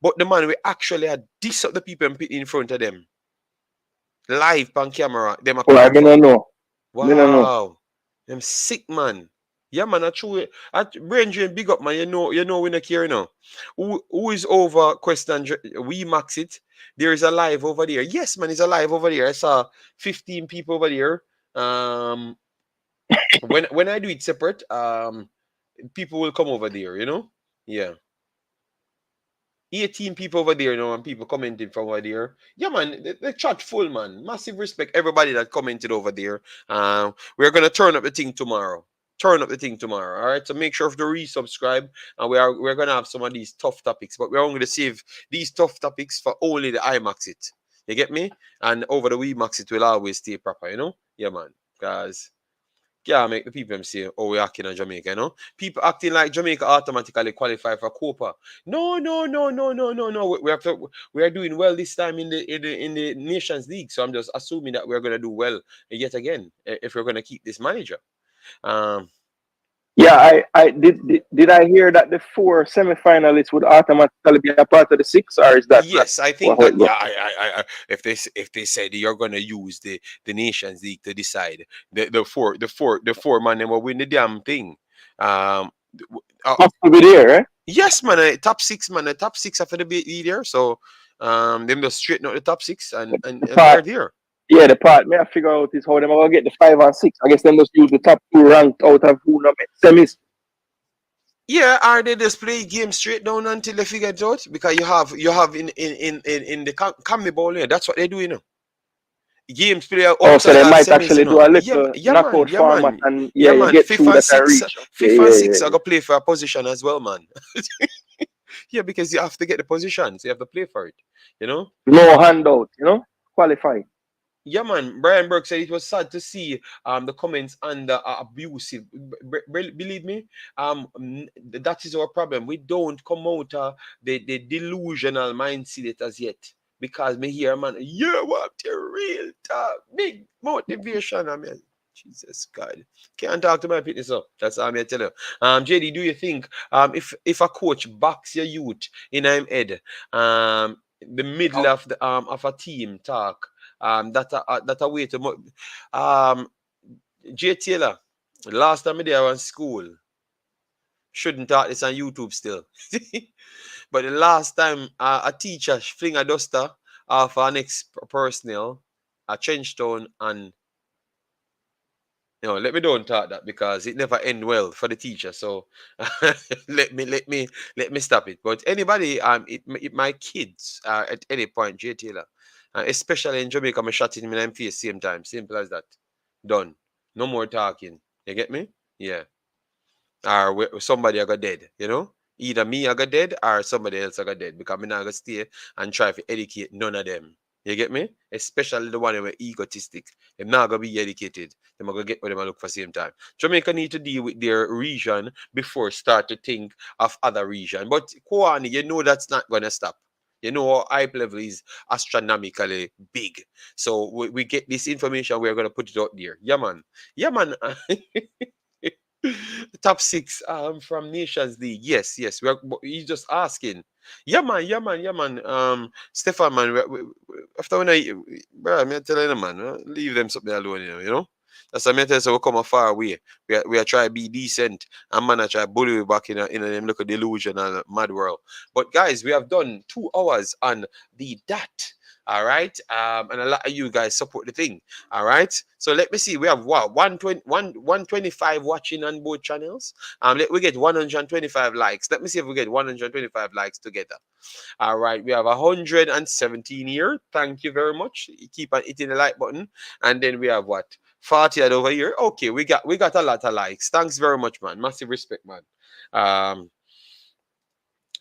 but the man we actually had diss up the people and pitney in front of them. Live on camera, them a Well, I come mean, for. I know. Me no know. Wow. Them sick man. Yeah, man, I true. Brain drain, big up, man. You know, we not care, you know. Who is over question? Wemaxit. There is a live over there. Yes, man, it's a live over there. I saw 15 people over there. When I do it separate, people will come over there, you know? Yeah. 18 people over there, you know, and people commenting from over there. Yeah, man, the chat full, man. Massive respect everybody that commented over there. We're gonna turn up the thing tomorrow. Turn up the thing tomorrow. All right. So make sure to resubscribe. And we're gonna have some of these tough topics, but we're only gonna save these tough topics for only the iMaxit. You get me? And over the Wemaxit will always stay proper, you know? Yeah, man. Guys. Yeah, make the people them say, oh, we're acting in Jamaica, you know? People acting like Jamaica automatically qualify for Copa. No. We are doing well this time in the Nations League. So I'm just assuming that we're gonna do well yet again if we're gonna keep this manager. Um, Yeah, did I hear that the four semi-finalists would automatically be a part of the six, or is that not yes, I think how that it go? yeah, if they said you're gonna use the Nations League to decide the four man them will win the damn thing. Um, Have to be there, right? Yes, man. Top six, man. The top six after the be there. So, them just straighten out the top six The and they're part, there. yeah, the part me I figure out is how them are gonna get the 5 and 6. I guess them just use the top two ranked out of who no semis. Yeah, are they just play game straight down until they figure it out? Because you have in the CONMEBOL, yeah, that's what they do, you know. Games play Oh, so outside they of might semis, you actually know. do a Yeah, little yeah, man, knockout yeah, format, man, and yeah, yeah, you man. get Fifth through and that and six, reach. Okay, fifth and yeah, six, yeah, I yeah. go play for a position as well, man. Yeah, because you have to get the positions, you have to play for it, you know. No handout, qualify. Yeah, man. Brian Burke said it was sad to see the comments under abusive. Believe me, that is our problem. We don't come out the delusional mindset as yet because me hear man, you want your real talk, big motivation. I mean, Jesus God, can't talk to my fitness up. That's all I'm tell you. JD, do you think if a coach backs your youth in him head, the middle of a team talk? That a way to J Taylor. Last time I there was in school. Shouldn't talk this on YouTube still. But the last time a teacher fling a duster off our next personnel, a Trenchtown, and let me don't talk that because it never end well for the teacher. So let me stop it. But anybody, my kids at any point, J Taylor, especially in Jamaica, I'm shot in my face same time. Simple as that. Done. No more talking. You get me? Yeah. Or somebody I got dead. Either me I got dead or somebody else I got dead because I'm not gonna stay and try to educate none of them. You get me? Especially the one who are egotistic. They're not gonna be educated. They're gonna get what they look for same time. Jamaica need to deal with their region before start to think of other region. But Kwani, that's not gonna stop. Our hype level is astronomically big. So we get this information, we're gonna put it out there. Yeah man. Yeah man. Top six from Nations League. Yes. He's just asking. Yeah man, yeah man, yeah man. Stefan man, after when bro, I'm telling them man, leave them something alone, That's what I'm telling you, we come a far away. We are trying to be decent, and man I try to bully we back in a them look at delusion and mad world. But guys, we have done 2 hours on the dot. All right. And a lot of you guys support the thing. All right. So let me see. We have what 125 watching on both channels. We get 125 likes. Let me see if we get 125 likes together. All right. We have 117 here. Thank you very much. Keep on hitting the like button. And then we have what? 40 over here. Okay, we got a lot of likes. Thanks very much, man. Massive respect, man.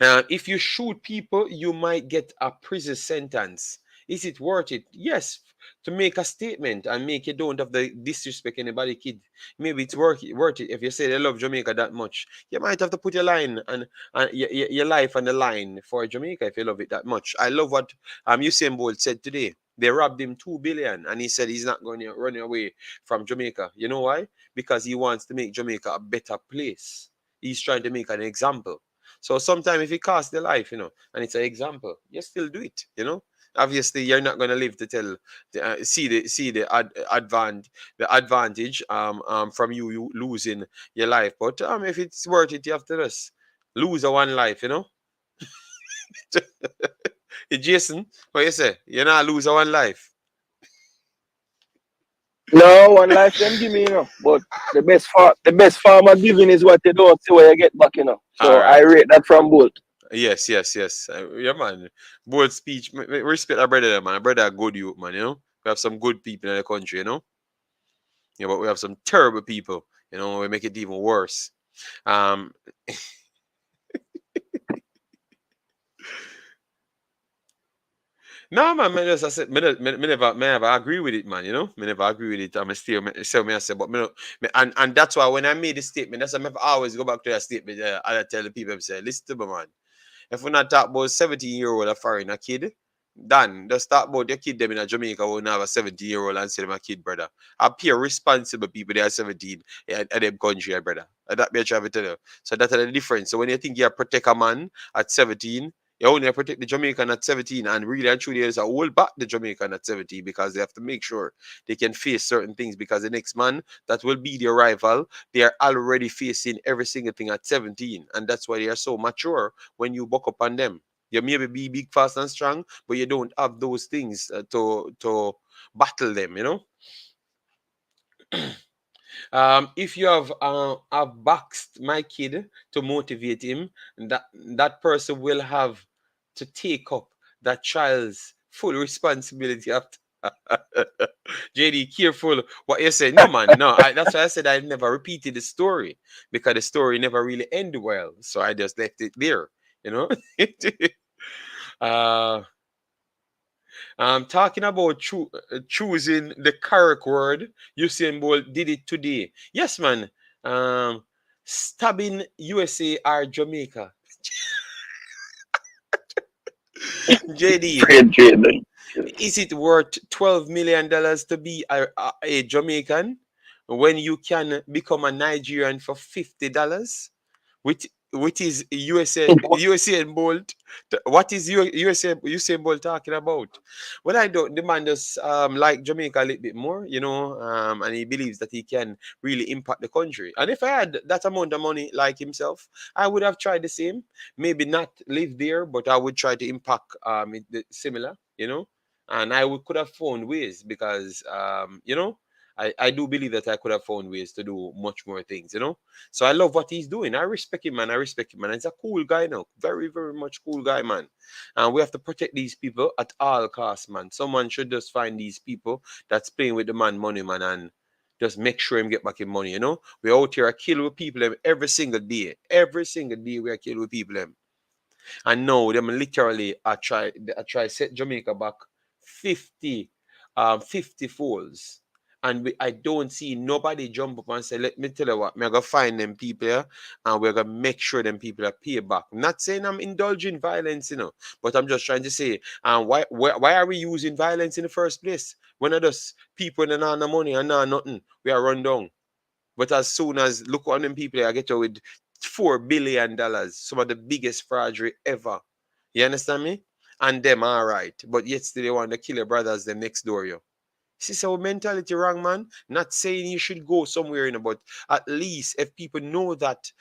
If you shoot people, you might get a prison sentence. Is it worth it? Yes, to make a statement and make you don't have the disrespect anybody, kid. Maybe it's worth it. If you say they love Jamaica that much, you might have to put your line and your life on the line for Jamaica if you love it that much. I love what Usain Bolt said today. They robbed him 2 billion, and he said he's not going to run away from Jamaica. You know why? Because he wants to make Jamaica a better place. He's trying to make an example. So sometimes if it costs their life, and it's an example, you still do it, Obviously, you're not gonna live to tell, see the advantage from you losing your life. But if it's worth it, you have to just lose a one life, Jason, what you say? You're not lose a one life. No, one life them give me, But the best farmer giving is what you don't see what you get back, All So I right. rate that from both. Yes. Yeah, man. Bold speech. Respect our brother, man. Our brother are good youth, man, We have some good people in the country, Yeah, but we have some terrible people, we make it even worse. Um No, man, as I said, me never agree with it, man. Me never agree with it. I'm still me I say, but and that's why when I made the statement, that's why I always go back to that statement. I tell the people, I say, listen to me, man. If we not talk about 17-year-old a foreign kid, Dan, just talk about your kid them in Jamaica who have a 17-year-old and say them a kid, brother. Appear responsible people they are 17 at them country, brother. That be a try to tell you. So that's the difference. So when you think you protect a man at 17, you only protect the Jamaican at 17, and really and truly there's a hold back the Jamaican at 17 because they have to make sure they can face certain things because the next man that will be their rival, they are already facing every single thing at 17. And that's why they are so mature when you buck up on them. You maybe be big, fast, and strong, but you don't have those things to battle them, If you have boxed my kid to motivate him, that person will have to take up that child's full responsibility after. JD, careful what you say. No, man, no. That's why I said I never repeated the story because the story never really ended well. So I just left it there, you know. uh, talking about choosing the correct word, Usain Bolt did it today. Yes, man. Stabbing USA or Jamaica. JD, Trade, trade. is it worth $12 million to be a Jamaican when you can become a Nigerian for $50? With his USA and Bolt. What is USA Bolt talking about? Well, I don't. The man just like Jamaica a little bit more, and he believes that he can really impact the country. And if I had that amount of money like himself, I would have tried the same. Maybe not live there, but I would try to impact similar, And I could have found ways because I do believe that I could have found ways to do much more things. So I love what he's doing. I respect him, man. I respect him, man. He's a cool guy now. Very, very much cool guy, man. And we have to protect these people at all costs, man. Someone should just find these people that's playing with the man money, man, and just make sure him get back his money. We're out here killing with people every single day. Every single day we are killing with people. And now them literally I try set Jamaica back 50 50 folds. And I don't see nobody jump up and say, let me tell you what, I'm gonna find them people here and we're gonna make sure them people are pay back. I'm not saying I'm indulging violence, but I'm just trying to say, why are we using violence in the first place? When are those people and no money and nothing, we are run down. But as soon as look on them people, I get you with $4 billion, some of the biggest fraudery ever. You understand me? And them all right, but yet still they want to kill your brothers them next door you. See, so mentality wrong, man. Not saying you should go somewhere, but at least if people know that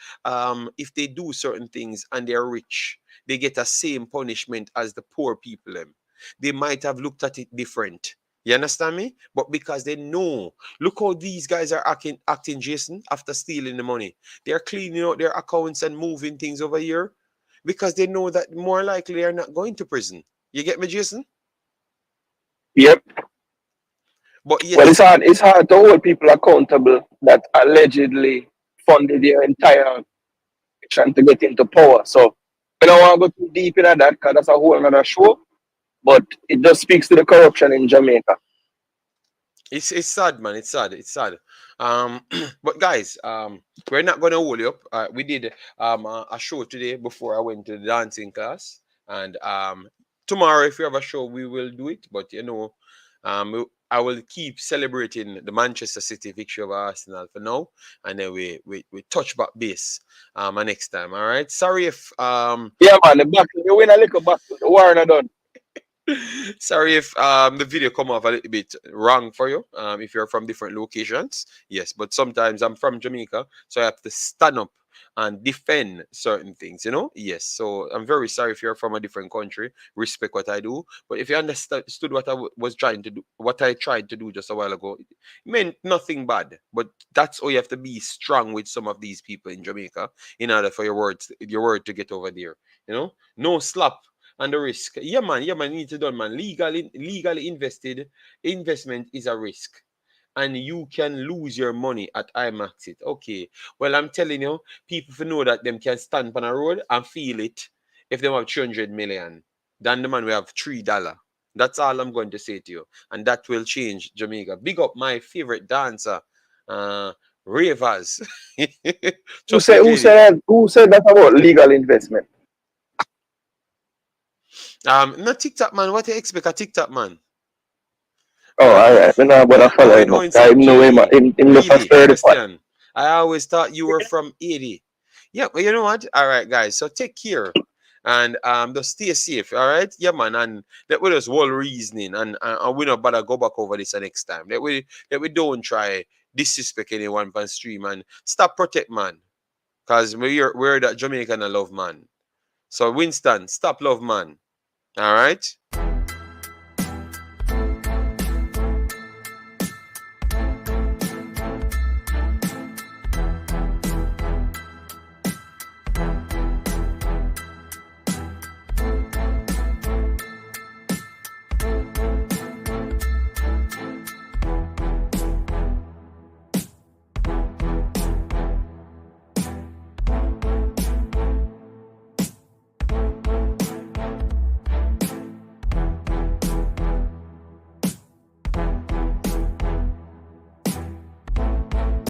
if they do certain things and they're rich, they get the same punishment as the poor people. They might have looked at it different. You understand me? But because they know, look how these guys are acting, Jason, after stealing the money. They're cleaning out their accounts and moving things over here because they know that more likely they're not going to prison. You get me, Jason? Yep. But Well, yet, it's hard to hold people accountable that allegedly funded their entire trying to get into power. So I don't want to go too deep into that because that's a whole other show. But it just speaks to the corruption in Jamaica. it's sad, man. It's sad. It's sad. But guys, we're not gonna hold you up. We did a show today before I went to the dancing class, and tomorrow if we have a show, we will do it. But I will keep celebrating the Manchester City victory over Arsenal for now, and then we touch back base next time. All right. Sorry if Yeah, man, the battle, you win a little battle, the war not done. Sorry if the video come off a little bit wrong for you. If you're from different locations, yes, but sometimes I'm from Jamaica, so I have to stand up and defend certain things. Yes, so I'm very sorry if you're from a different country. Respect what I do, but if you understood what I was trying to do, what I tried to do just a while ago, it meant nothing bad. But that's all you have to be strong with some of these people in Jamaica in order for your word to get over there. No slap and the risk. Yeah, man. Yeah, man. Need to done, man. Legally invested investment is a risk, and you can lose your money at Wemaxit. Okay. Well, I'm telling you, people for know that them can stand on a road and feel it if they have 300 million. Then the man will have $3. That's all I'm going to say to you, and that will change Jamaica. Big up my favorite dancer, uh, Ravers. Who Trust me, said JD. who said that about legal investment? Not TikTok man. What do you expect a TikTok man? Oh, Huh? all right. Me not bother How follow you him know up. in I some know him. JD? Him look a Really? sturdy pot. Question. I always thought you were from 80. Yeah, but you know what? All right, guys. So take care. And just stay safe. All right? Yeah, man. And that was just whole reasoning. And we not bother go back over this the next time. That we don't try disrespect anyone on stream and stop protect man. Cause we're that Jamaican I love man. So Winston, stop love man. All right?